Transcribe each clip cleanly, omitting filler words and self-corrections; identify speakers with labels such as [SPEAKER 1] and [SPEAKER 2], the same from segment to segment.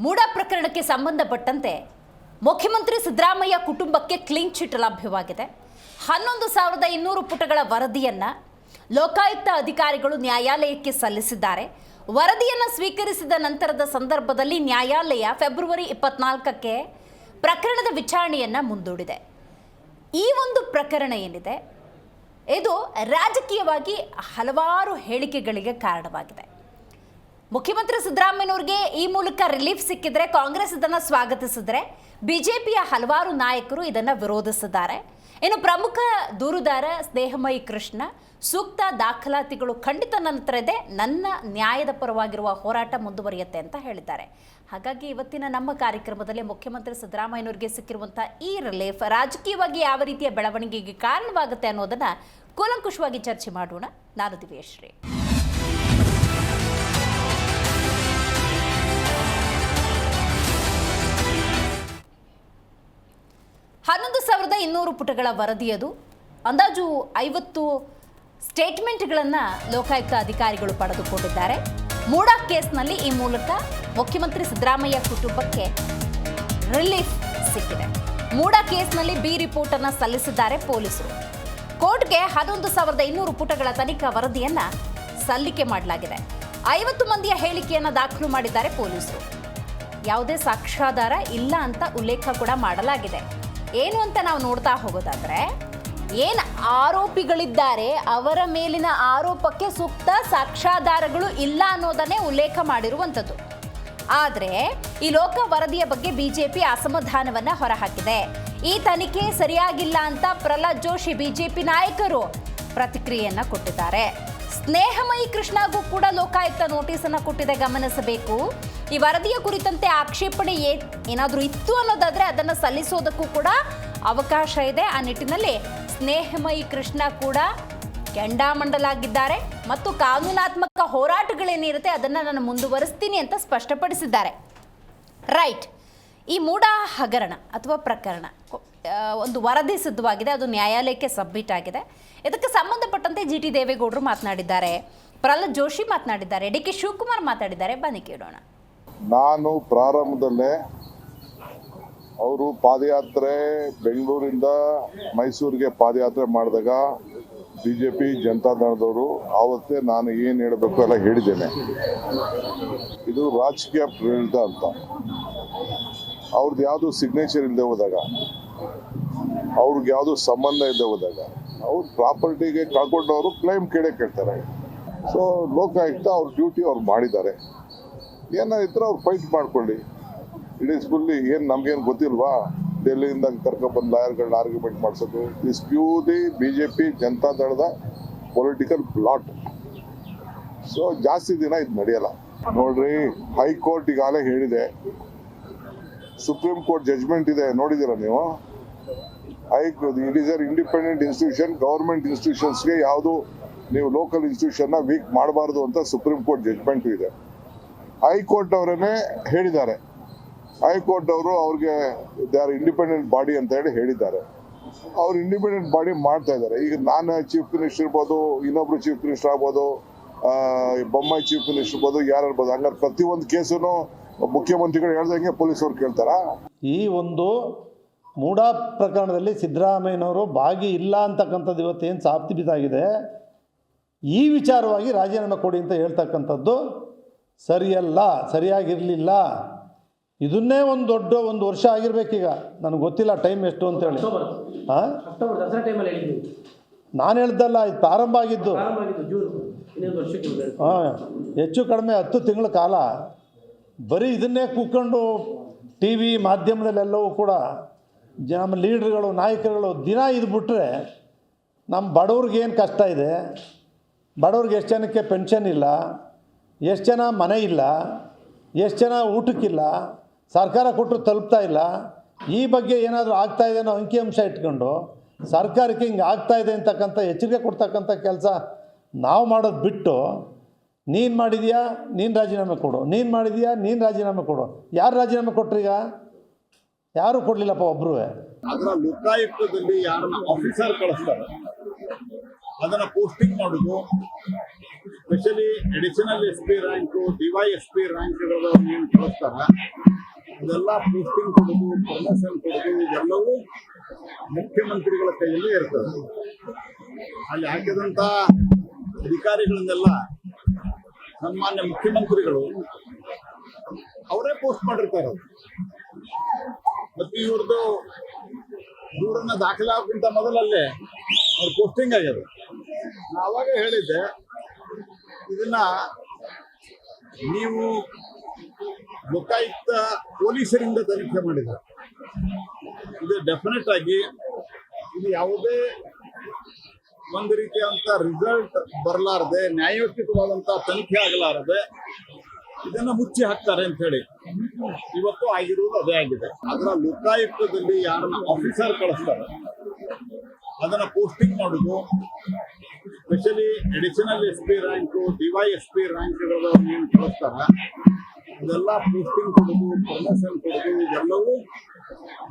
[SPEAKER 1] ಮೂಡಾ ಪ್ರಕರಣಕ್ಕೆ ಸಂಬಂಧಪಟ್ಟಂತೆ ಮುಖ್ಯಮಂತ್ರಿ ಸಿದ್ದರಾಮಯ್ಯ ಕುಟುಂಬಕ್ಕೆ ಕ್ಲೀನ್ ಚಿಟ್ ಲಭ್ಯವಾಗಿದೆ. 11,200 ಪುಟಗಳ ವರದಿಯನ್ನು ಲೋಕಾಯುಕ್ತ ಅಧಿಕಾರಿಗಳು ನ್ಯಾಯಾಲಯಕ್ಕೆ ಸಲ್ಲಿಸಿದ್ದಾರೆ. ವರದಿಯನ್ನು ಸ್ವೀಕರಿಸಿದ ನಂತರದ ಸಂದರ್ಭದಲ್ಲಿ ನ್ಯಾಯಾಲಯ ಫೆಬ್ರವರಿ 24ಕ್ಕೆ ಪ್ರಕರಣದ ವಿಚಾರಣೆಯನ್ನು ಮುಂದೂಡಿದೆ. ಈ ಒಂದು ಪ್ರಕರಣ ಏನಿದೆ ಇದು ರಾಜಕೀಯವಾಗಿ ಹಲವಾರು ಹೇಳಿಕೆಗಳಿಗೆ ಕಾರಣವಾಗಿದೆ. ಮುಖ್ಯಮಂತ್ರಿ ಸಿದ್ದರಾಮಯ್ಯನವರಿಗೆ ಈ ಮೂಲಕ ರಿಲೀಫ್ ಸಿಕ್ಕಿದ್ರೆ ಕಾಂಗ್ರೆಸ್ ಇದನ್ನು ಸ್ವಾಗತಿಸಿದ್ರೆ, ಬಿಜೆಪಿಯ ಹಲವಾರು ನಾಯಕರು ಇದನ್ನು ವಿರೋಧಿಸಿದ್ದಾರೆ. ಇನ್ನು ಪ್ರಮುಖ ದೂರುದಾರ ಸ್ನೇಹಮಯಿ ಕೃಷ್ಣ ಸೂಕ್ತ ದಾಖಲಾತಿಗಳು ಖಂಡಿತ ನನ್ನ ಹತ್ರ ಇದೆ, ನನ್ನ ನ್ಯಾಯದ ಪರವಾಗಿರುವ ಹೋರಾಟ ಮುಂದುವರಿಯುತ್ತೆ ಅಂತ ಹೇಳಿದ್ದಾರೆ. ಹಾಗಾಗಿ ಇವತ್ತಿನ ನಮ್ಮ ಕಾರ್ಯಕ್ರಮದಲ್ಲಿ ಮುಖ್ಯಮಂತ್ರಿ ಸಿದ್ದರಾಮಯ್ಯನವರಿಗೆ ಸಿಕ್ಕಿರುವಂಥ ಈ ರಿಲೀಫ್ ರಾಜಕೀಯವಾಗಿ ಯಾವ ರೀತಿಯ ಬೆಳವಣಿಗೆಗೆ ಕಾರಣವಾಗುತ್ತೆ ಅನ್ನೋದನ್ನು ಕೂಲಂಕುಷವಾಗಿ ಚರ್ಚೆ ಮಾಡೋಣ. ನಾನು ದಿವ್ಯಶ್ರೀ. 11,200 ಪುಟಗಳ ವರದಿಯದು. ಅಂದಾಜು 50 ಸ್ಟೇಟ್ಮೆಂಟ್ಗಳನ್ನು ಲೋಕಾಯುಕ್ತ ಅಧಿಕಾರಿಗಳು ಪಡೆದುಕೊಂಡಿದ್ದಾರೆ. ಮೂಡಾ ಕೇಸ್ನಲ್ಲಿ ಈ ಮೂಲಕ ಮುಖ್ಯಮಂತ್ರಿ ಸಿದ್ದರಾಮಯ್ಯ ಕುಟುಂಬಕ್ಕೆ ರಿಲೀಫ್ ಸಿಕ್ಕಿದೆ. ಮೂಡಾ ಕೇಸ್ನಲ್ಲಿ ಬಿ ರಿಪೋರ್ಟ್ ಅನ್ನು ಸಲ್ಲಿಸಿದ್ದಾರೆ ಪೊಲೀಸರು. ಕೋರ್ಟ್ಗೆ 11,200 ಪುಟಗಳ ತನಿಖಾ ವರದಿಯನ್ನು ಸಲ್ಲಿಕೆ ಮಾಡಲಾಗಿದೆ. 50 ಮಂದಿಯ ಹೇಳಿಕೆಯನ್ನು ದಾಖಲು ಮಾಡಿದ್ದಾರೆ ಪೊಲೀಸರು. ಯಾವುದೇ ಸಾಕ್ಷ್ಯಾಧಾರ ಇಲ್ಲ ಅಂತ ಉಲ್ಲೇಖ ಕೂಡ ಮಾಡಲಾಗಿದೆ. ಏನು ಅಂತ ನಾವು ನೋಡ್ತಾ ಹೋಗೋದಾದ್ರೆ, ಏನು ಆರೋಪಿಗಳಿದ್ದಾರೆ ಅವರ ಮೇಲಿನ ಆರೋಪಕ್ಕೆ ಸೂಕ್ತ ಸಾಕ್ಷ್ಯಾಧಾರಗಳು ಇಲ್ಲ ಅನ್ನೋದನ್ನೇ ಉಲ್ಲೇಖ ಮಾಡಿರುವಂಥದ್ದು. ಆದರೆ ಈ ಲೋಕ ವರದಿಯ ಬಗ್ಗೆ ಬಿಜೆಪಿ ಅಸಮಾಧಾನವನ್ನು ಹೊರಹಾಕಿದೆ. ಈ ತನಿಖೆ ಸರಿಯಾಗಿಲ್ಲ ಅಂತ ಪ್ರಹ್ಲಾದ್ ಜೋಶಿ ಬಿಜೆಪಿ ನಾಯಕರು ಪ್ರತಿಕ್ರಿಯೆಯನ್ನು ಕೊಟ್ಟಿದ್ದಾರೆ. ಸ್ನೇಹಮಯಿ ಕೃಷ್ಣಗೂ ಕೂಡ ಲೋಕಾಯುಕ್ತ ನೋಟಿಸನ್ನು ಕೊಟ್ಟಿದೆ, ಗಮನಿಸಬೇಕು. ಈ ವರದಿಯ ಕುರಿತಂತೆ ಆಕ್ಷೇಪಣೆ ಏನಾದರೂ ಇತ್ತು ಅನ್ನೋದಾದರೆ ಅದನ್ನು ಸಲ್ಲಿಸೋದಕ್ಕೂ ಕೂಡ ಅವಕಾಶ ಇದೆ. ಆ ನಿಟ್ಟಿನಲ್ಲಿ ಸ್ನೇಹಮಯಿ ಕೃಷ್ಣ ಕೂಡ ಕೆಂಡಾಮಂಡಲಾಗಿದ್ದಾರೆ ಮತ್ತು ಕಾನೂನಾತ್ಮಕ ಹೋರಾಟಗಳೇನಿರುತ್ತೆ ಅದನ್ನು ನಾನು ಮುಂದುವರಿಸ್ತೀನಿ ಅಂತ ಸ್ಪಷ್ಟಪಡಿಸಿದ್ದಾರೆ. ರೈಟ್. ಈ ಮೂಡಾ ಹಗರಣ ಅಥವಾ ಪ್ರಕರಣ ಒಂದು ವರದಿ ಸಿದ್ಧವಾಗಿದೆ, ಅದು ನ್ಯಾಯಾಲಯಕ್ಕೆ ಸಬ್ಮಿಟ್ ಆಗಿದೆ. ಇದಕ್ಕೆ ಸಂಬಂಧಪಟ್ಟಂತೆ ಟಿ ದೇವೇಗೌಡರು ಮಾತನಾಡಿದ್ದಾರೆ, ಪ್ರಹ್ಲಾದ್ ಜೋಶಿ ಮಾತನಾಡಿದ್ದಾರೆ, ಡಿ ಕೆ ಶಿವಕುಮಾರ್ ಮಾತಾಡಿದ್ದಾರೆ. ಬನ್ನಿ ಕೇಳೋಣ.
[SPEAKER 2] ನಾನು ಪ್ರಾರಂಭದಲ್ಲೇ ಅವರು ಪಾದಯಾತ್ರೆ ಬೆಂಗಳೂರಿಂದ ಮೈಸೂರಿಗೆ ಪಾದಯಾತ್ರೆ ಮಾಡಿದಾಗ ಬಿಜೆಪಿ ಜನತಾದಳದವರು ಆವತ್ತೇ ನಾನು ಏನು ಹೇಳಬೇಕು ಎಲ್ಲ ಹೇಳಿದ್ದೇನೆ. ಇದು ರಾಜಕೀಯ ಪ್ರೇರಿತ ಅಂತ. ಅವ್ರದ್ದು ಯಾವುದು ಸಿಗ್ನೇಚರ್ ಇಲ್ಲದೆ ಹೋದಾಗ, ಅವ್ರಿಗೆ ಯಾವುದು ಸಂಬಂಧ ಇಲ್ಲದೆ ಹೋದಾಗ ಅವ್ರ ಪ್ರಾಪರ್ಟಿಗೆ ಕಳ್ಕೊಂಡವರು ಕ್ಲೈಮ್ ಕೇಳ್ತಾರೆ. ಸೊ ಲೋಕಾಯುಕ್ತ ಅವ್ರ ಡ್ಯೂಟಿ ಅವ್ರು ಮಾಡಿದ್ದಾರೆ. ಏನಾದ್ರು ಅವ್ರು ಫೈಟ್ ಮಾಡ್ಕೊಳ್ಳಿ. ಇಟ್ ಈಸ್ ಫುಲ್ಲಿ ಏನು ನಮ್ಗೇನು ಗೊತ್ತಿಲ್ವಾ? ಡೆಲ್ಲಿಯಿಂದ ಕರ್ಕೊಬಂದು ಲಾಯರ್ಗಳನ್ನ ಆರ್ಗ್ಯುಮೆಂಟ್ ಮಾಡಿಸೋದು. ಇಸ್ ಪ್ಯೂರ್ಲಿ ಬಿಜೆಪಿ ಜನತಾದಳದ ಪೊಲಿಟಿಕಲ್ ಪ್ಲಾಟ್. ಸೊ ಜಾಸ್ತಿ ದಿನ ಇದು ನಡೆಯಲ್ಲ. ನೋಡ್ರಿ, ಹೈಕೋರ್ಟ್ ಈಗಾಗಲೇ ಹೇಳಿದೆ, ಸುಪ್ರೀಂ ಕೋರ್ಟ್ ಜಜ್ಮೆಂಟ್ ಇದೆ, ನೋಡಿದ್ದೀರಾ ನೀವು? It is an independent institution. Government ಇನ್ಸ್ಟಿಟ್ಯೂಷನ್ಸ್ಗೆ ಯಾವುದು ನೀವು ಲೋಕಲ್ ಇನ್ಸ್ಟಿಟ್ಯೂಷನ್ನ ವೀಕ್ ಮಾಡಬಾರ್ದು ಅಂತ ಸುಪ್ರೀಂ ಕೋರ್ಟ್ ಜಜ್ಮೆಂಟ್ ಇದೆ. ಹೈಕೋರ್ಟ್ ಅವರನ್ನೇ ಹೇಳಿದ್ದಾರೆ. ಹೈಕೋರ್ಟ್ ಅವರು ಅವ್ರಿಗೆ ದೇ ಆರ್ ಇಂಡಿಪೆಂಡೆಂಟ್ ಬಾಡಿ ಅಂತ ಹೇಳಿದ್ದಾರೆ. ಅವ್ರು ಇಂಡಿಪೆಂಡೆಂಟ್ ಬಾಡಿ ಮಾಡ್ತಾ ಇದ್ದಾರೆ. ಈಗ ನಾನು ಚೀಫ್ ಮಿನಿಸ್ಟರ್ ಇರ್ಬೋದು, ಇನ್ನೊಬ್ರು ಚೀಫ್ ಮಿನಿಸ್ಟರ್ ಆಗ್ಬೋದು, ಬೊಮ್ಮಾಯಿ ಚೀಫ್ ಮಿನಿಸ್ಟರ್ ಇರ್ಬೋದು, ಯಾರು ಇರ್ಬೋದು. ಹಂಗಾರೆ ಪ್ರತಿಯೊಂದು ಕೇಸನ್ನು ಮುಖ್ಯಮಂತ್ರಿಗಳು ಹೇಳ್ದಂಗೆ ಪೊಲೀಸರು ಕೇಳ್ತಾರ?
[SPEAKER 3] ಈ ಒಂದು ಮೂಡಾ ಪ್ರಕರಣದಲ್ಲಿ ಸಿದ್ದರಾಮಯ್ಯನವರು ಭಾಗಿ ಇಲ್ಲ ಅಂತಕ್ಕಂಥದ್ದು ಇವತ್ತೇನು ಸಾಬೀತಾಗಿದೆ. ಈ ವಿಚಾರವಾಗಿ ರಾಜೀನಾಮೆ ಕೊಡಿ ಅಂತ ಹೇಳ್ತಕ್ಕಂಥದ್ದು ಸರಿಯಲ್ಲ, ಸರಿಯಾಗಿರಲಿಲ್ಲ. ಇದನ್ನೇ ಒಂದು ವರ್ಷ ಆಗಿರ್ಬೇಕೀಗ. ನನಗೆ ಗೊತ್ತಿಲ್ಲ ಟೈಮ್ ಎಷ್ಟು ಅಂತೇಳಿ. ಹಾಂ, ನಾನು ಹೇಳ್ದಲ್ಲ, ಇದು ಪ್ರಾರಂಭ ಆಗಿದ್ದು. ಹಾಂ, ಹೆಚ್ಚು ಕಡಿಮೆ 10 ತಿಂಗಳ ಕಾಲ ಬರೀ ಇದನ್ನೇ ಕೂತ್ಕೊಂಡು ಟಿ ವಿ ಮಾಧ್ಯಮದಲ್ಲೆಲ್ಲವೂ ಕೂಡ ನಮ್ಮ ಲೀಡ್ರುಗಳು, ನಾಯಕರುಗಳು ದಿನ ಇದು ಬಿಟ್ಟರೆ ನಮ್ಮ ಬಡವ್ರಿಗೆ ಏನು ಕಷ್ಟ ಇದೆ, ಬಡವ್ರಿಗೆ ಎಷ್ಟು ಜನಕ್ಕೆ ಪೆನ್ಷನ್ ಇಲ್ಲ, ಎಷ್ಟು ಜನ ಮನೆ ಇಲ್ಲ, ಎಷ್ಟು ಜನ ಊಟಕ್ಕಿಲ್ಲ, ಸರ್ಕಾರ ಕೊಟ್ಟರು ತಲುಪ್ತಾ ಇಲ್ಲ, ಈ ಬಗ್ಗೆ ಏನಾದರೂ ಆಗ್ತಾಯಿದೆ ಅನ್ನೋ ಅಂಕಿಅಂಶ ಇಟ್ಕೊಂಡು ಸರ್ಕಾರಕ್ಕೆ ಹಿಂಗೆ ಆಗ್ತಾಯಿದೆ ಅಂತಕ್ಕಂಥ ಎಚ್ಚರಿಕೆ ಕೊಡ್ತಕ್ಕಂಥ ಕೆಲಸ ನಾವು ಮಾಡೋದು ಬಿಟ್ಟು, ನೀನು ಮಾಡಿದೀಯಾ ನೀನು ರಾಜೀನಾಮೆ ಕೊಡು, ನೀನು ಮಾಡಿದೀಯಾ ನೀನು ರಾಜೀನಾಮೆ ಕೊಡು. ಯಾರು ರಾಜೀನಾಮೆ ಕೊಟ್ರೀಗ? ಯಾರೂ ಕೊಡಲಿಲ್ಲಪ್ಪ ಒಬ್ಬರು.
[SPEAKER 4] ಅದರ ಲೋಕಾಯುಕ್ತದಲ್ಲಿ ಯಾರನ್ನ ಆಫೀಸರ್ ಕಳಿಸ್ತಾರೆ ಅದನ್ನ ಪೋಸ್ಟಿಂಗ್ ಮಾಡೋದು, specially additional SP rank DYSP ರ್ಯಾಂಕ್ಗಳು ಏನು ಕಳಿಸ್ತಾರ ಇದೆಲ್ಲ ಪೋಸ್ಟಿಂಗ್ ಕೊಡೋದು, ಪ್ರಮೋಷನ್ ಕೊಡೋದು, ಇದೆಲ್ಲವೂ ಮುಖ್ಯಮಂತ್ರಿಗಳ ಕೈಯಲ್ಲಿ ಇರ್ತದೆ. ಅಲ್ಲಿ ಹಾಕಿದಂಥ ಅಧಿಕಾರಿಗಳನ್ನೆಲ್ಲ ಸನ್ಮಾನ್ಯ ಮುಖ್ಯಮಂತ್ರಿಗಳು ಅವರೇ ಪೋಸ್ಟ್ ಮಾಡಿರ್ತಾರೆ. ಮತ್ತು ಇವ್ರದ್ದು ದೂರನ್ನ ದಾಖಲಾಗೋಕ್ಕಿಂತ ಮೊದಲಲ್ಲೇ ಅವ್ರ ಪೋಸ್ಟಿಂಗ್ ಆಗ್ಯದ. ಆವಾಗ ಹೇಳಿದ್ದೆ, ಇದನ್ನ ನೀವು ಲೋಕಾಯುಕ್ತ ಪೊಲೀಸರಿಂದ ತನಿಖೆ ಮಾಡಿದ್ದಾರೆ. ಇದು ಡೆಫಿನೆಟ್ ಆಗಿ ಇದು ಯಾವುದೇ ಒಂದು ರೀತಿಯಾದಂಥ ರಿಸಲ್ಟ್ ಬರಲಾರದೆ, ನ್ಯಾಯೋಚಿತವಾದಂಥ ತನಿಖೆ ಆಗಲಾರದೆ ಇದನ್ನ ಮುಚ್ಚಿ ಹಾಕ್ತಾರೆ ಅಂತ ಹೇಳಿ ಇವತ್ತು ಆಗಿರುವುದು ಅದೇ ಆಗಿದೆ. ಅದರ ಲೋಕಾಯುಕ್ತದಲ್ಲಿ ಯಾರನ್ನ ಆಫೀಸರ್ ಕಳಿಸ್ತಾರೆ ಅದನ್ನ ಪೋಸ್ಟಿಂಗ್ ಮಾಡುದು, specially additional SP rank DYSP ರ್ಯಾಂಕ್ಗಳು ಏನು ಕಳಿಸ್ತಾರ ಇದೆಲ್ಲ ಪೋಸ್ಟಿಂಗ್ ಕೊಡೋದು, ಪ್ರಮೋಷನ್ ಕೊಡೋದು, ಇದೆಲ್ಲವೂ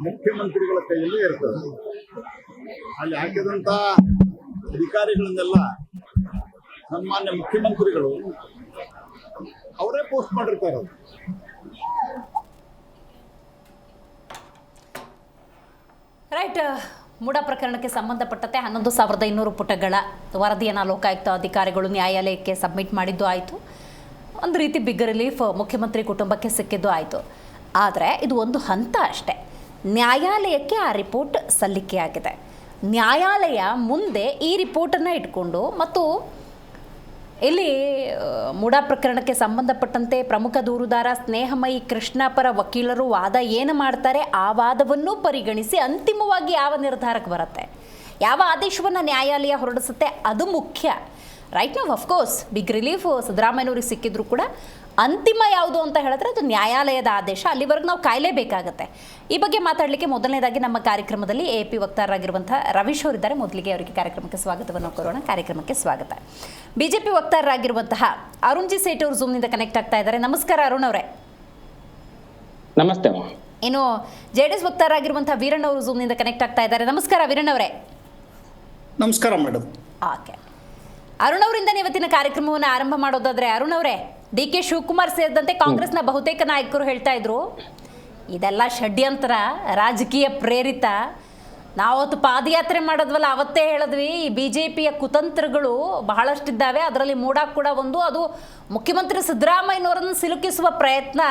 [SPEAKER 4] ಮುಖ್ಯಮಂತ್ರಿಗಳ ಕೈಯಲ್ಲಿ ಇರ್ತದೆ. ಅಲ್ಲಿ ಹಾಕಿದಂಥ ಅಧಿಕಾರಿಗಳನ್ನೆಲ್ಲ ಸನ್ಮಾನ್ಯ ಮುಖ್ಯಮಂತ್ರಿಗಳು ಅವರೇ ಪೋಸ್ಟ್ ಮಾಡಿರ್ತಾರೆ.
[SPEAKER 1] ರೈಟ್. ಮೂಡ ಪ್ರಕರಣಕ್ಕೆ ಸಂಬಂಧಪಟ್ಟಂತೆ 11,200 ಪುಟಗಳ ವರದಿಯನ್ನು ಲೋಕಾಯುಕ್ತ ಅಧಿಕಾರಿಗಳು ನ್ಯಾಯಾಲಯಕ್ಕೆ ಸಬ್ಮಿಟ್ ಮಾಡಿದ್ದು ಆಯಿತು. ಒಂದು ರೀತಿ ಬಿಗ್ ರಿಲೀಫ್ ಮುಖ್ಯಮಂತ್ರಿ ಕುಟುಂಬಕ್ಕೆ ಸಿಕ್ಕಿದ್ದು ಆಯಿತು. ಆದರೆ ಇದು ಒಂದು ಹಂತ ಅಷ್ಟೇ. ನ್ಯಾಯಾಲಯಕ್ಕೆ ಆ ರಿಪೋರ್ಟ್ ಸಲ್ಲಿಕೆಯಾಗಿದೆ. ನ್ಯಾಯಾಲಯ ಮುಂದೆ ಈ ರಿಪೋರ್ಟನ್ನು ಇಟ್ಕೊಂಡು ಮತ್ತು ಇಲ್ಲಿ ಮೂಡ ಪ್ರಕರಣಕ್ಕೆ ಸಂಬಂಧಪಟ್ಟಂತೆ ಪ್ರಮುಖ ದೂರುದಾರ ಸ್ನೇಹಮಯಿ ಕೃಷ್ಣ ಪರ ವಕೀಲರು ವಾದ ಏನು ಮಾಡ್ತಾರೆ, ಆ ವಾದವನ್ನು ಪರಿಗಣಿಸಿ ಅಂತಿಮವಾಗಿ ಯಾವ ನಿರ್ಧಾರಕ್ಕೆ ಬರುತ್ತೆ, ಯಾವ ಆದೇಶವನ್ನು ನ್ಯಾಯಾಲಯ ಹೊರಡಿಸುತ್ತೆ, ಅದು ಮುಖ್ಯ. ರೈಟ್ ನಾವು ಅಫ್ಕೋರ್ಸ್ ಬಿಗ್ ರಿಲೀಫ್ ಸಿದ್ದರಾಮಯ್ಯನವ್ರಿಗೆ ಸಿಕ್ಕಿದ್ರು ಕೂಡ ಅಂತಿಮ ಯಾವುದು ಅಂತ ಹೇಳಿದ್ರೆ ಅದು ನ್ಯಾಯಾಲಯದ ಆದೇಶ. ಅಲ್ಲಿವರೆಗೂ ನಾವು ಕಾಯಲೇಬೇಕಾಗತ್ತೆ. ಈ ಬಗ್ಗೆ ಮಾತಾಡಲಿಕ್ಕೆ ಮೊದಲನೇದಾಗಿ ನಮ್ಮ ಕಾರ್ಯಕ್ರಮದಲ್ಲಿ AP ವಕ್ತಾರರಾಗಿರುವಂಥ ರವೀಶ್ ಅವರಿದ್ದಾರೆ. ಮೊದಲಿಗೆ ಅವರಿಗೆ ಕಾರ್ಯಕ್ರಮಕ್ಕೆ ಸ್ವಾಗತವನ್ನು ಕೋರೋಣ. ಕಾರ್ಯಕ್ರಮಕ್ಕೆ ಸ್ವಾಗತ. BJP ವಕ್ತಾರರಾಗಿರುವಂತಹ ಅರುಣ್ ಜಿ ಸೇಠ್ ಅವರು ಝೂಮ್ನಿಂದ ಕನೆಕ್ಟ್ ಆಗ್ತಾ ಇದ್ದಾರೆ. ನಮಸ್ಕಾರ ಅರುಣ್ ಅವರೇ.
[SPEAKER 5] ನಮಸ್ತೆ.
[SPEAKER 1] ಇನ್ನು JDS ವಕ್ತಾರರಾಗಿರುವಂತಹ ವೀರಣ್ಣ ಅವರು ಝೂಮ್ನಿಂದ ಕನೆಕ್ಟ್ ಆಗ್ತಾ ಇದ್ದಾರೆ. ನಮಸ್ಕಾರ ವೀರಣ್ಣ ಅವರೇ.
[SPEAKER 6] ನಮಸ್ಕಾರ ಮೇಡಮ್.
[SPEAKER 1] ಓಕೆ, ಅರುಣ್ ಅವರಿಂದ ಇವತ್ತಿನ ಕಾರ್ಯಕ್ರಮವನ್ನು ಆರಂಭ ಮಾಡೋದಾದ್ರೆ, ಅರುಣ್ ಅವರೇ, DK ಶಿವಕುಮಾರ್ ಸೇರಿದಂತೆ ಕಾಂಗ್ರೆಸ್ನ ಬಹುತೇಕ ನಾಯಕರು ಹೇಳ್ತಾ ಇದ್ರು ಇದೆಲ್ಲ ಷಡ್ಯಂತ್ರ, ರಾಜಕೀಯ ಪ್ರೇರಿತ. ನಾವತ್ತು ಪಾದಯಾತ್ರೆ ಮಾಡೋದ್ವಲ್ಲ, ಅವತ್ತೇ ಹೇಳಿದ್ವಿ ಈ BJPಯ ಕುತಂತ್ರಗಳು ಬಹಳಷ್ಟಿದ್ದಾವೆ, ಅದರಲ್ಲಿ ಮೂಡ ಕೂಡ ಒಂದು. ಅದು ಮುಖ್ಯಮಂತ್ರಿ ಸಿದ್ದರಾಮಯ್ಯನವರನ್ನು ಸಿಲುಕಿಸುವ ಪ್ರಯತ್ನ.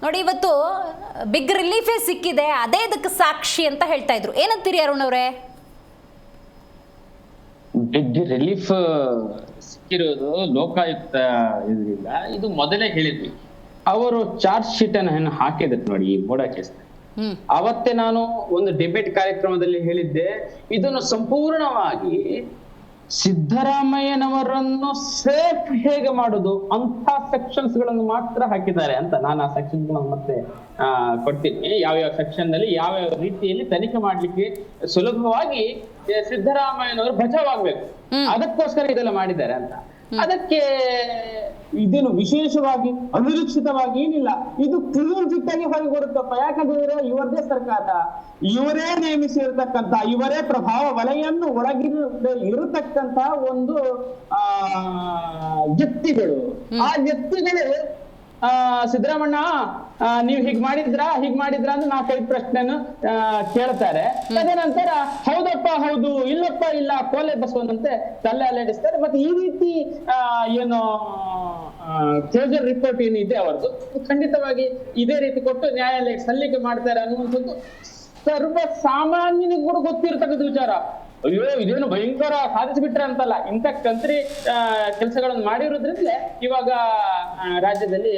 [SPEAKER 1] ನೋಡಿ ಇವತ್ತು ಬಿಗ್ ರಿಲೀಫೇ ಸಿಕ್ಕಿದೆ, ಅದೇ ಇದಕ್ಕೆ ಸಾಕ್ಷಿ ಅಂತ ಹೇಳ್ತಾ ಇದ್ರು. ಏನಂತೀರಿ ಅರುಣ್ ಅವರೇ?
[SPEAKER 5] ಬಿಗ್ ರಿಲೀಫ್ ಸಿಕ್ಕಿರೋದು ಲೋಕಾಯುಕ್ತ ಇದರಿಂದ. ಇದು ಮೊದಲೇ ಹೇಳಿದ್ವಿ, ಅವರು ಚಾರ್ಜ್ ಶೀಟ್ ಅನ್ನು ಹಾಕಿದ್ರು ನೋಡಿ ಈ ಮೂಡ ಕೇಸ್. ಅವತ್ತೇ ನಾನು ಒಂದು ಡಿಬೇಟ್ ಕಾರ್ಯಕ್ರಮದಲ್ಲಿ ಹೇಳಿದ್ದೆ, ಇದನ್ನು ಸಂಪೂರ್ಣವಾಗಿ ಸಿದ್ದರಾಮಯ್ಯನವರನ್ನು ಸೇಫ್ ಹೇಗೆ ಮಾಡುದು ಅಂತ ಸೆಕ್ಷನ್ಸ್ ಗಳನ್ನು ಮಾತ್ರ ಹಾಕಿದ್ದಾರೆ ಅಂತ. ನಾನು ಆ ಸೆಕ್ಷನ್ ಗಳನ್ನು ಮತ್ತೆ ಕೊಡ್ತೀನಿ, ಯಾವ್ಯಾವ ಸೆಕ್ಷನ್ ನಲ್ಲಿ ಯಾವ್ಯಾವ ರೀತಿಯಲ್ಲಿ ತನಿಖೆ ಮಾಡ್ಲಿಕ್ಕೆ ಸುಲಭವಾಗಿ ಸಿದ್ದರಾಮಯ್ಯನವರು ಬಚಾವಾಗ್ಬೇಕು, ಅದಕ್ಕೋಸ್ಕರ ಇದೆಲ್ಲ ಮಾಡಿದ್ದಾರೆ ಅಂತ. ಅದಕ್ಕೆ ಇದೇನು ವಿಶೇಷವಾಗಿ ಅನಿರೀಕ್ಷಿತವಾಗಿ ಏನಿಲ್ಲ, ಇದು ಕ್ಲೀನ್ ಚಿಟ್ ಆಗಿ ಹೊರಗೆ ಬರುತ್ತಪ್ಪ. ಯಾಕಂದ್ರೆ ಇವರದೇ ಸರ್ಕಾರ, ಇವರೇ ನೇಮಿಸಿರ್ತಕ್ಕಂಥ, ಇವರೇ ಪ್ರಭಾವ ವಲಯನ್ನು ಇರತಕ್ಕಂತ ಒಂದು ವ್ಯಕ್ತಿಗಳು. ಆ ವ್ಯಕ್ತಿಗಳೇ ಸಿದ್ದರಾಮಣ್ಣ ನೀವ್ ಹೀಗ್ ಮಾಡಿದ್ರ ಅಂತ 4-5 ಪ್ರಶ್ನೆಯನ್ನು ಕೇಳ್ತಾರೆ. ತದನಂತರ ಹೌದಪ್ಪ ಹೌದು, ಇಲ್ಲಪ್ಪ ಇಲ್ಲ, ಕೋಲೆ ಬಸವನಂತೆ ತಲೆ ಅಲ್ಲಾಡಿಸ್ತಾರೆ. ಮತ್ತೆ ಈ ರೀತಿ ಏನು ಕ್ಲೋಸರ್ ರಿಪೋರ್ಟ್ ಏನಿದೆ ಅವರದ್ದು, ಖಂಡಿತವಾಗಿ ಇದೇ ರೀತಿ ಕೊಟ್ಟು ನ್ಯಾಯಾಲಯಕ್ಕೆ ಸಲ್ಲಿಕೆ ಮಾಡ್ತಾರೆ ಅನ್ನುವಂಥದ್ದು ಸರ್ವ ಸಾಮಾನ್ಯನಿಗೂ ಕೂಡ ಗೊತ್ತಿರತಕ್ಕಂಥ ವಿಚಾರ. ಅಯ್ಯೋ ಇದೇನು ಭಯಂಕರ ಸಾಧಿಸಿಬಿಟ್ರೆ ಅಂತಲ್ಲ, ಇಂಥ ಕಂತ್ರಿ ಕೆಲಸಗಳನ್ನು ಮಾಡಿರೋದ್ರಿಂದಲೇ ಇವಾಗ ರಾಜ್ಯದಲ್ಲಿ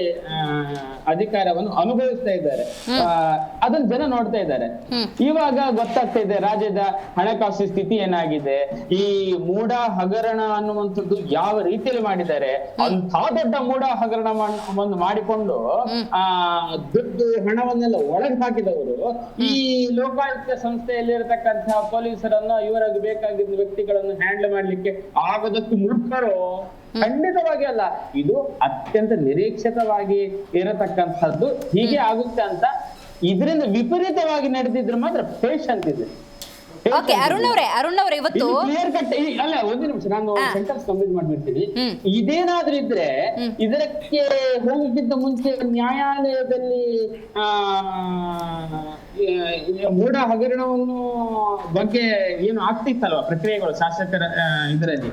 [SPEAKER 5] ಅಧಿಕಾರವನ್ನು ಅನುಭವಿಸ್ತಾ ಇದ್ದಾರೆ. ಅದನ್ನ ಜನ ನೋಡ್ತಾ ಇದ್ದಾರೆ. ಇವಾಗ ಗೊತ್ತಾಗ್ತಾ ಇದೆ ರಾಜ್ಯದ ಹಣಕಾಸು ಸ್ಥಿತಿ ಏನಾಗಿದೆ, ಈ ಮೂಡ ಹಗರಣ ಅನ್ನುವಂಥದ್ದು ಯಾವ ರೀತಿಯಲ್ಲಿ ಮಾಡಿದ್ದಾರೆ. ಅಂಥ ದೊಡ್ಡ ಮೂಡ ಹಗರಣ ಒಂದು ಮಾಡಿಕೊಂಡು ದುಡ್ಡು ಹಣವನ್ನೆಲ್ಲ ಒಳಗೆ ಹಾಕಿದವರು ಈ ಲೋಕಾಯುಕ್ತ ಸಂಸ್ಥೆಯಲ್ಲಿ ಇರತಕ್ಕಂತಹ ಪೊಲೀಸರನ್ನು, ಇವರ ಬೇಕಾಗಿದ್ದ ವ್ಯಕ್ತಿಗಳನ್ನು ಹ್ಯಾಂಡಲ್ ಮಾಡ್ಲಿಕ್ಕೆ ಆಗದಷ್ಟು ಮೂರ್ಖರು ಖಂಡಿತವಾಗಿ ಅಲ್ಲ. ಇದು ಅತ್ಯಂತ ನಿರೀಕ್ಷಿತವಾಗಿ ಇರತಕ್ಕಂಥದ್ದು, ಹೀಗೆ ಆಗುತ್ತೆ ಅಂತ. ಇದರಿಂದ ವಿಪರೀತವಾಗಿ ನಡೆದಿದ್ರೆ ಮಾತ್ರ ಪೇಷಂಟ್ ಇದೆ.
[SPEAKER 1] ಓಕೆ ಅರುಣ್ ಅವರೇ ಇವತ್ತು
[SPEAKER 5] ಕ್ಲಿಯರ್ ಕಟ್ ಅಲ್ಲ ಒಂದು ನಿಮಿಷ ನಾನು ಸೆಂಟೆನ್ಸ್ ಕಂಪ್ಲೀಟ್ ಮಾಡ್ಬಿಡ್ತೀನಿ. ಇದೇನಾದ್ರೂ ಇದ್ರೆ ಇದಕ್ಕೆ ಹೋಗೋಕ್ಕಿಂತ ಮುಂಚೆ ನ್ಯಾಯಾಲಯದಲ್ಲಿ ಮೂಢ ಹಗರಣವನ್ನು ಬಗ್ಗೆ ಏನು ಆಗ್ತಿತ್ತಲ್ವಾ ಪ್ರಕ್ರಿಯೆಗಳು ಶಾಸಕರ ಇದರಲ್ಲಿ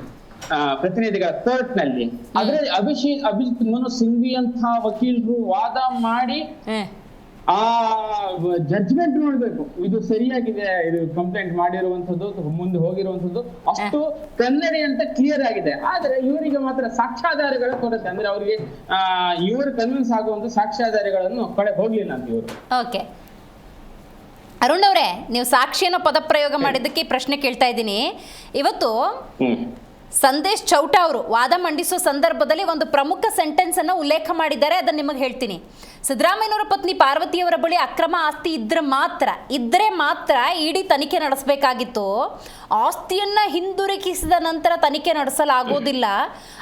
[SPEAKER 5] ಪ್ರತಿನಿಧಿಗಳ ಕೋರ್ಟ್ ನಲ್ಲಿ, ಅದರಲ್ಲಿ ಅಭಿಜಿತ್ ಮನು ಸಿಂಘ್ವಿ ಅಂತ ವಕೀಲರು ವಾದ ಮಾಡಿ ಆ ಜಡ್ಜ್ಮೆಂಟ್ ನೋಡ್ಬೇಕು, ಇದು ಸರಿಯಾಗಿದೆ, ಇದು ಕಂಪ್ಲೇಂಟ್ ಮಾಡಿರುವಂತದ್ದು ಮುಂದೆ ಹೋಗಿರುವಂತದ್ದು ಅಷ್ಟು ಕನ್ನಡಿ ಅಂತ ಕ್ಲಿಯರ್ ಆಗಿದೆ. ಆದ್ರೆ ಇವರಿಗೆ ಮಾತ್ರ ಸಾಕ್ಷ್ಯಾಧಾರಗಳ ಕೊರತೆ, ಅಂದ್ರೆ ಅವರಿಗೆ ಇವರು ಕನ್ವಿನ್ಸ್ ಆಗುವಂತ ಸಾಕ್ಷ್ಯಾಧಾರಗಳನ್ನು ಕಡೆ ಹೋಗ್ಲಿಲ್ಲ ಅಂತ ಇವರು.
[SPEAKER 1] ಓಕೆ ಅರುಣ್ ಅವರೇ, ನೀವು ಸಾಕ್ಷಿಯನ್ನು ಪದಪ್ರಯೋಗ ಮಾಡಿದ್ದಕ್ಕೆ ಪ್ರಶ್ನೆ ಕೇಳ್ತಾ ಇದ್ದೀನಿ. ಇವತ್ತು ಸಂದೇಶ್ ಚೌಟಾ ಅವರು ವಾದ ಮಂಡಿಸುವ ಸಂದರ್ಭದಲ್ಲಿ ಒಂದು ಪ್ರಮುಖ ಸೆಂಟೆನ್ಸ್ ಅನ್ನು ಉಲ್ಲೇಖ ಮಾಡಿದ್ದಾರೆ, ಅದನ್ನು ನಿಮಗೆ ಹೇಳ್ತೀನಿ. ಸಿದ್ದರಾಮಯ್ಯನವರ ಪತ್ನಿ ಪಾರ್ವತಿಯವರ ಬಳಿ ಅಕ್ರಮ ಆಸ್ತಿ ಇದ್ರೆ ಮಾತ್ರ ಇಡಿ ತನಿಖೆ ನಡೆಸಬೇಕಾಗಿತ್ತು. ಆಸ್ತಿಯನ್ನ ಹಿಂದಿರುಗಿಸಿದ ನಂತರ ತನಿಖೆ ನಡೆಸಲಾಗೋದಿಲ್ಲ.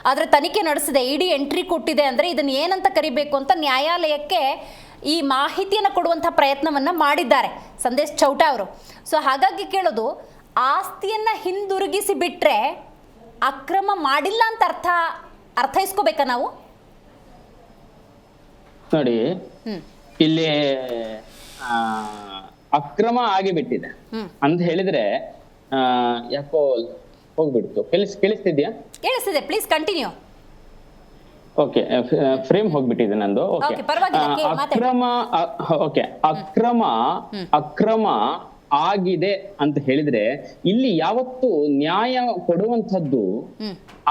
[SPEAKER 1] ಆದರೆ ತನಿಖೆ ನಡೆಸಿದೆ, ಇಡಿ ಎಂಟ್ರಿ ಕೊಟ್ಟಿದೆ ಅಂದರೆ ಇದನ್ನು ಏನಂತ ಕರಿಬೇಕು ಅಂತ ನ್ಯಾಯಾಲಯಕ್ಕೆ ಈ ಮಾಹಿತಿಯನ್ನು ಕೊಡುವಂಥ ಪ್ರಯತ್ನವನ್ನು ಮಾಡಿದ್ದಾರೆ ಸಂದೇಶ್ ಚೌಟಾ ಅವರು. ಸೊ ಹಾಗಾಗಿ ಕೇಳೋದು, ಆಸ್ತಿಯನ್ನು ಹಿಂದಿರುಗಿಸಿ ಬಿಟ್ಟರೆ ಅಕ್ರಮ ಮಾಡಿಲ್ಲ ಅಂತ ಅರ್ಥೈಸ್ಕೋಬೇಕಾ ನಾವು?
[SPEAKER 5] ನೋಡಿ, ಇಲ್ಲಿ ಅಕ್ರಮ ಆಗಿಬಿಟ್ಟಿದೆ ಅಂತ ಹೇಳಿದ್ರೆ ಯಾಕೋ ಹೋಗ್ಬಿಡ್ತು. ಕೇಳಿಸ್ತಿದ್ಯಾ?
[SPEAKER 1] ಕೇಳಿಸ್ತಿದೆ, ಪ್ಲೀಸ್ ಕಂಟಿನ್ಯೂ.
[SPEAKER 5] ಓಕೆ, ಫ್ರೇಮ್ ಹೋಗ್ಬಿಟ್ಟಿದೆ ನಂದು. ಓಕೆ, ಅಕ್ರಮ ಆಗಿದೆ ಅಂತ ಹೇಳಿದ್ರೆ ಇಲ್ಲಿ ಯಾವತ್ತು ನ್ಯಾಯ ಕೊಡುವಂಥದ್ದು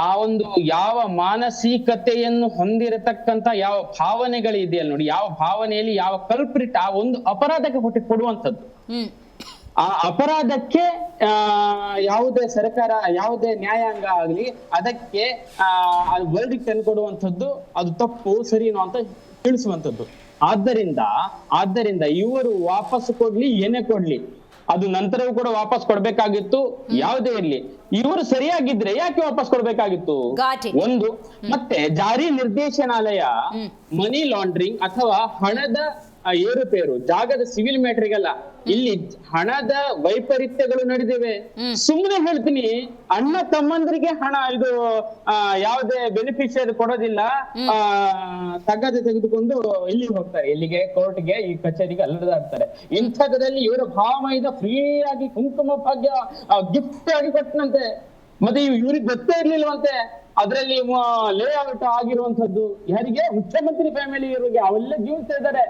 [SPEAKER 5] ಆ ಒಂದು ಯಾವ ಮಾನಸಿಕತೆಯನ್ನು ಹೊಂದಿರತಕ್ಕಂತ ಯಾವ ಭಾವನೆಗಳಿದೆಯಲ್ಲ ನೋಡಿ, ಯಾವ ಭಾವನೆಯಲ್ಲಿ ಯಾವ ಕಲ್ಪ್ರಿಟ್ ಆ ಒಂದು ಅಪರಾಧಕ್ಕೆ ಕೊಡುವಂಥದ್ದು, ಆ ಅಪರಾಧಕ್ಕೆ ಯಾವುದೇ ಸರ್ಕಾರ ಯಾವುದೇ ನ್ಯಾಯಾಂಗ ಆಗ್ಲಿ ಅದಕ್ಕೆ ವರ್ಡಿಕ್ಟ್ ಅನ್ನು ಕೊಡುವಂಥದ್ದು, ಅದು ತಪ್ಪು ಸರಿನೋ ಅಂತ ತಿಳಿಸುವಂಥದ್ದು. ಆದ್ದರಿಂದ ಇವರು ವಾಪಸ್ ಕೊಡ್ಲಿ ಏನೇ ಕೊಡ್ಲಿ, ಅದು ನಂತರವೂ ಕೂಡ ವಾಪಸ್ ಕೊಡ್ಬೇಕಾಗಿತ್ತು. ಯಾವುದೇ ಇರ್ಲಿ, ಇವರು ಸರಿಯಾಗಿದ್ರೆ ಯಾಕೆ ವಾಪಸ್ ಕೊಡ್ಬೇಕಾಗಿತ್ತು? ಒಂದು, ಮತ್ತೆ ಜಾರಿ ನಿರ್ದೇಶನಾಲಯ ಮನಿ ಲಾಂಡ್ರಿಂಗ್ ಅಥವಾ ಹಣದ ಏರುಪೇರು, ಜಾಗದ ಸಿವಿಲ್ ಮ್ಯಾಟ್ರಿಗಲ್ಲ, ಇಲ್ಲಿ ಹಣದ ವೈಪರೀತ್ಯಗಳು ನಡೆದಿವೆ. ಸುಮ್ಮನೆ ಹೇಳ್ತೀನಿ, ಅಣ್ಣ ತಮ್ಮಂದ್ರಿಗೆ ಹಣ ಇದು ಯಾವುದೇ ಬೆನಿಫಿಷಿಯರಿ ಕೊಡೋದಿಲ್ಲ, ತಗದೆ ತೆಗೆದುಕೊಂಡು ಇಲ್ಲಿಗೆ ಹೋಗ್ತಾರೆ, ಇಲ್ಲಿಗೆ ಕೋರ್ಟ್ಗೆ ಈ ಕಚೇರಿಗೆ ಅಲ್ಲದಾಡ್ತಾರೆ. ಇಂಥದ್ರಲ್ಲಿ ಇವರ ಭಾವಮೈದ ಫ್ರೀ ಆಗಿ ಕುಂಕುಮ ಭಾಗ್ಯ ಗಿಫ್ಟ್ ಆಗಿ ಕೊಟ್ಟನಂತೆ, ಮತ್ತೆ ಇವ್ರಿಗೆ ಗೊತ್ತೇ ಇರ್ಲಿಲ್ವಂತೆ ಅದರಲ್ಲಿ ಲೇಔಟ್ ಆಗಿರುವಂತದ್ದು. ಯಾರಿಗೆ? ಮುಖ್ಯಮಂತ್ರಿ ಫ್ಯಾಮಿಲಿ ಇವರಿಗೆ, ಅವೆಲ್ಲ ಜೀವಿಸ್ತಾ ಇದ್ದಾರೆ,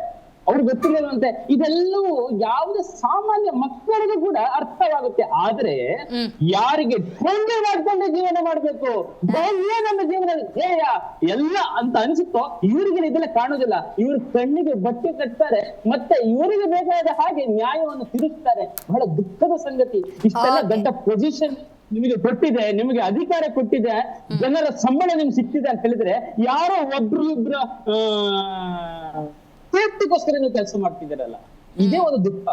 [SPEAKER 5] ಅವ್ರಿಗೆ ಗೊತ್ತಿರಲಿಲ್ವಂತೆ. ಇದೆಲ್ಲವೂ ಯಾವುದೇ ಸಾಮಾನ್ಯ ಮಕ್ಕಳಿಗೂ ಕೂಡ ಅರ್ಥವಾಗುತ್ತೆ. ಆದ್ರೆ ಯಾರಿಗೆ ಕೊಂಡೆ ಮಾಡ್ಕೊಂಡೆ ಜೀವನ ಮಾಡ್ಬೇಕು, ನಮ್ಮ ಜೀವನ ಧ್ಯೇಯ ಎಲ್ಲ ಅಂತ ಅನ್ಸುತ್ತೋ ಇವರಿಗೆ ಇದೆಲ್ಲ ಕಾಣೋದಿಲ್ಲ. ಇವ್ರ ಕಣ್ಣಿಗೆ ಬಟ್ಟೆ ಕಟ್ತಾರೆ, ಮತ್ತೆ ಇವರಿಗೆ ಬೇಕಾದ ಹಾಗೆ ನ್ಯಾಯವನ್ನು ತಿರುಗಿಸ್ತಾರೆ. ಬಹಳ ದುಃಖದ ಸಂಗತಿ. ಇಷ್ಟೆಲ್ಲ ದೊಡ್ಡ ಪೊಸಿಷನ್ ನಿಮಗೆ ಕೊಟ್ಟಿದೆ, ನಿಮಗೆ ಅಧಿಕಾರ ಕೊಟ್ಟಿದೆ, ಜನರ ಸಂಬಳ ನಿಮ್ಗೆ ಸಿಕ್ತಿದೆ ಅಂತ ಹೇಳಿದ್ರೆ ಯಾರೋ ಒಬ್ರು ಸೇಫ್ಟಿಗೋಸ್ಕರ ನೀವು ಕೆಲಸ ಮಾಡ್ತಿದ್ದೀರಲ್ಲ, ಇದೇ ಒಂದು ದುಃಖ.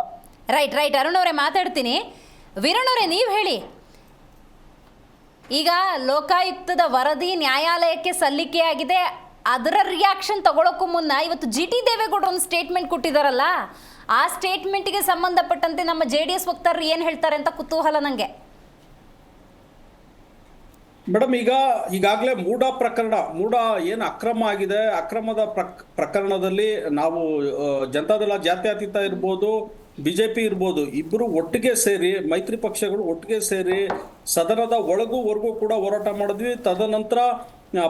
[SPEAKER 1] ರೈಟ್ ಅರುಣ್ ಅವರೇ ಮಾತಾಡ್ತೀನಿ. ವೀರಣ್ಣ ಅವರೇ, ನೀವು ಹೇಳಿ, ಈಗ ಲೋಕಾಯುಕ್ತದ ವರದಿ ನ್ಯಾಯಾಲಯಕ್ಕೆ ಸಲ್ಲಿಕೆಯಾಗಿದೆ, ಅದರ ರಿಯಾಕ್ಷನ್ ತಗೊಳ್ಳೋಕ್ಕೂ ಮುನ್ನ ಇವತ್ತು GT ದೇವೇಗೌಡರು ಒಂದು ಸ್ಟೇಟ್ಮೆಂಟ್ ಕೊಟ್ಟಿದ್ದಾರಲ್ಲ, ಆ ಸ್ಟೇಟ್ಮೆಂಟ್ಗೆ ಸಂಬಂಧಪಟ್ಟಂತೆ ನಮ್ಮ JDS ವಕ್ತಾರರು ಏನು ಹೇಳ್ತಾರೆ ಅಂತ ಕುತೂಹಲ ನನಗೆ.
[SPEAKER 6] ಮೇಡಮ್, ಈಗಾಗಲೇ ಮೂಡ ಏನು ಅಕ್ರಮ ಆಗಿದೆ, ಅಕ್ರಮದ ಪ್ರಕರಣದಲ್ಲಿ ನಾವು ಜನತಾದಳ ಜಾತ್ಯತೀತ ಇರ್ಬೋದು, BJP ಇರ್ಬೋದು, ಇಬ್ಬರು ಒಟ್ಟಿಗೆ ಸೇರಿ, ಮೈತ್ರಿ ಪಕ್ಷಗಳು ಒಟ್ಟಿಗೆ ಸೇರಿ ಸದನದ ಹೊರಗೂ ಕೂಡ ಹೋರಾಟ ಮಾಡಿದ್ವಿ. ತದನಂತರ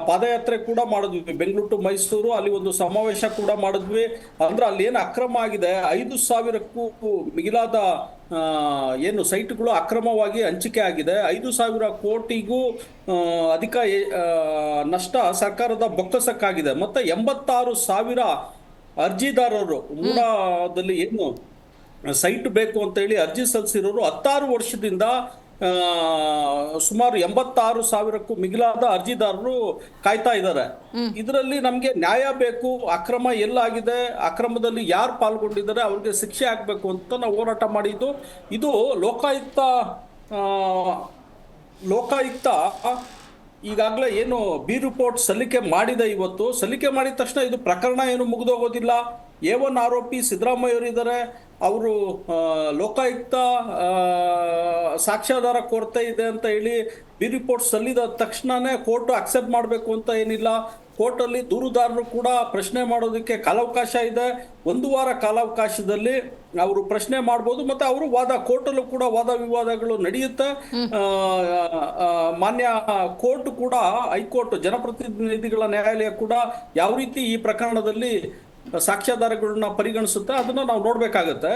[SPEAKER 6] ಪಾದಯಾತ್ರೆ ಕೂಡ ಮಾಡಿದ್ವಿ, ಬೆಂಗಳೂರು ಟು ಮೈಸೂರು, ಅಲ್ಲಿ ಒಂದು ಸಮಾವೇಶ ಕೂಡ ಮಾಡಿದ್ವಿ. ಅಂದ್ರೆ ಅಲ್ಲಿ ಏನು ಅಕ್ರಮ ಆಗಿದೆ, 5,000ಕ್ಕೂ ಮಿಗಿಲಾದ ಏನು ಸೈಟ್ಗಳು ಅಕ್ರಮವಾಗಿ ಹಂಚಿಕೆ ಆಗಿದೆ. 5,000 ಕೋಟಿಗೂ ಅಧಿಕ ನಷ್ಟ ಸರ್ಕಾರದ ಬೊಕ್ಕಸಕ್ಕಾಗಿದೆ. ಮತ್ತೆ 86,000 ಅರ್ಜಿದಾರರು ಮೂಡಾದಲ್ಲಿ ಏನು ಸೈಟ್ ಬೇಕು ಅಂತ ಹೇಳಿ ಅರ್ಜಿ ಸಲ್ಲಿಸಿರೋರು 16 ವರ್ಷದಿಂದ ಸುಮಾರು 86,000ಕ್ಕೂ ಮಿಗಿಲಾದ ಅರ್ಜಿದಾರರು ಕಾಯ್ತಾ ಇದ್ದಾರೆ. ಇದರಲ್ಲಿ ನಮ್ಗೆ ನ್ಯಾಯ ಬೇಕು, ಅಕ್ರಮ ಎಲ್ಲಾಗಿದೆ, ಅಕ್ರಮದಲ್ಲಿ ಯಾರು ಪಾಲ್ಗೊಂಡಿದ್ದಾರೆ ಅವ್ರಿಗೆ ಶಿಕ್ಷೆ ಆಗ್ಬೇಕು ಅಂತ ನಾವು ಹೋರಾಟ ಮಾಡಿದ್ದು. ಇದು ಲೋಕಾಯುಕ್ತ ಈಗಾಗಲೇ ಏನು ಬಿ ರಿಪೋರ್ಟ್ ಸಲ್ಲಿಕೆ ಮಾಡಿದೆ. ಇವತ್ತು ಸಲ್ಲಿಕೆ ಮಾಡಿದ ತಕ್ಷಣ ಇದು ಪ್ರಕರಣ ಏನು ಮುಗಿದೋಗೋದಿಲ್ಲ. A1 ಆರೋಪಿ ಸಿದ್ದರಾಮಯ್ಯವರು ಇದ್ದಾರೆ. ಅವರು ಲೋಕಾಯುಕ್ತ ಸಾಕ್ಷ್ಯಾಧಾರ ಕೊರತೆ ಇದೆ ಅಂತ ಹೇಳಿ ಬಿ ರಿಪೋರ್ಟ್ ಸಲ್ಲಿದ ತಕ್ಷಣನೇ ಕೋರ್ಟ್ ಅಕ್ಸೆಪ್ಟ್ ಮಾಡಬೇಕು ಅಂತ ಏನಿಲ್ಲ. ಕೋರ್ಟಲ್ಲಿ ದೂರುದಾರರು ಕೂಡ ಪ್ರಶ್ನೆ ಮಾಡೋದಕ್ಕೆ ಕಾಲಾವಕಾಶ ಇದೆ. 1 ವಾರ ಕಾಲಾವಕಾಶದಲ್ಲಿ ಅವರು ಪ್ರಶ್ನೆ ಮಾಡ್ಬೋದು. ಮತ್ತೆ ಅವರು ಕೋರ್ಟಲ್ಲೂ ಕೂಡ ವಾದ ವಿವಾದಗಳು ನಡೆಯುತ್ತೆ. ಮಾನ್ಯ ಕೋರ್ಟ್ ಕೂಡ, ಹೈಕೋರ್ಟ್, ಜನಪ್ರತಿನಿಧಿಗಳ ನ್ಯಾಯಾಲಯ ಕೂಡ ಯಾವ ರೀತಿ ಈ ಪ್ರಕರಣದಲ್ಲಿ ಸಾಕ್ಷ್ಯಾಧಾರಗಳನ್ನ ಪರಿಗಣಿಸುತ್ತೆ ಅದನ್ನ ನಾವು ನೋಡ್ಬೇಕಾಗತ್ತೆ.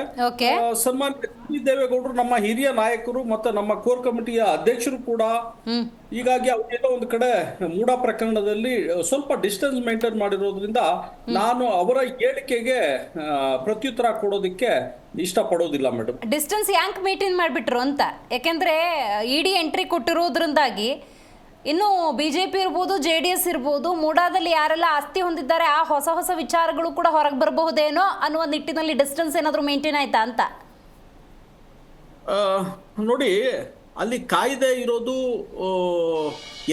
[SPEAKER 6] ಸನ್ಮಾನ್ಯ ದೇವೇಗೌಡರು ನಮ್ಮ ಹಿರಿಯ ನಾಯಕರು ಮತ್ತೆ ನಮ್ಮ ಕೋರ್ ಕಮಿಟಿಯ ಅಧ್ಯಕ್ಷರು ಕೂಡ. ಹೀಗಾಗಿ ಅವರೆಲ್ಲ ಒಂದು ಕಡೆ ಮೂಡಾ ಪ್ರಕರಣದಲ್ಲಿ ಸ್ವಲ್ಪ ಡಿಸ್ಟೆನ್ಸ್ ಮೇಂಟೈನ್ ಮಾಡಿರೋದ್ರಿಂದ ನಾನು ಅವರ ಹೇಳಿಕೆಗೆ ಪ್ರತ್ಯುತ್ತರ ಕೊಡೋದಕ್ಕೆ ಇಷ್ಟಪಡೋದಿಲ್ಲ ಮೇಡಮ್.
[SPEAKER 1] ಡಿಸ್ಟೆನ್ಸ್ ಯಾಕೆ ಮೇಂಟೈನ್ ಮಾಡಿಬಿಟ್ರು ಅಂತ, ಯಾಕೆಂದ್ರೆ ಇಡಿ ಎಂಟ್ರಿ ಕೊಟ್ಟಿರೋದ್ರಿಂದಾಗಿ ಇನ್ನು ಬಿಜೆಪಿ ಇರ್ಬೋದು, JDS ಇರ್ಬೋದು, ಮೂಡಾದಲ್ಲಿ ಯಾರೆಲ್ಲ ಆಸ್ತಿ ಹೊಂದಿದ್ದಾರೆ ಆ ಹೊಸ ಹೊಸ ವಿಚಾರಗಳು ಕೂಡ ಹೊರಗೆ ಬರಬಹುದೇನೋ ಅನ್ನುವ ನಿಟ್ಟಿನಲ್ಲಿ ಡಿಸ್ಟೆನ್ಸ್ ಏನಾದರೂ ಮೇಂಟೈನ್ ಆಯ್ತಾ ಅಂತ.
[SPEAKER 6] ನೋಡಿ, ಅಲ್ಲಿ ಕಾಯ್ದೆ ಇರೋದು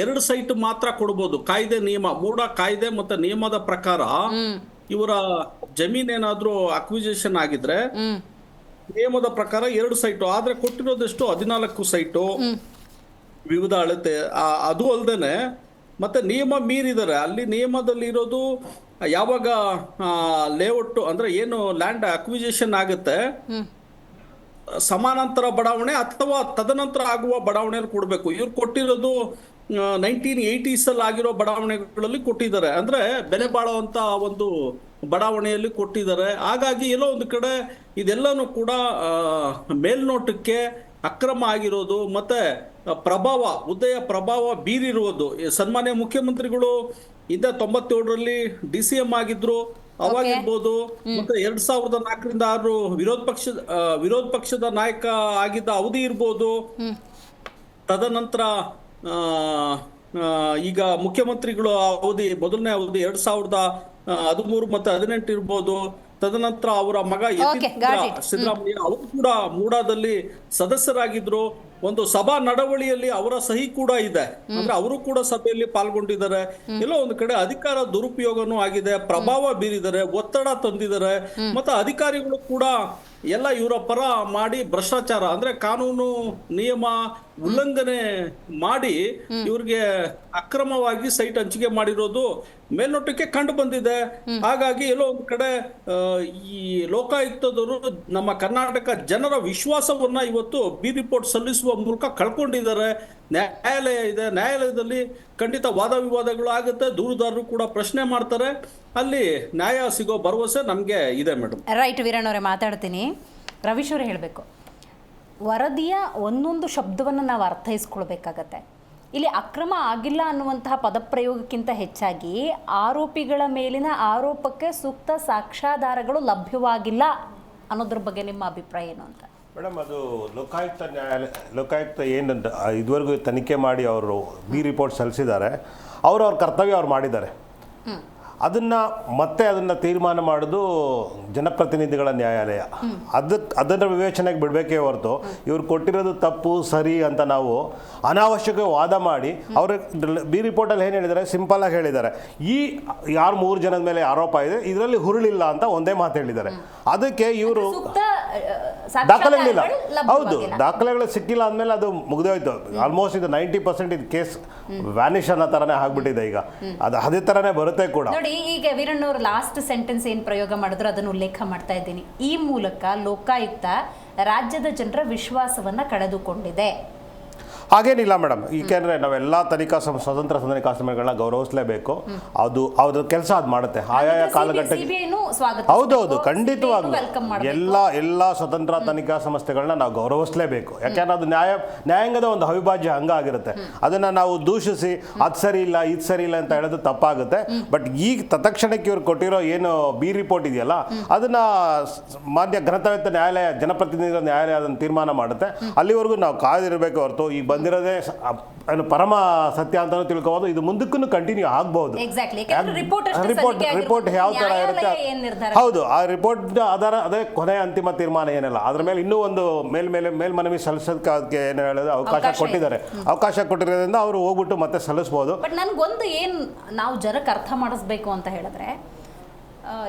[SPEAKER 6] 2 ಸೈಟ್ ಮಾತ್ರ ಕೊಡ್ಬೋದು. ಕಾಯ್ದೆ ನಿಯಮ, ಮೂಡಾ ಕಾಯ್ದೆ ಮತ್ತೆ ನಿಯಮದ ಪ್ರಕಾರ ಇವರ ಜಮೀನೇನಾದ್ರೂ ಅಕ್ವಿಸಿಷನ್ ಆಗಿದ್ರೆ ನಿಯಮದ ಪ್ರಕಾರ 2 ಸೈಟು, ಆದ್ರೆ ಕೊಟ್ಟಿರೋದೆಷ್ಟು 14 ಸೈಟು ವಿವಿಧ ಅಳತೆ. ಅದು ಅಲ್ದೇನೆ ಮತ್ತೆ ನಿಯಮ ಮೀರಿದ್ದಾರೆ. ಅಲ್ಲಿ ನಿಯಮದಲ್ಲಿ ಇರೋದು ಯಾವಾಗ ಲೇಔಟ್ ಅಂದ್ರೆ ಏನು ಲ್ಯಾಂಡ್ ಅಕ್ವಿಸಿಷನ್ ಆಗುತ್ತೆ, ಸಮಾನಾಂತರ ಬಡಾವಣೆ ಅಥವಾ ತದನಂತರ ಆಗುವ ಬಡಾವಣೆಯಲ್ಲಿ ಕೊಡಬೇಕು. ಇವ್ರು ಕೊಟ್ಟಿರೋದು 1980s ಆಗಿರೋ ಬಡಾವಣೆಗಳಲ್ಲಿ ಕೊಟ್ಟಿದ್ದಾರೆ. ಅಂದ್ರೆ ಬೆಲೆ ಬಾಳುವಂತ ಒಂದು ಬಡಾವಣೆಯಲ್ಲಿ ಕೊಟ್ಟಿದ್ದಾರೆ. ಹಾಗಾಗಿ ಎಲ್ಲೋ ಒಂದು ಕಡೆ ಇದೆಲ್ಲನೂ ಕೂಡ ಮೇಲ್ನೋಟಕ್ಕೆ ಅಕ್ರಮ ಆಗಿರೋದು ಮತ್ತೆ ಹುದ್ದೆಯ ಪ್ರಭಾವ ಬೀರಿರುವುದು. ಸನ್ಮಾನ್ಯ ಮುಖ್ಯಮಂತ್ರಿಗಳು 97ರಲ್ಲಿ DCM ಆಗಿದ್ರು, ಅವಾಗಿರ್ಬೋದು. ಮತ್ತೆ 2004ರಿಂದ 6 ವಿರೋಧ ಪಕ್ಷದ ನಾಯಕ ಆಗಿದ್ದ ಅವಧಿ ಇರ್ಬೋದು. ತದನಂತರ ಈಗ ಮುಖ್ಯಮಂತ್ರಿಗಳು ಅವಧಿ, ಮೊದಲನೇ ಅವಧಿ 2013 ಮತ್ತೆ 18 ಇರ್ಬೋದು. ತದನಂತರ ಅವರ ಮಗ ಸಿದ್ದರಾಮಯ್ಯ ಅವರು ಕೂಡ ಮೂಡಾದಲ್ಲಿ ಸದಸ್ಯರಾಗಿದ್ರು. ಒಂದು ಸಭಾ ನಡವಳಿಯಲ್ಲಿ ಅವರ ಸಹಿ ಕೂಡ ಇದೆ. ಅಂದ್ರೆ ಅವರು ಕೂಡ ಸಭೆಯಲ್ಲಿ ಪಾಲ್ಗೊಂಡಿದ್ದಾರೆ. ಎಲ್ಲೋ ಒಂದು ಕಡೆ ಅಧಿಕಾರ ದುರುಪಯೋಗನೂ ಆಗಿದೆ, ಪ್ರಭಾವ ಬೀರಿದ್ದಾರೆ, ಒತ್ತಡ ತಂದಿದ್ದಾರೆ. ಮತ್ತೆ ಅಧಿಕಾರಿಗಳು ಕೂಡ ಎಲ್ಲ ಇವರ ಪರ ಮಾಡಿ ಭ್ರಷ್ಟಾಚಾರ ಅಂದ್ರೆ ಕಾನೂನು ನಿಯಮ ಉಲ್ಲಂಘನೆ ಮಾಡಿ ಇವ್ರಿಗೆ ಅಕ್ರಮವಾಗಿ ಸೈಟ್ ಹಂಚಿಕೆ ಮಾಡಿರೋದು ಮೇಲ್ನೋಟಕ್ಕೆ ಕಂಡು ಬಂದಿದೆ. ಹಾಗಾಗಿ ಎಲ್ಲೋ ಒಂದು ಕಡೆ ಈ ಲೋಕಾಯುಕ್ತದವರು ನಮ್ಮ ಕರ್ನಾಟಕ ಜನರ ವಿಶ್ವಾಸವನ್ನ ಇವತ್ತು ಬಿ ರಿಪೋರ್ಟ್ ಸಲ್ಲಿಸುವ ಮೂಲಕ ಕಳ್ಕೊಂಡಿದ್ದಾರೆ. ನ್ಯಾಯಾಲಯ ಇದೆ, ನ್ಯಾಯಾಲಯದಲ್ಲಿ ಖಂಡಿತ ವಾದ ವಿವಾದಗಳು ಆಗುತ್ತೆ, ದೂರುದಾರರು ಕೂಡ ಪ್ರಶ್ನೆ ಮಾಡ್ತಾರೆ. ಅಲ್ಲಿ ನ್ಯಾಯ ಸಿಗೋ ಭರವಸೆ ನಮಗೆ ಇದೆ ಮೇಡಮ್.
[SPEAKER 1] ರೈಟ್, ವೀರಣ್ಣ ಅವರೇ ಮಾತಾಡ್ತೀನಿ. ರವೀಶ್ ಅವರೇ ಹೇಳಬೇಕು, ವರದಿಯ ಒಂದೊಂದು ಶಬ್ದವನ್ನು ನಾವು ಅರ್ಥೈಸ್ಕೊಳ್ಬೇಕಾಗತ್ತೆ. ಇಲ್ಲಿ ಅಕ್ರಮ ಆಗಿಲ್ಲ ಅನ್ನುವಂತಹ ಪದಪ್ರಯೋಗಕ್ಕಿಂತ ಹೆಚ್ಚಾಗಿ ಆರೋಪಿಗಳ ಮೇಲಿನ ಆರೋಪಕ್ಕೆ ಸೂಕ್ತ ಸಾಕ್ಷ್ಯಾಧಾರಗಳು ಲಭ್ಯವಾಗಿಲ್ಲ ಅನ್ನೋದ್ರ ಬಗ್ಗೆ ನಿಮ್ಮ ಅಭಿಪ್ರಾಯ ಏನು ಅಂತ?
[SPEAKER 7] ಮೇಡಮ್, ಅದು ಲೋಕಾಯುಕ್ತ ಏನಂತ ಇದುವರೆಗೂ ತನಿಖೆ ಮಾಡಿ ಅವರು ಬಿ ರಿಪೋರ್ಟ್ ಸಲ್ಲಿಸಿದ್ದಾರೆ. ಅವ್ರ ಕರ್ತವ್ಯ ಅವ್ರು ಮಾಡಿದ್ದಾರೆ. ಅದನ್ನು ತೀರ್ಮಾನ ಮಾಡೋದು ಜನಪ್ರತಿನಿಧಿಗಳ ನ್ಯಾಯಾಲಯ. ಅದನ್ನು ವಿವೇಚನೆಗೆ ಬಿಡಬೇಕೇ ಹೊರತು ಇವ್ರು ಕೊಟ್ಟಿರೋದು ತಪ್ಪು ಸರಿ ಅಂತ ನಾವು ಅನಾವಶ್ಯಕ ವಾದ ಮಾಡಿ ಅವ್ರ ಬಿ ರಿಪೋರ್ಟಲ್ಲಿ ಏನು ಹೇಳಿದ್ದಾರೆ, ಸಿಂಪಲಾಗಿ ಹೇಳಿದ್ದಾರೆ, ಈ 3 ಜನದ ಮೇಲೆ ಆರೋಪ ಇದೆ, ಇದರಲ್ಲಿ ಹುರುಳಿಲ್ಲ ಅಂತ ಒಂದೇ ಮಾತು ಹೇಳಿದ್ದಾರೆ. ಅದಕ್ಕೆ ಇವರು ದಾಖಲೆಗಳಿಲ್ಲ. ಹೌದು, ದಾಖಲೆಗಳು ಸಿಕ್ಕಿಲ್ಲ ಅಂದಮೇಲೆ ಅದು ಮುಗಿದೋಯ್ತು. ಆಲ್ಮೋಸ್ಟ್ ಇದು 90% ಇದು ಕೇಸ್ ವ್ಯಾನಿಷ್ ಅನ್ನೋ ಥರನೇ ಆಗ್ಬಿಟ್ಟಿದೆ. ಈಗ ಅದು ಅದೇ ಥರನೇ ಬರುತ್ತೆ ಕೂಡ.
[SPEAKER 1] ಈಗ ವೀರಣ್ಣವ್ರು ಲಾಸ್ಟ್ ಸೆಂಟೆನ್ಸ್ ಏನು ಪ್ರಯೋಗ ಮಾಡಿದ್ರು ಅದನ್ನು ಉಲ್ಲೇಖ ಮಾಡ್ತಾ ಇದ್ದೀನಿ. ಈ ಮೂಲಕ ಲೋಕಾಯುಕ್ತ ರಾಜ್ಯದ ಜನರ ವಿಶ್ವಾಸವನ್ನ ಕಳೆದುಕೊಂಡಿದೆ.
[SPEAKER 7] ಹಾಗೇನಿಲ್ಲ ಮೇಡಮ್, ಏಕೆಂದರೆ ನಾವೆಲ್ಲ ಸ್ವತಂತ್ರ ತನಿಖಾ ಸಂಸ್ಥೆಗಳನ್ನ ಗೌರವಿಸಲೇಬೇಕು. ಅದ್ರ ಕೆಲಸ ಅದು ಮಾಡುತ್ತೆ ಆಯಾ ಕಾಲಘಟ್ಟಕ್ಕೆ. ಹೌದೌದು, ಖಂಡಿತವಾಗ್ಲೂ ಎಲ್ಲ ಸ್ವತಂತ್ರ ತನಿಖಾ ಸಂಸ್ಥೆಗಳನ್ನ ನಾವು ಗೌರವಿಸಲೇಬೇಕು. ಯಾಕೆಂದ್ರೆ ಅದು ನ್ಯಾಯಾಂಗದ ಒಂದು ಅವಿಭಾಜ್ಯ ಅಂಗ ಆಗಿರುತ್ತೆ. ಅದನ್ನು ನಾವು ದೂಷಿಸಿ ಅದು ಸರಿ ಇಲ್ಲ ಇದು ಸರಿ ಇಲ್ಲ ಅಂತ ಹೇಳೋದು ತಪ್ಪಾಗುತ್ತೆ. ಬಟ್ ಈಗ ತತ್ಕ್ಷಣಕ್ಕೆ ಇವ್ರು ಕೊಟ್ಟಿರೋ ಏನು ಬಿ ರಿಪೋರ್ಟ್ ಇದೆಯಲ್ಲ, ಅದನ್ನ ಮಾನ್ಯ ಘನತಾಯುಕ್ತ ನ್ಯಾಯಾಲಯ, ಜನಪ್ರತಿನಿಧಿಗಳ ನ್ಯಾಯಾಲಯ ಅದನ್ನು ತೀರ್ಮಾನ ಮಾಡುತ್ತೆ. ಅಲ್ಲಿವರೆಗೂ ನಾವು ಕಾದಿರಬೇಕು ಹೊರತು ಈಗ ಬಂದಿರೋದೇ ಪರಮ ಸತ್ಯ ಅಂತಾನು ತಿಳ್ಕೋಬಹುದು. ಇದು ಮುಂದಕ್ಕೂ ಕಂಟಿನ್ಯೂ ಆಗ್ಬಹುದು. ರಿಪೋರ್ಟ್ ಯಾವ ತರ ಇರುತ್ತೆ, ಹೌದು, ಆ ರಿಪೋರ್ಟ್ ಆಧಾರ ಅದೇ ಕೊನೆಯ ಅಂತಿಮ ತೀರ್ಮಾನ ಏನಲ್ಲ. ಅದ್ರ ಮೇಲೆ ಇನ್ನೂ ಒಂದು ಮೇಲ್ಮನವಿ ಸಲ್ಲಿಸೋದಕ್ಕೆ ಏನು ಹೇಳೋದು ಅವಕಾಶ ಕೊಟ್ಟಿರೋದ್ರಿಂದ ಅವರು ಹೋಗ್ಬಿಟ್ಟು ಮತ್ತೆ ಸಲ್ಲಿಸಬಹುದು.
[SPEAKER 1] ಬಟ್ ನನ್ಗೊಂದು ಏನ್ ನಾವು ಜನಕ್ಕೆ ಅರ್ಥ ಮಾಡಿಸ್ಬೇಕು ಅಂತ ಹೇಳಿದ್ರೆ,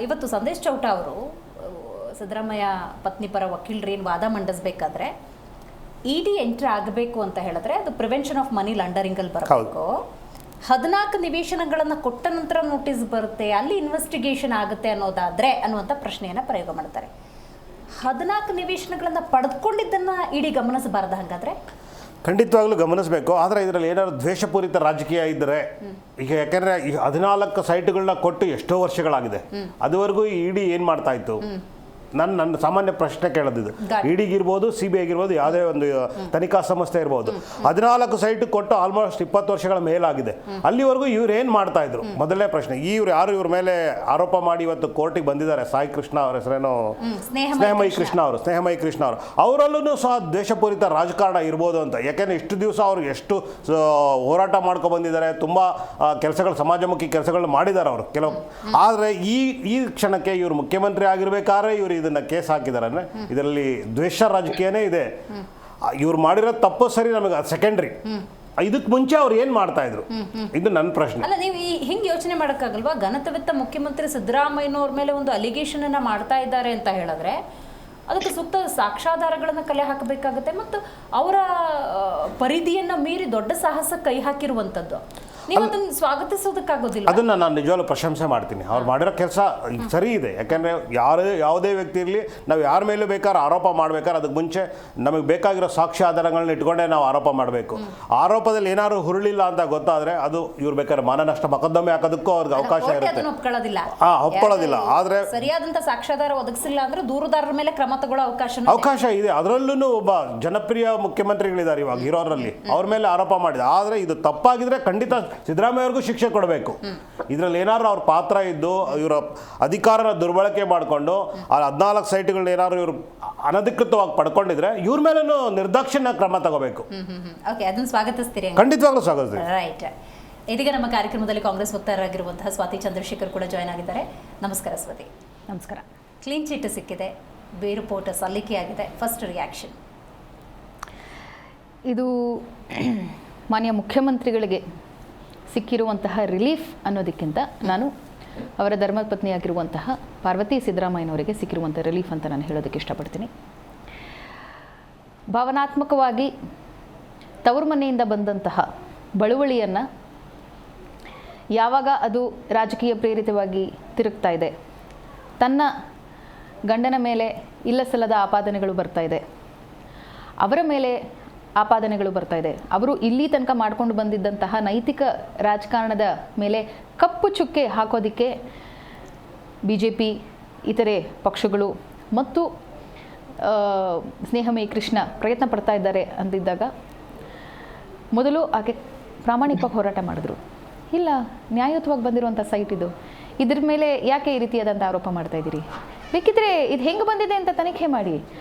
[SPEAKER 1] ಇವತ್ತು ಸಂದೇಶ್ ಚೌಟ ಅವರು ಸಿದ್ದರಾಮಯ್ಯ ಪತ್ನಿ ಪರ ವಕೀಲರು ಏನು ವಾದ ಮಂಡಿಸ್ಬೇಕಾದ್ರೆ ಇಡಿ ಎಂಟ್ರ್ ಆಗಬೇಕು ಅಂತ ಹೇಳಿದ್ರೆ ಅದು ಪ್ರಿವೆನ್ಷನ್ ಆಫ್ ಮನಿ ಲಾಂಡರಿಂಗಲ್ಲಿ ಬರಬೇಕು. 14 ನಿವೇಶನಗಳನ್ನು ಕೊಟ್ಟ ನಂತರ ನೋಟಿಸ್ ಬರುತ್ತೆ, ಅಲ್ಲಿ ಇನ್ವೆಸ್ಟಿಗೇಷನ್ ಆಗುತ್ತೆ ಅನ್ನುವಂಥ ಪ್ರಶ್ನೆಯನ್ನು ಪ್ರಯೋಗ ಮಾಡ್ತಾರೆ. 14 ನಿವೇಶನಗಳನ್ನು ಪಡೆದುಕೊಂಡಿದ್ದನ್ನು ಇಡಿ ಗಮನಿಸಬಾರ್ದು ಹಾಗಾದ್ರೆ?
[SPEAKER 7] ಖಂಡಿತವಾಗ್ಲೂ ಗಮನಿಸಬೇಕು. ಆದರೆ ಇದರಲ್ಲಿ ಏನಾದ್ರು ದ್ವೇಷಪೂರಿತ ರಾಜಕೀಯ ಇದ್ದರೆ, ಈಗ ಯಾಕೆಂದರೆ ಈ 14 ಸೈಟ್ಗಳನ್ನ ಕೊಟ್ಟು ಎಷ್ಟೋ ವರ್ಷಗಳಾಗಿದೆ, ಅದುವರೆಗೂ ಈ ಇಡಿ ಏನು ಮಾಡ್ತಾ ಇತ್ತು? ನನ್ನ ಸಾಮಾನ್ಯ ಪ್ರಶ್ನೆ ಕೇಳೋದಿದ್ದು, ಇಡಿಗಿರ್ಬೋದು, CBI ಆಗಿರ್ಬೋದು, ಯಾವುದೇ ಒಂದು ತನಿಖಾ ಸಂಸ್ಥೆ ಇರ್ಬೋದು, 14 ಸೈಟ್ ಕೊಟ್ಟು ಆಲ್ಮೋಸ್ಟ್ 20 ವರ್ಷಗಳ ಮೇಲಾಗಿದೆ. ಅಲ್ಲಿವರೆಗೂ ಇವ್ರು ಏನು ಮಾಡ್ತಾ ಇದ್ರು? ಮೊದಲನೇ ಪ್ರಶ್ನೆ. ಇವ್ರ ಮೇಲೆ ಆರೋಪ ಮಾಡಿ ಇವತ್ತು ಕೋರ್ಟಿಗೆ ಬಂದಿದ್ದಾರೆ. ಸಾಯಿ ಕೃಷ್ಣ ಅವ್ರ ಹೆಸರೇನೋ, ಸ್ನೇಹಮಯಿ ಕೃಷ್ಣ ಅವರು. ಅವರಲ್ಲೂ ಸಹ ದ್ವೇಷಪೂರಿತ ರಾಜಕಾರಣ ಇರ್ಬೋದು ಅಂತ. ಯಾಕೆಂದರೆ ಇಷ್ಟು ದಿವಸ ಅವರು ಎಷ್ಟು ಹೋರಾಟ ಮಾಡ್ಕೊ ಬಂದಿದ್ದಾರೆ, ತುಂಬ ಕೆಲಸಗಳು, ಸಮಾಜಮುಖಿ ಕೆಲಸಗಳು ಮಾಡಿದ್ದಾರೆ ಅವರು ಕೆಲವು. ಆದರೆ ಈ ಕ್ಷಣಕ್ಕೆ ಇವರು ಮುಖ್ಯಮಂತ್ರಿ ಆಗಿರ್ಬೇಕಾದ್ರೆ ಇವರು ಇದನ್ನ ಕೇಸ್ ಹಾಕಿದ್ದಾರೆ ಅಂದ್ರೆ ಇದರಲ್ಲಿ ದ್ವೇಷ ರಾಜಕೀಯನೇ ಇದೆ. ಇವ್ರು ಮಾಡಿರೋ ತಪ್ಪು ಸರಿ, ನಮಗೆ ಸೆಕೆಂಡ್ರಿ. ಇದಕ್ಕೆ ಮುಂಚೆ ಅವ್ರು ಏನ್ ಮಾಡ್ತಾ ಇದ್ರು? ಇದು ನನ್ನ ಪ್ರಶ್ನೆ.
[SPEAKER 1] ಅಲ್ಲ, ನೀವು ಹಿಂಗೆ ಯೋಚನೆ ಮಾಡೋಕ್ಕಾಗಲ್ವಾ? ಘನತವಿತ್ತ ಮುಖ್ಯಮಂತ್ರಿ ಸಿದ್ದರಾಮಯ್ಯನವ್ರ ಮೇಲೆ ಒಂದು ಅಲಿಗೇಷನ್ ಅನ್ನ ಮಾಡ್ತಾ ಇದ್ದಾರೆ ಅಂತ ಹೇಳಿದ್ರೆ ಅದಕ್ಕೆ ಸೂಕ್ತ ಸಾಕ್ಷ್ಯಾಧಾರಗಳನ್ನು ಕಲೆ ಹಾಕಬೇಕಾಗುತ್ತೆ. ಮತ್ತು ಅವರ ಪರಿಧಿಯನ್ನ ಮೀರಿ ದೊಡ್ಡ ಸಾಹಸ ಕೈ ಹಾಕಿರುವಂಥದ್ದು. ನೀವು ಅದನ್ನು ಸ್ವಾಗತಿಸೋದಕ್ಕಾಗೋದಿಲ್ಲ.
[SPEAKER 7] ಅದನ್ನು ನಾನು ನಿಜವಾಗ್ಲೂ ಪ್ರಶಂಸೆ ಮಾಡ್ತೀನಿ. ಅವ್ರು ಮಾಡಿರೋ ಕೆಲಸ ಸರಿ ಇದೆ. ಯಾಕೆಂದರೆ ಯಾವುದೇ ವ್ಯಕ್ತಿ ಇರಲಿ, ನಾವು ಯಾರ ಮೇಲೂ ಬೇಕಾದ್ರೆ ಆರೋಪ ಮಾಡ್ಬೇಕಾದ್ರೆ ಅದಕ್ಕೆ ಮುಂಚೆ ನಮಗೆ ಬೇಕಾಗಿರೋ ಸಾಕ್ಷ್ಯ ಆಧಾರಗಳನ್ನ ಇಟ್ಕೊಂಡೇ ನಾವು ಆರೋಪ ಮಾಡಬೇಕು. ಆರೋಪದಲ್ಲಿ ಏನಾದ್ರು ಹುರುಳಿಲ್ಲ ಅಂತ ಗೊತ್ತಾದರೆ ಅದು ಇವ್ರು ಬೇಕಾದ್ರೆ ಮಾನನಷ್ಟ ಮೊಕದ್ದಮೆ ಹಾಕೋದಕ್ಕೂ ಅವ್ರಿಗೆ ಅವಕಾಶ ಇರುತ್ತೆ. ಒಪ್ಕೊಳ್ಳೋದಿಲ್ಲ. ಆದರೆ
[SPEAKER 1] ಸರಿಯಾದಂಥ ಸಾಕ್ಷ್ಯಾಧಾರ ಒದಗಿಸಿಲ್ಲ ಅಂದ್ರೆ ದೂರುದಾರರ ಮೇಲೆ ಕ್ರಮ ತಗೊಳ್ಳೋ ಅವಕಾಶ ಇದೆ.
[SPEAKER 7] ಅದರಲ್ಲೂ ಒಬ್ಬ ಜನಪ್ರಿಯ ಮುಖ್ಯಮಂತ್ರಿಗಳಿದ್ದಾರೆ ಇವಾಗ ಇರೋರಲ್ಲಿ, ಅವ್ರ ಮೇಲೆ ಆರೋಪ ಮಾಡಿದೆ. ಆದರೆ ಇದು ತಪ್ಪಾಗಿದ್ರೆ ಖಂಡಿತ ಸಿದ್ದರಾಮಯ್ಯ ಅವ್ರಿಗೂ ಶಿಕ್ಷೆ ಕೊಡಬೇಕು. ಇದರಲ್ಲಿ ಏನಾದ್ರು ಅವ್ರ ಪಾತ್ರ ಇದ್ದು ಇವರ ಅಧಿಕಾರನ ದುರ್ಬಳಕೆ ಮಾಡಿಕೊಂಡು ಆ 14 ಸೈಟ್ಗಳನ್ನ ಏನಾದ್ರು ಇವರು ಅನಧಿಕೃತವಾಗಿ ಪಡ್ಕೊಂಡಿದ್ರೆ ಇವ್ರ ಮೇಲೂ ನಿರ್ದಾಕ್ಷಿಣ್ಯ ಕ್ರಮ ತಗೋಬೇಕು.
[SPEAKER 1] ಅದನ್ನು ಸ್ವಾಗತಿಸ್ತೀರಿ?
[SPEAKER 7] ಖಂಡಿತವಾಗ್ಲೂ ಸ್ವಾಗತಿಸ್ತೀರಿ.
[SPEAKER 1] ರೈಟ್. ಇದೀಗ ನಮ್ಮ ಕಾರ್ಯಕ್ರಮದಲ್ಲಿ ಕಾಂಗ್ರೆಸ್ ವಕ್ತಾರರಾಗಿರುವಂತಹ ಸ್ವಾತಿ ಚಂದ್ರಶೇಖರ್ ಕೂಡ ಜಾಯ್ನ್ ಆಗಿದ್ದಾರೆ. ನಮಸ್ಕಾರ ಸ್ವಾತಿ.
[SPEAKER 8] ನಮಸ್ಕಾರ.
[SPEAKER 1] ಕ್ಲೀನ್ ಚೀಟ್ ಸಿಕ್ಕಿದೆ, ಬೇರು ಪೋಟ ಸಲ್ಲಿಕೆಯಾಗಿದೆ, ಫಸ್ಟ್ ರಿಯಾಕ್ಷನ್?
[SPEAKER 8] ಇದು ಮಾನ್ಯ ಮುಖ್ಯಮಂತ್ರಿಗಳಿಗೆ ಸಿಕ್ಕಿರುವಂತಹ ರಿಲೀಫ್ ಅನ್ನೋದಕ್ಕಿಂತ ನಾನು ಅವರ ಧರ್ಮಪತ್ನಿಯಾಗಿರುವಂತಹ ಪಾರ್ವತಿ ಸಿದ್ದರಾಮಯ್ಯನವರಿಗೆ ಸಿಕ್ಕಿರುವಂಥ ರಿಲೀಫ್ ಅಂತ ನಾನು ಹೇಳೋದಕ್ಕೆ ಇಷ್ಟಪಡ್ತೀನಿ. ಭಾವನಾತ್ಮಕವಾಗಿ ತವರು ಮನೆಯಿಂದ ಬಂದಂತಹ ಬಳುವಳಿಯನ್ನು ಯಾವಾಗ ಅದು ರಾಜಕೀಯ ಪ್ರೇರಿತವಾಗಿ ತಿರುಗ್ತಾ ಇದೆ, ತನ್ನ ಗಂಡನ ಮೇಲೆ ಇಲ್ಲಸಲ್ಲದ ಆಪಾದನೆಗಳು ಬರ್ತಾ ಇದೆ, ಅವರ ಮೇಲೆ ಆಪಾದನೆಗಳು ಬರ್ತಾ ಇದೆ, ಅವರು ಇಲ್ಲಿ ತನಕ ಮಾಡ್ಕೊಂಡು ಬಂದಿದ್ದಂತಹ ನೈತಿಕ ರಾಜಕಾರಣದ ಮೇಲೆ ಕಪ್ಪು ಚುಕ್ಕೆ ಹಾಕೋದಕ್ಕೆ BJP ಇತರೆ ಪಕ್ಷಗಳು ಮತ್ತು ಸ್ನೇಹಮಯಿ ಕೃಷ್ಣ ಪ್ರಯತ್ನ ಪಡ್ತಾ ಇದ್ದಾರೆ ಅಂದಿದ್ದಾಗ ಮೊದಲು ಆಕೆ ಪ್ರಾಮಾಣಿಕವಾಗಿ ಹೋರಾಟ ಮಾಡಿದ್ರು. ಇಲ್ಲ, ನ್ಯಾಯಯುತವಾಗಿ ಬಂದಿರುವಂಥ ಸೈಟ್ ಇದು, ಇದ್ರ ಮೇಲೆ ಯಾಕೆ ಈ ರೀತಿಯಾದಂಥ ಆರೋಪ ಮಾಡ್ತಾ ಇದ್ದೀರಿ? ಬೇಕಿದ್ರೆ ಇದು ಹೆಂಗೆ ಬಂದಿದೆ ಅಂತ ತನಿಖೆ ಮಾಡಿ,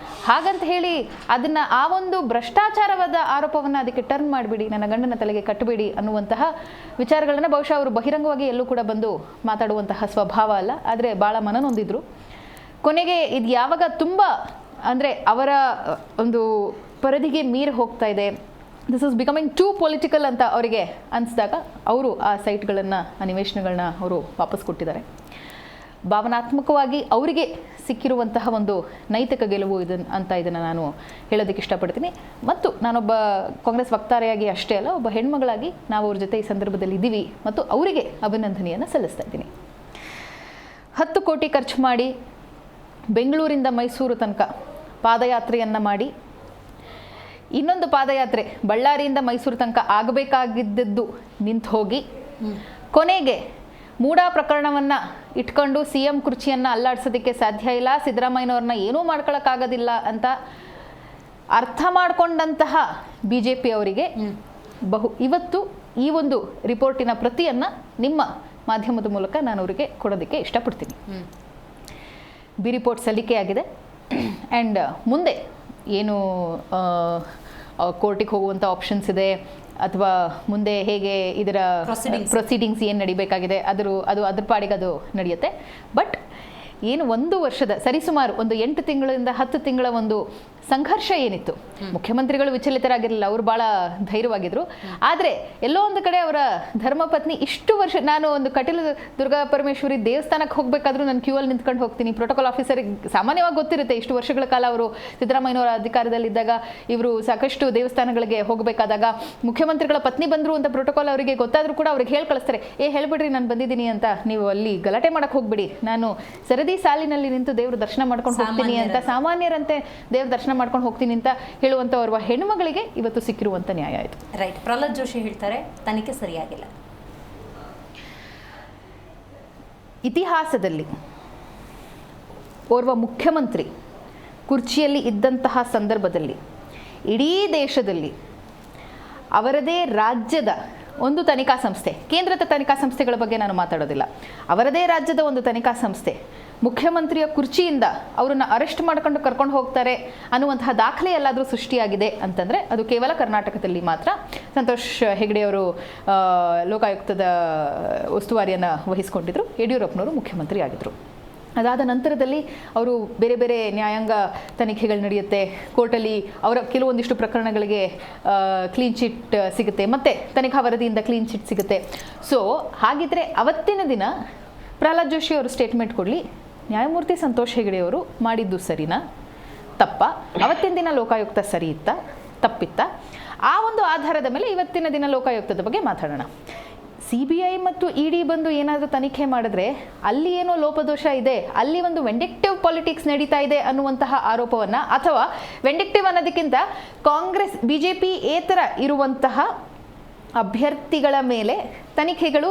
[SPEAKER 8] ಹಾಗಂತ ಹೇಳಿ ಅದನ್ನು ಆ ಒಂದು ಭ್ರಷ್ಟಾಚಾರವಾದ ಆರೋಪವನ್ನು ಅದಕ್ಕೆ ಟರ್ನ್ ಮಾಡಿಬಿಡಿ, ನನ್ನ ಗಂಡನ ತಲೆಗೆ ಕಟ್ಟಬೇಡಿ ಅನ್ನುವಂತಹ ವಿಚಾರಗಳನ್ನು ಬಹುಶಃ ಅವರು ಬಹಿರಂಗವಾಗಿ ಎಲ್ಲೂ ಕೂಡ ಬಂದು ಮಾತಾಡುವಂತಹ ಸ್ವಭಾವ ಅಲ್ಲ. ಆದರೆ ಭಾಳ ಮನನೊಂದಿದ್ರು. ಕೊನೆಗೆ ಇದು ಯಾವಾಗ ತುಂಬ ಅಂದರೆ ಅವರ ಒಂದು ಪರಿಧಿಗೆ ಮೀರಿ ಹೋಗ್ತಾ ಇದೆ, this is becoming two political ಅಂತ ಅವರಿಗೆ ಅನಿಸಿದಾಗ ಅವರು ಆ ಸೈಟ್ಗಳನ್ನು, ಆ ನಿವೇಶನಗಳನ್ನ ಅವರು ವಾಪಸ್ ಕೊಟ್ಟಿದ್ದಾರೆ. ಭಾವನಾತ್ಮಕವಾಗಿ ಅವರಿಗೆ ಸಿಕ್ಕಿರುವಂತಹ ಒಂದು ನೈತಿಕ ಗೆಲುವು ಇದನ್ನು ನಾನು ಹೇಳೋದಕ್ಕೆ ಇಷ್ಟಪಡ್ತೀನಿ. ಮತ್ತು ನಾನೊಬ್ಬ ಕಾಂಗ್ರೆಸ್ ವಕ್ತಾರೆಯಾಗಿ ಅಷ್ಟೇ ಅಲ್ಲ, ಒಬ್ಬ ಹೆಣ್ಮಗಳಾಗಿ ನಾವು ಅವ್ರ ಜೊತೆ ಈ ಸಂದರ್ಭದಲ್ಲಿ ಇದ್ದೀವಿ ಮತ್ತು ಅವರಿಗೆ ಅಭಿನಂದನೆಯನ್ನು ಸಲ್ಲಿಸ್ತಾ ಇದ್ದೀನಿ. 10 ಕೋಟಿ ಖರ್ಚು ಮಾಡಿ ಬೆಂಗಳೂರಿಂದ ಮೈಸೂರು ತನಕ ಪಾದಯಾತ್ರೆಯನ್ನು ಮಾಡಿ, ಇನ್ನೊಂದು ಪಾದಯಾತ್ರೆ ಬಳ್ಳಾರಿಯಿಂದ ಮೈಸೂರು ತನಕ ಆಗಬೇಕಾಗಿದ್ದದ್ದು ನಿಂತು ಹೋಗಿ, ಕೊನೆಗೆ ಮೂಡಾ ಪ್ರಕರಣವನ್ನು ಇಟ್ಕೊಂಡು CM ಕುರ್ಚಿಯನ್ನು ಅಲ್ಲಾಡಿಸೋದಕ್ಕೆ ಸಾಧ್ಯ ಇಲ್ಲ, ಸಿದ್ದರಾಮಯ್ಯನವ್ರನ್ನ ಏನೂ ಮಾಡ್ಕೊಳ್ಳೋಕ್ಕಾಗೋದಿಲ್ಲ ಅಂತ ಅರ್ಥ ಮಾಡಿಕೊಂಡಂತಹ BJP ಅವರಿಗೆ ಇವತ್ತು ಈ ಒಂದು ರಿಪೋರ್ಟಿನ ಪ್ರತಿಯನ್ನು ನಿಮ್ಮ ಮಾಧ್ಯಮದ ಮೂಲಕ ನಾನು ಅವರಿಗೆ ಕೊಡೋದಕ್ಕೆ ಇಷ್ಟಪಡ್ತೀನಿ. B report ಸಲ್ಲಿಕೆಯಾಗಿದೆ. ಆ್ಯಂಡ್ ಮುಂದೆ ಏನು ಕೋರ್ಟಿಗೆ ಹೋಗುವಂಥ ಆಪ್ಷನ್ಸ್ ಇದೆ ಅಥವಾ ಮುಂದೆ ಹೇಗೆ ಇದರ ಪ್ರೊಸೀಡಿಂಗ್ಸ್ ಏನು ನಡಿಬೇಕಾಗಿದೆ ಅದು ಅದ್ರ ಪಾಡಿಗೆ ಅದು ನಡೆಯುತ್ತೆ. ಬಟ್ ಏನು 1 ವರ್ಷದ ಸರಿಸುಮಾರು ಒಂದು 8 ತಿಂಗಳಿಂದ 10 ತಿಂಗಳ ಒಂದು ಸಂಘರ್ಷ ಏನಿತ್ತು, ಮುಖ್ಯಮಂತ್ರಿಗಳು ವಿಚಲಿತರಾಗಿರಲಿಲ್ಲ, ಅವರು ಭಾಳ ಧೈರ್ಯವಾಗಿದ್ರು. ಆದರೆ ಎಲ್ಲೋ ಒಂದು ಕಡೆ ಅವರ ಧರ್ಮಪತ್ನಿ ಇಷ್ಟು ವರ್ಷ, ನಾನು ಒಂದು ಕಟೀಲು ದುರ್ಗಾ ಪರಮೇಶ್ವರಿ ದೇವಸ್ಥಾನಕ್ಕೆ ಹೋಗಬೇಕಾದ್ರೂ ನಾನು ಕ್ಯೂ ಅಲ್ಲಿ ನಿಂತ್ಕೊಂಡು ಹೋಗ್ತೀನಿ, ಪ್ರೋಟೋಕಾಲ್ ಆಫೀಸರಿಗೆ ಸಾಮಾನ್ಯವಾಗಿ ಗೊತ್ತಿರುತ್ತೆ, ಇಷ್ಟು ವರ್ಷಗಳ ಕಾಲ ಅವರು ಸಿದ್ದರಾಮಯ್ಯನವರ ಅಧಿಕಾರದಲ್ಲಿದ್ದಾಗ ಇವರು ಸಾಕಷ್ಟು ದೇವಸ್ಥಾನಗಳಿಗೆ ಹೋಗಬೇಕಾದಾಗ ಮುಖ್ಯಮಂತ್ರಿಗಳ ಪತ್ನಿ ಬಂದರು ಅಂತ ಪ್ರೋಟೋಕಾಲ್ ಅವರಿಗೆ ಗೊತ್ತಾದರೂ ಕೂಡ ಅವ್ರಿಗೆ ಹೇಳಿ ಕಳಿಸ್ತಾರೆ, ಹೇಳ್ಬಿಡ್ರಿ ನಾನು ಬಂದಿದ್ದೀನಿ ಅಂತ, ನೀವು ಅಲ್ಲಿ ಗಲಾಟೆ ಮಾಡಕ್ಕೆ ಹೋಗ್ಬಿಡಿ, ನಾನು ಸರದಿ ಸಾಲಿನಲ್ಲಿ ನಿಂತು ದೇವ್ರ ದರ್ಶನ ಮಾಡ್ಕೊಂಡು ಹೋಗ್ತೀನಿ ಅಂತ, ಸಾಮಾನ್ಯರಂತೆ ದೇವ್ರ ದರ್ಶನ ಮಾಡ್ಕೊಂಡು ಹೋಗ್ತೀನಿ ಅಂತ ಹೇಳುವಂತ ಓರ್ವ ಹೆಣ್ಣುಮಗಳಿಗೆ ಇವತ್ತು ಸಿಕ್ಕಿರುವಂತ ನ್ಯಾಯ ಆಯಿತು.
[SPEAKER 1] ರೈಟ್. ಪ್ರಹ್ಲಾದ್ ಜೋಶಿ ಹೇಳ್ತಾರೆ ತನಿಖೆ ಸರಿಯಾಗಿಲ್ಲ.
[SPEAKER 8] ಇತಿಹಾಸದಲ್ಲಿ ಓರ್ವ ಮುಖ್ಯಮಂತ್ರಿ ಕುರ್ಚಿಯಲ್ಲಿ ಇದ್ದಂತಹ ಸಂದರ್ಭದಲ್ಲಿ ಇಡೀ ದೇಶದಲ್ಲಿ ಅವರದೇ ರಾಜ್ಯದ ಒಂದು ತನಿಖಾ ಸಂಸ್ಥೆ, ಕೇಂದ್ರದ ತನಿಖಾ ಸಂಸ್ಥೆಗಳ ಬಗ್ಗೆ ನಾನು ಮಾತಾಡೋದಿಲ್ಲ, ಅವರದೇ ರಾಜ್ಯದ ಒಂದು ತನಿಖಾ ಸಂಸ್ಥೆ ಮುಖ್ಯಮಂತ್ರಿಯ ಕುರ್ಚಿಯಿಂದ ಅವರನ್ನ ಅರೆಸ್ಟ್ ಮಾಡ್ಕೊಂಡು ಕರ್ಕೊಂಡು ಹೋಗ್ತಾರೆ ಅನ್ನುವಂತಹ ದಾಖಲೆ ಎಲ್ಲಾದರೂ ಸೃಷ್ಟಿಯಾಗಿದೆ ಅಂತಂದರೆ ಅದು ಕೇವಲ ಕರ್ನಾಟಕದಲ್ಲಿ ಮಾತ್ರ. ಸಂತೋಷ್ ಹೆಗ್ಡೆ ಅವರು ಲೋಕಾಯುಕ್ತದ ಉಸ್ತುವಾರಿಯನ್ನು ವಹಿಸಿಕೊಂಡಿದ್ರು, ಯಡಿಯೂರಪ್ಪನವರು ಮುಖ್ಯಮಂತ್ರಿ ಆಗಿದ್ದರು. ಅದಾದ ನಂತರದಲ್ಲಿ ಅವರು ಬೇರೆ ಬೇರೆ ನ್ಯಾಯಾಂಗ ತನಿಖೆಗಳು ನಡೆಯುತ್ತೆ, ಕೋರ್ಟಲ್ಲಿ ಅವರ ಕೆಲವೊಂದಿಷ್ಟು ಪ್ರಕರಣಗಳಿಗೆ ಕ್ಲೀನ್ ಚಿಟ್ ಸಿಗುತ್ತೆ, ಮತ್ತು ತನಿಖಾ ವರದಿಯಿಂದ ಕ್ಲೀನ್ ಚಿಟ್ ಸಿಗುತ್ತೆ. ಸೊ ಹಾಗಿದ್ರೆ ಅವತ್ತಿನ ದಿನ ಪ್ರಹ್ಲಾದ್ ಜೋಶಿ ಅವರು ಸ್ಟೇಟ್ಮೆಂಟ್ ಕೊಡಲಿ, ನ್ಯಾಯಮೂರ್ತಿ ಸಂತೋಷ್ ಹೆಗ್ಡೆಯವರು ಮಾಡಿದ್ದು ಸರಿನಾ ತಪ್ಪ, ಅವತ್ತಿನ ದಿನ ಲೋಕಾಯುಕ್ತ ಸರಿ ಇತ್ತ ತಪ್ಪಿತ್ತ, ಆ ಒಂದು ಆಧಾರದ ಮೇಲೆ ಇವತ್ತಿನ ದಿನ ಲೋಕಾಯುಕ್ತದ ಬಗ್ಗೆ ಮಾತಾಡೋಣ. CBI ಮತ್ತು ED ಬಂದು ಏನಾದರೂ ತನಿಖೆ ಮಾಡಿದ್ರೆ ಅಲ್ಲಿ ಏನೋ ಲೋಪದೋಷ ಇದೆ, ಅಲ್ಲಿ ಒಂದು ವೆಂಡಿಕ್ಟಿವ್ ಪಾಲಿಟಿಕ್ಸ್ ನಡೀತಾ ಇದೆ ಅನ್ನುವಂತಹ ಆರೋಪವನ್ನು, ಅಥವಾ ವೆಂಡಿಕ್ಟಿವ್ ಅನ್ನೋದಕ್ಕಿಂತ ಕಾಂಗ್ರೆಸ್ BJP ಏತರ ಇರುವಂತಹ ಅಭ್ಯರ್ಥಿಗಳ ಮೇಲೆ ತನಿಖೆಗಳು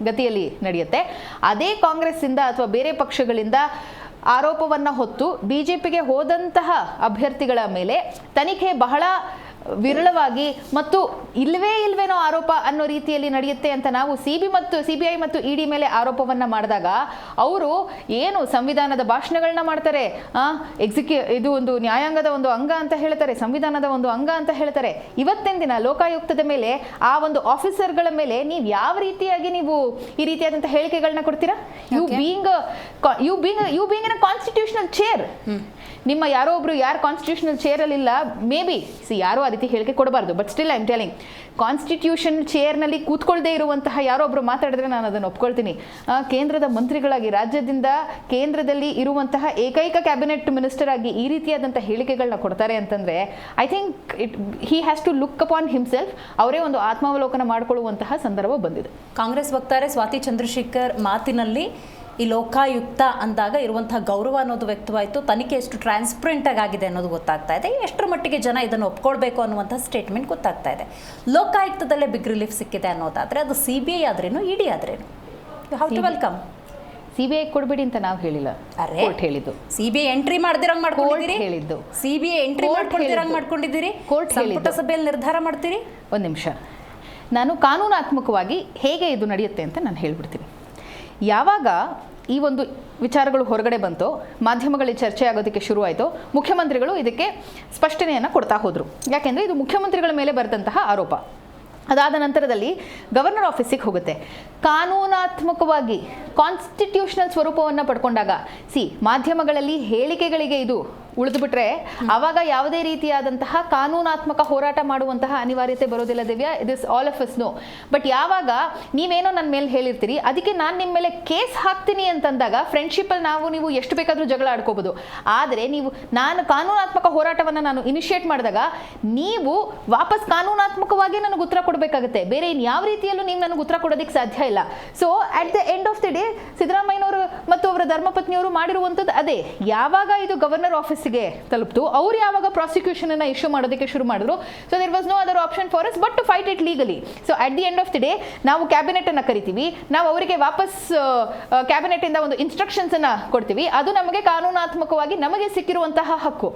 [SPEAKER 8] ಗತಿಯಲ್ಲಿ ನಡೆಯುತ್ತೆ, ಅದೇ ಕಾಂಗ್ರೆಸ್ಸಿಂದ ಅಥವಾ ಬೇರೆ ಪಕ್ಷಗಳಿಂದ ಆರೋಪವನ್ನು ಹೊತ್ತು BJPಗೆ ಹೋದಂತಹ ಅಭ್ಯರ್ಥಿಗಳ ಮೇಲೆ ತನಿಖೆ ಬಹಳ ವಿರಳವಾಗಿ ಮತ್ತು ಇಲ್ವೇನೋ ಆರೋಪ ಅನ್ನೋ ರೀತಿಯಲ್ಲಿ ನಡೆಯುತ್ತೆ ಅಂತ ನಾವು CBI ಮತ್ತು ED ಮೇಲೆ ಆರೋಪವನ್ನು ಮಾಡಿದಾಗ ಅವರು ಏನು ಸಂವಿಧಾನದ ಭಾಷಣಗಳನ್ನ ಮಾಡ್ತಾರೆ, ಇದು ಒಂದು ನ್ಯಾಯಾಂಗದ ಒಂದು ಅಂಗ ಅಂತ ಹೇಳ್ತಾರೆ, ಸಂವಿಧಾನದ ಒಂದು ಅಂಗ ಅಂತ ಹೇಳ್ತಾರೆ. ಇವತ್ತಿನ ದಿನ ಲೋಕಾಯುಕ್ತದ ಮೇಲೆ ಆ ಒಂದು ಆಫೀಸರ್ಗಳ ಮೇಲೆ ನೀವು ಯಾವ ರೀತಿಯಾಗಿ ನೀವು ಈ ರೀತಿಯಾದಂಥ ಹೇಳಿಕೆಗಳನ್ನ ಕೊಡ್ತೀರಾ? You being in a constitutional chair, ನಿಮ್ಮ ಯಾರೋ ಒಬ್ರು ಯಾರು ಕಾನ್ಸ್ಟಿಟ್ಯೂಷನಲ್ ಚೇರಲ್ಲಿಲ್ಲ, ಮೇ ಬಿ ಯಾರೋ ಆ ರೀತಿ ಹೇಳಿಕೆ ಕೊಡಬಾರ್ದು, but still I am telling, constitution ಚೇರ್ನಲ್ಲಿ ಕೂತ್ಕೊಳ್ಳದೆ ಇರುವಂತಹ ಯಾರೋ ಒಬ್ರು ಮಾತಾಡಿದ್ರೆ ನಾನು ಅದನ್ನು ಒಪ್ಕೊಳ್ತೀನಿ. ಕೇಂದ್ರದ ಮಂತ್ರಿಗಳಾಗಿ, ರಾಜ್ಯದಿಂದ ಕೇಂದ್ರದಲ್ಲಿ ಇರುವಂತಹ ಏಕೈಕ ಕ್ಯಾಬಿನೆಟ್ ಮಿನಿಸ್ಟರ್ ಆಗಿ ಈ ರೀತಿಯಾದಂಥ ಹೇಳಿಕೆಗಳನ್ನ ಕೊಡ್ತಾರೆ ಅಂತಂದರೆ I think he has to look upon himself, ಅವರೇ ಒಂದು ಆತ್ಮಾವಲೋಕನ ಮಾಡಿಕೊಳ್ಳುವಂತಹ ಸಂದರ್ಭ ಬಂದಿದೆ.
[SPEAKER 1] ಕಾಂಗ್ರೆಸ್ ವಕ್ತಾರೆ ಸ್ವಾತಿ ಚಂದ್ರಶೇಖರ್ ಮಾತಿನಲ್ಲಿ ಈ ಲೋಕಾಯುಕ್ತ ಅಂದಾಗ ಇರುವಂತಹ ಗೌರವ ಅನ್ನೋದು ವ್ಯಕ್ತವಾಯಿತು, ತನಿಖೆ ಎಷ್ಟು ಟ್ರಾನ್ಸ್ಪರೆಂಟ್ ಆಗಿದೆ ಅನ್ನೋದು ಗೊತ್ತಾಗ್ತಾ ಇದೆ, ಎಷ್ಟರ ಮಟ್ಟಿಗೆ ಜನ ಇದನ್ನು ಒಪ್ಕೊಳ್ಬೇಕು ಅನ್ನುವಂಥ ಸ್ಟೇಟ್ಮೆಂಟ್ ಗೊತ್ತಾಗ್ತಾ ಇದೆ. ಲೋಕಾಯುಕ್ತದಲ್ಲೇ ಬಿಗ್ ರಿಲೀಫ್ ಸಿಕ್ಕಿದೆ ಅನ್ನೋದಾದರೆ ಅದು CBI ಆದ್ರೇನು ED ಆದ್ರೇನು? You have to welcome.
[SPEAKER 8] CBI ಕೊಡ್ಬೇಡಿ ಅಂತ ನಾವು ಹೇಳಿಲ್ಲ, ಕೋರ್ಟ್ ಹೇಳಿದ್ದು.
[SPEAKER 1] CBI ಎಂಟ್ರಿ ಮಾಡ್ದಿರಂಗ್ ಮಾಡ್ಕೊಂಡಿದ್ದೀರಿ,
[SPEAKER 8] ಹೇಳಿದ್ದು
[SPEAKER 1] CBI ಎಂಟ್ರಿ ಮಾಡ್ಕೊಳ್ದಿರಂಗ್ ಮಾಡ್ಕೊಂಡಿದ್ದೀರಿ, ಕೋರ್ಟ್ ಸಂಪುಟ ಸಭೆಯಲ್ಲಿ ನಿರ್ಧಾರ ಮಾಡ್ತೀರಿ.
[SPEAKER 8] ಒಂದು ನಿಮಿಷ, ನಾನು ಕಾನೂನಾತ್ಮಕವಾಗಿ ಹೇಗೆ ಇದು ನಡೆಯುತ್ತೆ ಅಂತ ನಾನು ಹೇಳ್ಬಿಡ್ತೀನಿ. ಯಾವಾಗ ಈ ಒಂದು ವಿಚಾರಗಳು ಹೊರಗಡೆ ಬಂತು, ಮಾಧ್ಯಮಗಳಲ್ಲಿ ಚರ್ಚೆ ಆಗೋದಕ್ಕೆ ಶುರುವಾಯಿತು, ಮುಖ್ಯಮಂತ್ರಿಗಳು ಇದಕ್ಕೆ ಸ್ಪಷ್ಟನೆಯನ್ನು ಕೊಡ್ತಾ ಹೋದರು. ಯಾಕೆಂದರೆ ಇದು ಮುಖ್ಯಮಂತ್ರಿಗಳ ಮೇಲೆ ಬರೆದಂತಹ ಆರೋಪ. ಅದಾದ ನಂತರದಲ್ಲಿ ಗವರ್ನರ್ ಆಫೀಸಿಗೆ ಹೋಗುತ್ತೆ. ಕಾನೂನಾತ್ಮಕವಾಗಿ ಕಾನ್ಸ್ಟಿಟ್ಯೂಷನಲ್ ಸ್ವರೂಪವನ್ನು ಪಡ್ಕೊಂಡಾಗ ಮಾಧ್ಯಮಗಳಲ್ಲಿ ಹೇಳಿಕೆಗಳಿಗೆ ಇದು ಉಳಿದುಬಿಟ್ರೆ ಆವಾಗ ಯಾವುದೇ ರೀತಿಯಾದಂತಹ ಕಾನೂನಾತ್ಮಕ ಹೋರಾಟ ಮಾಡುವಂತಹ ಅನಿವಾರ್ಯತೆ ಬರೋದಿಲ್ಲ Divya, this all of us know. But ಯಾವಾಗ ನೀವೇನೋ ನನ್ನ ಮೇಲೆ ಹೇಳಿರ್ತೀರಿ, ಅದಕ್ಕೆ ನಾನು ನಿಮ್ಮ ಮೇಲೆ ಕೇಸ್ ಹಾಕ್ತೀನಿ ಅಂತಂದಾಗ ಫ್ರೆಂಡ್ಶಿಪ್ಪಲ್ಲಿ ನೀವು ಎಷ್ಟು ಬೇಕಾದರೂ ಜಗಳ ಆಡ್ಕೋಬೋದು. ಆದರೆ ನಾನು ಕಾನೂನಾತ್ಮಕ ಹೋರಾಟವನ್ನು ನಾನು ಇನಿಷಿಯೇಟ್ ಮಾಡಿದಾಗ ನೀವು ವಾಪಸ್ ಕಾನೂನಾತ್ಮಕವಾಗಿ ನನಗೆ ಉತ್ತರ ಕೊಡಬೇಕಾಗುತ್ತೆ, ಬೇರೆ ಯಾವ ರೀತಿಯಲ್ಲೂ ನೀವು ನನಗೆ ಉತ್ತರ ಕೊಡೋದಕ್ಕೆ ಸಾಧ್ಯ ಇಲ್ಲ. So at the end of the day ಸಿದ್ದರಾಮಯ್ಯನವರು ಮತ್ತು ಅವರ ಧರ್ಮಪತ್ನಿಯವರು ಮಾಡಿರುವಂಥದ್ದು ಅದೇ. ಯಾವಾಗ ಇದು ಗವರ್ನರ್ ಆಫೀಸ್ ತಲುಪ್ತು, ಅವ್ರು ಯಾವಾಗ ಪ್ರಾಸಿಕ್ಯೂಷನ್ ಅನ್ನ ಇಶ್ಯೂ ಮಾಡೋದಕ್ಕೆ ಶುರು ಮಾಡಿದ್ರು, so there was no other option for us but to fight it legally. So at the end of the day ನಾವು ಕ್ಯಾಬಿನೆಟ್ ಅನ್ನ ಕರಿತೀವಿ, ನಾವು ಅವರಿಗೆ ವಾಪಸ್ ಕ್ಯಾಬಿನೆಟ್ ಇಂದ ಒಂದು ಇನ್ಸ್ಟ್ರಕ್ಷನ್ಸ್ ಅನ್ನ ಕೊಡ್ತೀವಿ, ಅದು ನಮಗೆ ಕಾನೂನಾತ್ಮಕವಾಗಿ ನಮಗೆ ಸಿಕ್ಕಿರುವಂತಹ ಹಕ್ಕು.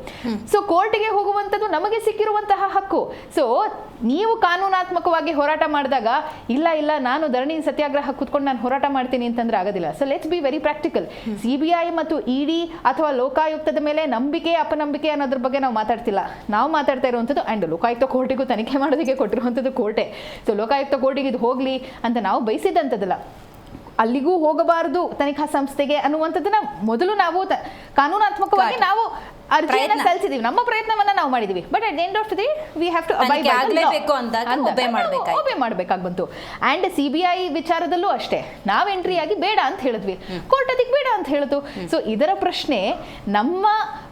[SPEAKER 8] ಸೊ ಕೋರ್ಟ್ಗೆ ಹೋಗುವಂಥದ್ದು ನಮಗೆ ಸಿಕ್ಕಿರುವಂತಹ ಹಕ್ಕು. ಸೊ ನೀವು ಕಾನೂನಾತ್ಮಕವಾಗಿ ಹೋರಾಟ ಮಾಡಿದಾಗ ಇಲ್ಲ ನಾನು ಧರಣಿ ಸತ್ಯಾಗ್ರಹ ಕೂತ್ಕೊಂಡು ನಾನು ಹೋರಾಟ ಮಾಡ್ತೀನಿ ಅಂತಂದ್ರೆ ಆಗೋದಿಲ್ಲ. So let's be very practical. CBI ಮತ್ತು ED ಅಥವಾ ಲೋಕಾಯುಕ್ತದ ಮೇಲೆ ನಂಬಿಕೆ ಅಪನಂಬಿಕೆ ಅನ್ನೋದ್ರ ಬಗ್ಗೆ ನಾವು ಮಾತಾಡ್ತಿಲ್ಲ, ನಾವು ಮಾತಾಡ್ತಾ ಇರುವಂಥದ್ದು ಆ್ಯಂಡ್ ಲೋಕಾಯುಕ್ತ ಕೋರ್ಟಿಗೂ ತನಿಖೆ ಮಾಡೋದಕ್ಕೆ ಕೊಟ್ಟಿರುವಂಥದ್ದು ಕೋರ್ಟೆ. ಸೊ ಲೋಕಾಯುಕ್ತ ಕೋರ್ಟಿಗೆ ಇದು ಹೋಗಲಿ ಅಂತ ನಾವು ಬಯಸಿದಂಥದ್ದಲ್ಲ. ಅಲ್ಲಿಗೂ ಹೋಗಬಾರದು ತನಿಖಾ ಸಂಸ್ಥೆಗೆ ಅನ್ನುವಂಥದ್ದನ್ನ ಮೊದಲು ನಾವು ಕಾನೂನಾತ್ಮಕವಾಗಿ ನಾವು ಅರ್ಜಿಯನ್ನ ಸಲ್ಲಿಸಿದೀವಿ, ನಮ್ಮ ಪ್ರಯತ್ನವನ್ನ ನಾವು ಮಾಡಿದೀವಿ. But at end of the we have to obey ಮಾಡಬೇಕಾಗಿ ಬಂತು. ಅಂಡ್ CBI ವಿಚಾರದಲ್ಲೂ ಅಷ್ಟೇ ನಾವು ಎಂಟ್ರಿ ಆಗಿ ಬೇಡ ಅಂತ ಹೇಳಿದ್ವಿ, ಕೋರ್ಟ್ ಅದಕ್ಕೆ ಬೇಡ ಅಂತ ಹೇಳಿತು. ಸೊ ಇದರ ಪ್ರಶ್ನೆ ನಮ್ಮ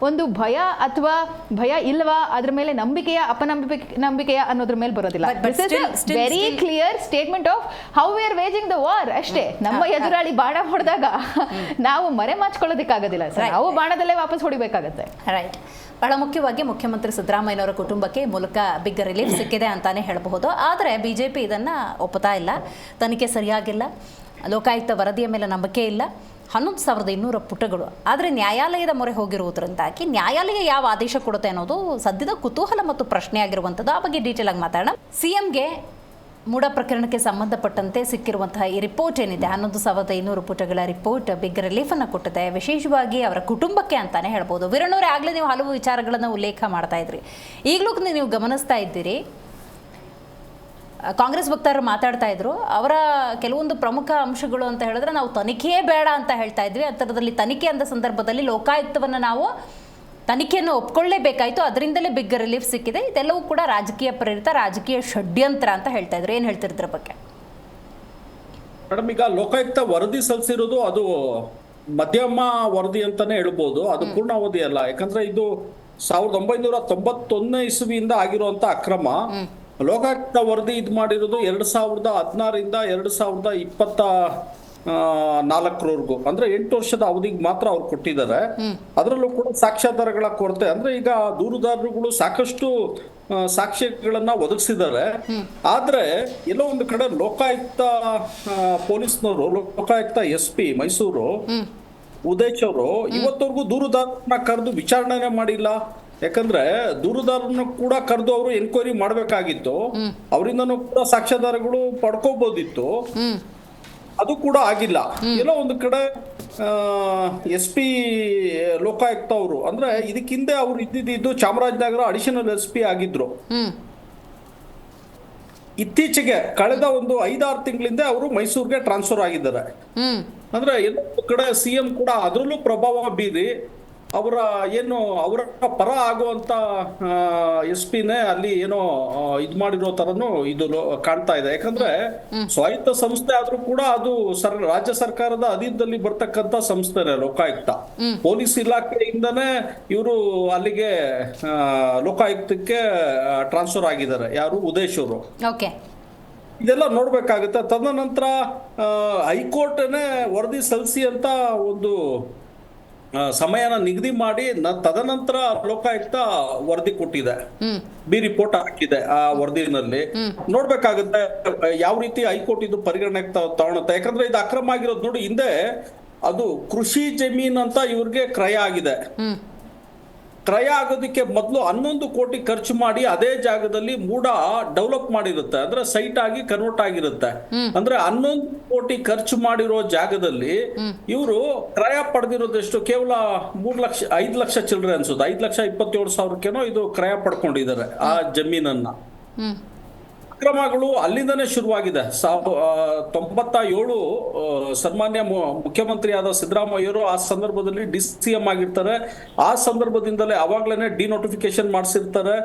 [SPEAKER 8] ಒಂದು ಭಯ ಅಥವಾ ಭಯ ಇಲ್ವಾ, ಅದ್ರ ಮೇಲೆ ನಂಬಿಕೆಯ ಅಪನಂಬಿಕೆಯ ಅನ್ನೋದ್ರ ಮೇಲೆ ಬರೋದಿಲ್ಲ. This is very clear statement of how we are waging the war ಅಷ್ಟೇ. ನಮ್ಮ ಎದುರಾಳಿ ಬಾಣ ಹೊಡೆದಾಗ ನಾವು ಮರೆ ಮಾಚ್ಕೊಳ್ಳೋದಕ್ಕಾಗೋದಿಲ್ಲ ಸರ್, ನಾವು ಬಾಣದಲ್ಲೇ ವಾಪಸ್ ಹೊಡಿಬೇಕಾಗತ್ತೆ.
[SPEAKER 1] ರೈಟ್. ಬಹಳ ಮುಖ್ಯವಾಗಿ ಮುಖ್ಯಮಂತ್ರಿ ಸಿದ್ದರಾಮಯ್ಯನವರ ಕುಟುಂಬಕ್ಕೆ ಮೂಲಕ ಬಿಗ್ ರಿಲೀಫ್ ಸಿಕ್ಕಿದೆ ಅಂತಾನೆ ಹೇಳಬಹುದು. ಆದರೆ BJP ಇದನ್ನು ಒಪ್ಪುತ್ತಾ ಇಲ್ಲ, ತನಿಖೆ ಸರಿಯಾಗಿಲ್ಲ, ಲೋಕಾಯುಕ್ತ ವರದಿಯ ಮೇಲೆ ನಂಬಿಕೆ ಇಲ್ಲ, 11,200 ಪುಟಗಳು. ಆದರೆ ನ್ಯಾಯಾಲಯದ ಮೊರೆ ಹೋಗಿರುವುದರಿಂದಾಗಿ ನ್ಯಾಯಾಲಯ ಯಾವ ಆದೇಶ ಕೊಡುತ್ತೆ ಅನ್ನೋದು ಸದ್ಯದ ಕುತೂಹಲ ಮತ್ತು ಪ್ರಶ್ನೆ ಆಗಿರುವಂಥದ್ದು. ಆ ಬಗ್ಗೆ ಡೀಟೇಲ್ ಆಗಿ ಮಾತಾಡೋಣ. CMಗೆ ಮೂಡ ಪ್ರಕರಣಕ್ಕೆ ಸಂಬಂಧಪಟ್ಟಂತೆ ಸಿಕ್ಕಿರುವಂತಹ ಈ ರಿಪೋರ್ಟ್ ಏನಿದೆ, 11,200 ಪುಟಗಳ ರಿಪೋರ್ಟ್ ಬಿಗ್ ರಿಲೀಫನ್ನು ಕೊಟ್ಟಿದೆ, ವಿಶೇಷವಾಗಿ ಅವರ ಕುಟುಂಬಕ್ಕೆ ಅಂತಾನೆ ಹೇಳ್ಬೋದು. ವೀರಣ್ಣವರೇ, ಆಗಲೇ ನೀವು ಹಲವು ವಿಚಾರಗಳನ್ನು ಉಲ್ಲೇಖ ಮಾಡ್ತಾ ಇದ್ರಿ, ಈಗಲೂ ನೀವು ಗಮನಿಸ್ತಾ ಇದ್ದೀರಿ. ಕಾಂಗ್ರೆಸ್ ವಕ್ತಾರರು ಮಾತಾಡ್ತಾ ಇದ್ರು, ಅವರ ಕೆಲವೊಂದು ಪ್ರಮುಖ ಅಂಶಗಳು ಅಂತ ಹೇಳಿದ್ರೆ ನಾವು ತನಿಖೆಯೇ ಬೇಡ ಅಂತ ಹೇಳ್ತಾ ಇದ್ವಿ. ಅಂತರದಲ್ಲಿ ತನಿಖೆ ಅಂದ ಸಂದರ್ಭದಲ್ಲಿ ಲೋಕಾಯುಕ್ತವನ್ನು ನಾವು ತನಿಖೆಯನ್ನು ಒಪ್ಕೊಳ್ಳೇಬೇಕಾಯಿತು, ಅದರಿಂದಲೇ ಬಿಗ್ ರಿಲೀಫ್ ಸಿಕ್ಕಿದೆ. ಇದೆಲ್ಲವೂ ಕೂಡ ರಾಜಕೀಯ ಪ್ರೇರಿತ, ರಾಜಕೀಯ ಷಡ್ಯಂತ್ರ ಅಂತ ಹೇಳ್ತಾ ಇದ್ರು. ಏನು ಹೇಳ್ತಿದ್ರ ಬಗ್ಗೆ
[SPEAKER 6] ಮೇಡಮ್? ಈಗ ಲೋಕಾಯುಕ್ತ ವರದಿ ಸಲ್ಲಿಸಿರೋದು ಅದು ಮಧ್ಯಮ ವರದಿ ಅಂತಾನೆ ಹೇಳ್ಬೋದು, ಅದು ಪೂರ್ಣಾವಧಿ ಅಲ್ಲ. ಯಾಕಂದ್ರೆ ಇದು 1991 ಇಸವಿಯಿಂದ ಆಗಿರುವಂತ ಅಕ್ರಮ. ಲೋಕಾಯುಕ್ತ ವರದಿ ಇದು ಮಾಡಿರೋದು 2016ರಿಂದ 2024 ಅಂದ್ರೆ 8 ವರ್ಷದ ಅವಧಿಗೆ ಮಾತ್ರ ಅವ್ರು ಕೊಟ್ಟಿದ್ದಾರೆ. ಅದರಲ್ಲೂ ಕೂಡ ಸಾಕ್ಷ್ಯಾಧಾರಗಳ ಕೊರತೆ, ಅಂದ್ರೆ ಈಗ ದೂರುದಾರರುಗಳು ಸಾಕಷ್ಟು ಸಾಕ್ಷ್ಯಗಳನ್ನ ಒದಗಿಸಿದ್ದಾರೆ. ಆದ್ರೆ ಎಲ್ಲೋ ಒಂದು ಕಡೆ ಲೋಕಾಯುಕ್ತ ಪೊಲೀಸ್ನವರು, ಲೋಕಾಯುಕ್ತ SP ಮೈಸೂರು ಉದೇಶ್ ಅವರು ಇವತ್ತವರೆಗೂ ದೂರುದಾರರನ್ನ ಕರೆದು ವಿಚಾರಣೆ ಮಾಡಿಲ್ಲ. ಯಾಕಂದ್ರೆ ದೂರುದಾರರನ್ನು ಕೂಡ ಕರೆದು ಅವರು ಎನ್ಕ್ವೈರಿ ಮಾಡ್ಬೇಕಾಗಿತ್ತು, ಅವರಿಂದನೂ ಕೂಡ ಸಾಕ್ಷ್ಯಾಧಾರಗಳು ಪಡ್ಕೋಬಹುದಿತ್ತು, ಅದು ಕೂಡ ಆಗಿಲ್ಲ. ಎಲ್ಲೋ ಒಂದು ಕಡೆ SP ಲೋಕಾಯುಕ್ತ ಅವರು, ಅಂದ್ರೆ ಇದಕ್ಕಿಂದೆ ಅವ್ರು ಇದ್ದಿದ್ದು ಚಾಮರಾಜನಗರ ಅಡಿಷನಲ್ SP ಆಗಿದ್ರು. ಇತ್ತೀಚೆಗೆ ಕಳೆದ ಒಂದು 5-6 ತಿಂಗಳಿಂದ ಅವರು ಮೈಸೂರಿಗೆ ಟ್ರಾನ್ಸ್ಫರ್ ಆಗಿದ್ದಾರೆ. ಅಂದ್ರೆ ಎಲ್ಲೋ ಒಂದು ಕಡೆ CM ಕೂಡ ಅದರಲ್ಲೂ ಪ್ರಭಾವ ಬೀರಿ ಅವರ ಪರ ಆಗುವಂತ SP-ನೇ ಅಲ್ಲಿ ಏನೋ ಇದು ಮಾಡಿರೋ ತರನು ಇದು ಕಾಣ್ತಾ ಇದೆ. ಯಾಕಂದ್ರೆ ಸ್ವಾಯತ್ತ ಸಂಸ್ಥೆ ಆದ್ರೂ ಕೂಡ ಅದು ರಾಜ್ಯ ಸರ್ಕಾರದ ಅಧೀನದಲ್ಲಿ ಬರ್ತಕ್ಕಂತ ಸಂಸ್ಥೆನೇ ಲೋಕಾಯುಕ್ತ. ಪೊಲೀಸ್ ಇಲಾಖೆಯಿಂದನೇ ಇವರು ಅಲ್ಲಿಗೆ ಲೋಕಾಯುಕ್ತಕ್ಕೆ ಟ್ರಾನ್ಸ್ಫರ್ ಆಗಿದ್ದಾರೆ. ಯಾರು? ಉದೇಶ್ ಅವರು. ಇದೆಲ್ಲ ನೋಡ್ಬೇಕಾಗುತ್ತೆ. ತದನಂತರ ಹೈಕೋರ್ಟ್ನೇ ವರದಿ ಸಲ್ಲಿಸಿ ಅಂತ ಒಂದು ಸಮಯನ ನಿಗದಿ ಮಾಡಿ ತದನಂತರ ಲೋಕಾಯುಕ್ತ ವರದಿ ಕೊಟ್ಟಿದೆ, ಬಿ ರಿಪೋರ್ಟ್ ಹಾಕಿದೆ. ಆ ವರದಿನಲ್ಲಿ ನೋಡ್ಬೇಕಾಗುತ್ತೆ ಯಾವ ರೀತಿ ಹೈಕೋರ್ಟ್ ಇದು ಪರಿಗಣನೆಗೆ ತಗೊಳುತ್ತೆ. ಯಾಕಂದ್ರೆ ಇದು ಅಕ್ರಮ ಆಗಿರೋದು ನೋಡಿ, ಹಿಂದೆ ಅದು ಕೃಷಿ ಜಮೀನ್ ಅಂತ ಇವ್ರಿಗೆ ಕ್ರಯ ಆಗಿದೆ. ಕ್ರಯ ಆಗೋದಕ್ಕೆ ಮೊದಲು 11 ಕೋಟಿ ಖರ್ಚು ಮಾಡಿ ಅದೇ ಜಾಗದಲ್ಲಿ ಮೂಡ ಡೆವಲಪ್ ಮಾಡಿರುತ್ತೆ, ಅಂದ್ರೆ ಸೈಟ್ ಆಗಿ ಕನ್ವರ್ಟ್ ಆಗಿರುತ್ತೆ. ಅಂದ್ರೆ 11 ಕೋಟಿ ಖರ್ಚು ಮಾಡಿರೋ ಜಾಗದಲ್ಲಿ ಇವರು ಕ್ರಯ ಪಡೆದಿರೋದೆಷ್ಟು? ಕೇವಲ 5 ಲಕ್ಷ ಚಿಲ್ಲರೆ ಅನ್ಸುತ್ತೆ, 5,27,000 ಇದು ಕ್ರಯ ಪಡ್ಕೊಂಡಿದ್ದಾರೆ ಆ ಜಮೀನನ್ನ. ಅಕ್ರಮಗಳು ಅಲ್ಲಿಂದನೇ ಶುರುವಾಗಿದೆ. 97 ಸನ್ಮಾನ್ಯ ಮುಖ್ಯಮಂತ್ರಿಯಾದ ಸಿದ್ದರಾಮಯ್ಯರು ಆ ಸಂದರ್ಭದಲ್ಲಿ DCM ಆಗಿರ್ತಾರೆ. ಆ ಸಂದರ್ಭದಿಂದಲೇ ಅವಾಗ್ಲೇನೆ ಡಿನೋಟಿಫಿಕೇಶನ್ ಮಾಡಿಸಿರ್ತಾರೆ,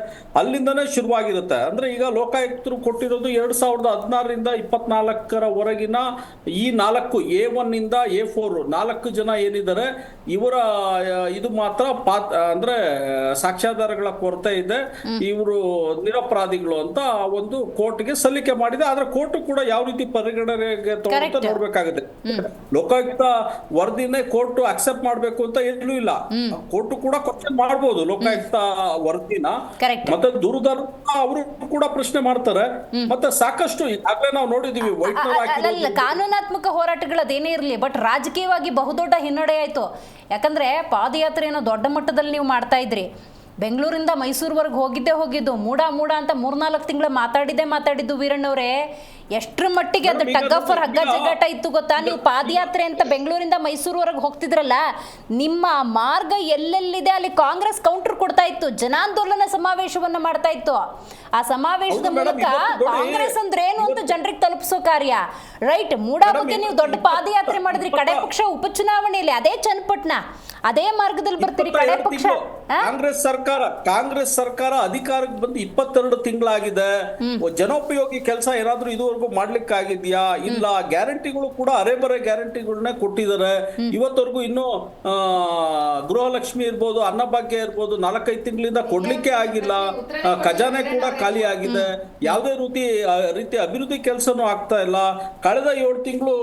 [SPEAKER 6] ಅಲ್ಲಿಂದನೇ ಶುರುವಾಗಿರುತ್ತೆ. ಅಂದ್ರೆ ಈಗ ಲೋಕಾಯುಕ್ತರು ಕೊಟ್ಟಿರೋದು 2016ರಿಂದ 24ರವರೆಗಿನ ಈ 4 A1 ಇಂದ A4 4 ಜನ ಏನಿದ್ದಾರೆ ಇವರ ಇದು ಮಾತ್ರ ಅಂದ್ರೆ ಸಾಕ್ಷ್ಯಾಧಾರಗಳ ಕೊರತೆ ಇದೆ, ಇವರು ನಿರಪರಾಧಿಗಳು ಅಂತ ಒಂದು ಕೋರ್ಟ್ಗೆ ಸಲ್ಲಿಕೆ ಮಾಡಿದೆ. ಆದ್ರೆ ಕೋರ್ಟ್ ಕೂಡ ಯಾವ ರೀತಿ ಪರಿಗಣನೆಗೆ ತಗೊಂತ ನೋಡ್ಬೇಕಾಗುತ್ತೆ. ಲೋಕಾಯುಕ್ತ ವರದಿನೇ ಕೋರ್ಟ್ ಅಕ್ಸೆಪ್ಟ್ ಮಾಡ್ಬೇಕು ಅಂತ ಎಲ್ಲೂ ಇಲ್ಲ. ಕೋರ್ಟ್ ಕೂಡ ಕ್ವಶನ್ ಮಾಡಬಹುದು ಲೋಕಾಯುಕ್ತ ವರದಿನ. ಮತ್ತೆ ದೂರುದಾರ ಅವರು ಕೂಡ ಪ್ರಶ್ನೆ ಮಾಡ್ತಾರೆ. ಮತ್ತೆ ಸಾಕಷ್ಟು ಈಗಾಗಲೇ ನಾವು ನೋಡಿದೀವಿ
[SPEAKER 1] ಕಾನೂನಾತ್ಮಕ ಹೋರಾಟಗಳದೇನೇ ಇರಲಿ, ಬಟ್ ರಾಜಕೀಯವಾಗಿ ಬಹುದೊಡ್ಡ ಹಿನ್ನಡೆ ಆಯ್ತು. ಯಾಕಂದ್ರೆ ಪಾದಯಾತ್ರೆಯನ್ನು ದೊಡ್ಡ ಮಟ್ಟದಲ್ಲಿ ನೀವು ಮಾಡ್ತಾ ಇದ್ರಿ, ಬೆಂಗಳೂರಿಂದ ಮೈಸೂರುವರೆಗೆ ಹೋಗಿದ್ದು ಮೂಡ ಅಂತ 3-4 ತಿಂಗಳು ಮಾತಾಡಿದ್ದು ವೀರಣ್ಣವರೇ. ಎಷ್ಟರ ಮಟ್ಟಿಗೆ ಅದು ಟಗ್ ಆಫ್ ವಾರ್ ಹಗ್ಗ ಜಗ್ಗಾಟ ಇತ್ತು ಗೊತ್ತಾ? ನೀವು ಪಾದಯಾತ್ರೆ ಅಂತ ಬೆಂಗಳೂರಿಂದ ಮೈಸೂರುವರೆಗೆ ಹೋಗ್ತಿದ್ರಲ್ಲ, ನಿಮ್ಮ ಮಾರ್ಗ ಎಲ್ಲೆಲ್ಲಿದೆ ಅಲ್ಲಿ ಕಾಂಗ್ರೆಸ್ ಕೌಂಟರ್ ಕೊಡ್ತಾ ಇತ್ತು, ಜನಾಂದೋಲನ ಸಮಾವೇಶವನ್ನ ಮಾಡ್ತಾ ಇತ್ತು. ಆ ಸಮಾವೇಶದ ಮೂಲಕ ಕಾಂಗ್ರೆಸ್ ಅಂದ್ರೆ ಏನು ಅಂತ ಜನರಿಗೆ ತಲುಪಿಸೋ ಕಾರ್ಯ. ರೈಟ್, ಮೂಡಾ ಬಗ್ಗೆ ನೀವು ದೊಡ್ಡ ಪಾದಯಾತ್ರೆ ಮಾಡಿದ್ರಿ, ಕಡೆ ಪಕ್ಷ ಉಪಚುನಾವಣೆಯಲ್ಲಿ ಅದೇ ಚನ್ನಪಟ್ಟಣ ಅದೇ ಮಾರ್ಗದಲ್ಲಿ ಬರ್ತೀರಿ, ಕಡೆ ಪಕ್ಷ.
[SPEAKER 6] ಕಾಂಗ್ರೆಸ್ ಸರ್ಕಾರ ಅಧಿಕಾರಕ್ಕೆ ಬಂದು 22 ತಿಂಗಳಾಗಿದೆ. ಜನೋಪಯೋಗಿ ಕೆಲಸ ಏನಾದ್ರೂ ಇದುವರೆಗೂ ಮಾಡ್ಲಿಕ್ಕಾಗಿದ್ಯಾ? ಇಲ್ಲ. ಗ್ಯಾರಂಟಿಗಳು ಕೂಡ ಅರೆಬರೆ ಗ್ಯಾರಂಟಿಗಳನ್ನ ಕೊಟ್ಟಿದ್ದಾರೆ. ಇವತ್ತವರೆಗೂ ಇನ್ನು ಗೃಹಲಕ್ಷ್ಮಿ ಇರ್ಬೋದು, ಅನ್ನಭಾಗ್ಯ ಇರ್ಬೋದು, 4-5 ತಿಂಗಳಿಂದ ಕೊಡ್ಲಿಕ್ಕೆ ಆಗಿಲ್ಲ. ಖಜಾನೆ ಕೂಡ ಖಾಲಿ ಆಗಿದೆ. ಯಾವುದೇ ರೀತಿ ಅಭಿವೃದ್ಧಿ ಕೆಲಸನೂ ಆಗ್ತಾ ಇಲ್ಲ. ಕಳೆದ 7 ತಿಂಗಳು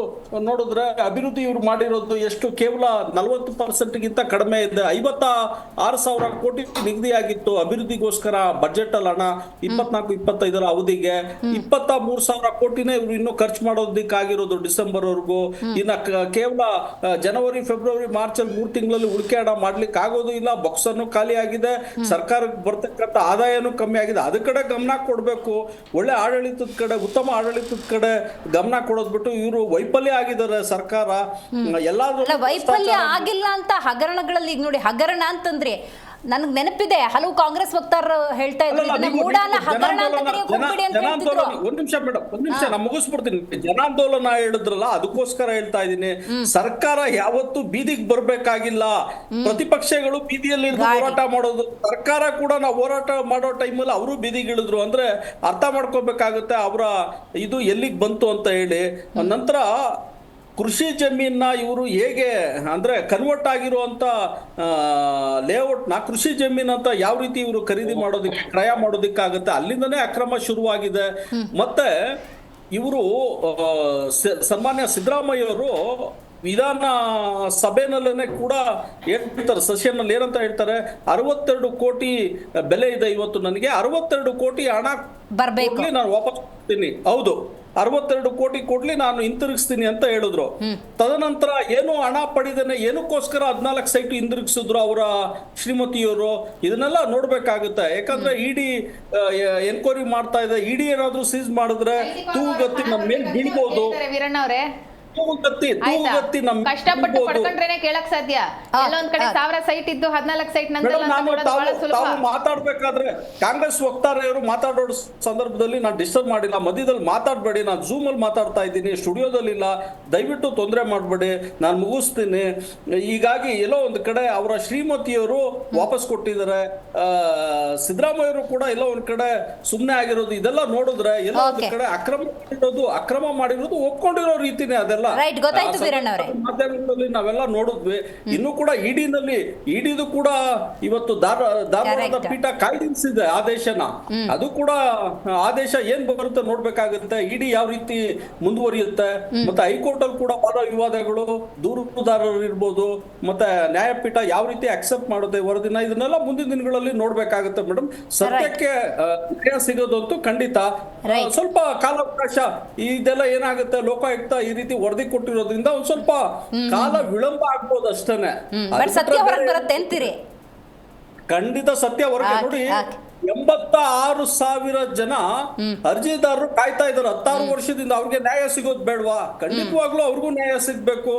[SPEAKER 6] ನೋಡಿದ್ರೆ ಅಭಿವೃದ್ಧಿ ಇವ್ರು ಮಾಡಿರೋದು ಎಷ್ಟು? ಕೇವಲ 40% ಕಡಿಮೆ ಇದೆ. 56,000 ಕೋಟಿ ನಿಗದಿಯಾಗಿತ್ತು ಅಭಿವೃದ್ಧಿಗೋಸ್ಕರ ಬಜೆಟ್ ಅಲ್ಲಿ ಹಣ 24-25 ಅವಧಿಗೆ. 23,000 ಕೋಟಿನೇ ಇವರು ಇನ್ನು ಖರ್ಚು ಮಾಡೋದಕ್ಕಾಗಿರೋದು ಡಿಸೆಂಬರ್ ವರೆಗೂ. ಇನ್ನ ಕೇವಲ ಜನವರಿ, ಫೆಬ್ರವರಿ, ಮಾರ್ಚ್ ಅಲ್ಲಿ 3 ತಿಂಗಳಲ್ಲಿ ಉಳಿಕೆ ಹಣ ಮಾಡ್ಲಿಕ್ಕೆ ಆಗೋದು ಇಲ್ಲ. ಬಾಕ್ಸನ್ನು ಖಾಲಿ ಆಗಿದೆ. ಸರ್ಕಾರಕ್ಕೆ ಬರ್ತಕ್ಕಂಥ ಆದಾಯನೂ ಕಮ್ಮಿ ಆಗಿದೆ. ಅದ ಕಡೆ ಗಮನ ಕೊಡ್ಬೇಕು. ಒಳ್ಳೆ ಆಡಳಿತದ ಕಡೆ, ಉತ್ತಮ ಆಡಳಿತದ ಕಡೆ ಗಮನ ಕೊಡೋದ್ ಬಿಟ್ಟು ಇವರು ವೈಫಲ್ಯ ಆಗಿದ್ದಾರೆ ಸರ್ಕಾರ. ಎಲ್ಲಾದ್ರೂ
[SPEAKER 1] ವೈಫಲ್ಯ ಆಗಿಲ್ಲ ಅಂತ ಹಗರಣಗಳಲ್ಲಿ ಈಗ ನೋಡಿ, ಹಗರಣ ಅಂತಂದ್ರೆ ನನಗೆ ನೆನಪಿದೆ, ಹಲವು ಕಾಂಗ್ರೆಸ್ ವಕ್ತಾರರು ಹೇಳ್ತಾ ಇದ್ರು ಮೂಡಾನ ಹಗರಣ ಅಂತ ಕರೆಯೋಕೆ ಹೋಗ್ಬೇಡಿ ಅಂತ ಹೇಳ್ತಿದ್ರು.
[SPEAKER 6] ಒಂದ್ ನಿಮಿಷ ಮೇಡಮ್, ನಾನು ಮುಗಿಸ್ಬಿಡ್ತೀನಿ. ಜನಾಂದೋಲನ ಹೇಳಿದ್ರಲ್ಲ, ಅದಕ್ಕೋಸ್ಕರ ಹೇಳ್ತಾ ಇದ್ದೀನಿ. ಸರ್ಕಾರ ಯಾವತ್ತು ಬೀದಿಗೆ ಬರ್ಬೇಕಾಗಿಲ್ಲ. ಪ್ರತಿಪಕ್ಷಗಳು ಬೀದಿಯಲ್ಲಿ ಹೋರಾಟ ಮಾಡೋದು, ಸರ್ಕಾರ ಕೂಡ ನಾವು ಹೋರಾಟ ಮಾಡೋ ಟೈಮಲ್ಲಿ ಅವರು ಬೀದಿಗಿಳಿದ್ರು ಅಂದ್ರೆ ಅರ್ಥ ಮಾಡ್ಕೋಬೇಕಾಗುತ್ತೆ ಅವರ ಇದು ಎಲ್ಲಿಗೆ ಬಂತು ಅಂತ ಹೇಳಿ. ನಂತರ ಕೃಷಿ ಜಮೀನ ಇವರು ಹೇಗೆ ಅಂದ್ರೆ ಕನ್ವರ್ಟ್ ಆಗಿರುವಂತ ಲೇಔಟ್ನ ಕೃಷಿ ಜಮೀನ್ ಅಂತ ಯಾವ ರೀತಿ ಇವರು ಖರೀದಿ ಮಾಡೋದಕ್ಕೆ, ಕ್ರಯ ಮಾಡೋದಕ್ಕಾಗುತ್ತೆ, ಅಲ್ಲಿಂದನೇ ಅಕ್ರಮ ಶುರುವಾಗಿದೆ. ಮತ್ತೆ ಇವರು ಸನ್ಮಾನ್ಯ ಸಿದ್ದರಾಮಯ್ಯ ಅವರು ವಿಧಾನ ಸಭೆನಲ್ಲೇ ಕೂಡ ಹೇಳ್ತಾರೆ, ಸೆಷನ್ನಲ್ಲಿ ಏನಂತ ಹೇಳ್ತಾರೆ, 62 ಕೋಟಿ ಬೆಲೆ ಇದೆ ಇವತ್ತು, ನನಗೆ 62 ಕೋಟಿ ಹಣ ಬರ್ಬೇಕು, ನಾನು ವಾಪಸ್ ಕೊಡ್ತೀನಿ. ಹೌದು, 62 ಕೋಟಿ ಕೊಡ್ಲಿ, ನಾನು ಹಿಂತಿರುಗಿಸ್ತೀನಿ ಅಂತ ಹೇಳಿದ್ರು. ತದನಂತರ ಏನು ಹಣ ಪಡೆದೇನೆ ಏನಕ್ಕೋಸ್ಕರ 14 ಸೈಟ್ ಹಿಂದಿರುಗಿಸಿದ್ರು ಅವರ ಶ್ರೀಮತಿಯವರು, ಇದನ್ನೆಲ್ಲ ನೋಡ್ಬೇಕಾಗುತ್ತೆ. ಯಾಕಂದ್ರೆ ಇಡಿ ಎನ್ಕ್ವೈರಿ ಮಾಡ್ತಾ ಇದೆ. ಇಡಿ ಏನಾದ್ರು ಸೀಸ್ ಮಾಡಿದ್ರೆ ತೂಗುಗತ್ತಿ ನಮ್ಮ ಮೇಲೆ ಬೀಳ್ಬೋದು.
[SPEAKER 8] ಕಷ್ಟಪಟ್ಟು ಪಡ್ಕೊಂಡ್ರೇನೆ ಕೇಳಕ್ ಸಾಧ್ಯ. ಎಲ್ಲೊಂದ್ ಕಡೆ 1000 ಸೈಟ್ ಇದ್ದು 14 ಸೈಟ್
[SPEAKER 6] ಮಾತಾಡ್ಬೇಕಾದ್ರೆ ಕಾಂಗ್ರೆಸ್ ವಕ್ತಾರರು ಮಾತಾಡೋ ಸಂದರ್ಭದಲ್ಲಿ ನಾನು ಡಿಸ್ಟರ್ಬ್ ಮಾಡಿಲ್ಲ, ಮಧ್ಯದಲ್ಲಿ ಮಾತಾಡ್ಬೇಡಿ, ನಾನು ಝೂಮ್ ಅಲ್ಲಿ ಮಾತಾಡ್ತಾ ಇದ್ದೀನಿ, ಸ್ಟುಡಿಯೋದಲ್ಲಿ ಇಲ್ಲ, ದಯವಿಟ್ಟು ತೊಂದರೆ ಮಾಡ್ಬೇಡಿ, ನಾನು ಮುಗಿಸ್ತೀನಿ. ಹೀಗಾಗಿ ಎಲ್ಲೋ ಒಂದು ಕಡೆ ಅವರ ಶ್ರೀಮತಿಯವರು ವಾಪಸ್ ಕೊಟ್ಟಿದ್ದಾರೆ, ಸಿದ್ದರಾಮಯ್ಯರು ಕೂಡ ಎಲ್ಲೋ ಒಂದ್ ಕಡೆ ಸುಮ್ನೆ ಆಗಿರೋದು. ಇದೆಲ್ಲ ನೋಡಿದ್ರೆ ಎಲ್ಲೋ ಒಂದ್ ಕಡೆ ಅಕ್ರಮ ಮಾಡಿರೋದು ಒಪ್ಕೊಂಡಿರೋ ರೀತಿನೇ ಅದೆಲ್ಲ ಮಾಧ್ಯಮಗಳಲ್ಲಿ ನಾವೆಲ್ಲ ನೋಡಿದ್ವಿ. ಇನ್ನು ಕೂಡ ಇಡಿದು ಕೂಡ ಇವತ್ತು ಧಾರವಾಡದ ಪೀಠ ಕಾಯ್ದಿರಿಸಿದೆ ಆದೇಶನ. ಅದು ಕೂಡ ಆದೇಶ ಏನ್ ಬರುತ್ತೆ ನೋಡ್ಬೇಕಾಗುತ್ತೆ. ಇಡಿ ಯಾವ ರೀತಿ ಮುಂದುವರಿಯುತ್ತೆ, ಮತ್ತೆ ಹೈಕೋರ್ಟ್ ಅಲ್ಲಿ ಕೂಡ ವಾದ ವಿವಾದಗಳು, ದೂರುದಾರರು ಇರ್ಬೋದು, ಮತ್ತೆ ನ್ಯಾಯಪೀಠ ಯಾವ ರೀತಿ ಅಕ್ಸೆಪ್ಟ್ ಮಾಡುತ್ತೆ ವರದಿನ, ಇದನ್ನೆಲ್ಲ ಮುಂದಿನ ದಿನಗಳಲ್ಲಿ ನೋಡ್ಬೇಕಾಗುತ್ತೆ ಮೇಡಮ್. ಸತ್ಯಕ್ಕೆ ನ್ಯಾಯ ಸಿಗೋದಂತೂ ಖಂಡಿತ. ಸ್ವಲ್ಪ ಕಾಲಾವಕಾಶ ಇದೆಲ್ಲ ಏನಾಗುತ್ತೆ, ಲೋಕಾಯುಕ್ತ ಈ ರೀತಿ ವರದಿ ಕೊಟ್ಟಿರೋದ್ರಿಂದ ಒಂದ್ ಸ್ವಲ್ಪ ಕಾಲ ವಿಳಂಬ ಆಗ್ಬೋದು ಅಷ್ಟೇನೆ. ಖಂಡಿತ ಸತ್ಯ ಹೊರಗೆ. ನೋಡಿ, 86,000 ಜನ ಅರ್ಜಿದಾರರು ಕಾಯ್ತಾ ಇದ್ದಾರೆ 16 ವರ್ಷದಿಂದ. ಅವ್ರಿಗೆ ನ್ಯಾಯ ಸಿಗೋದು ಬೇಡವಾ? ಖಂಡಿತವಾಗ್ಲೂ ಅವ್ರಿಗೂ ನ್ಯಾಯ ಸಿಗ್ಬೇಕು.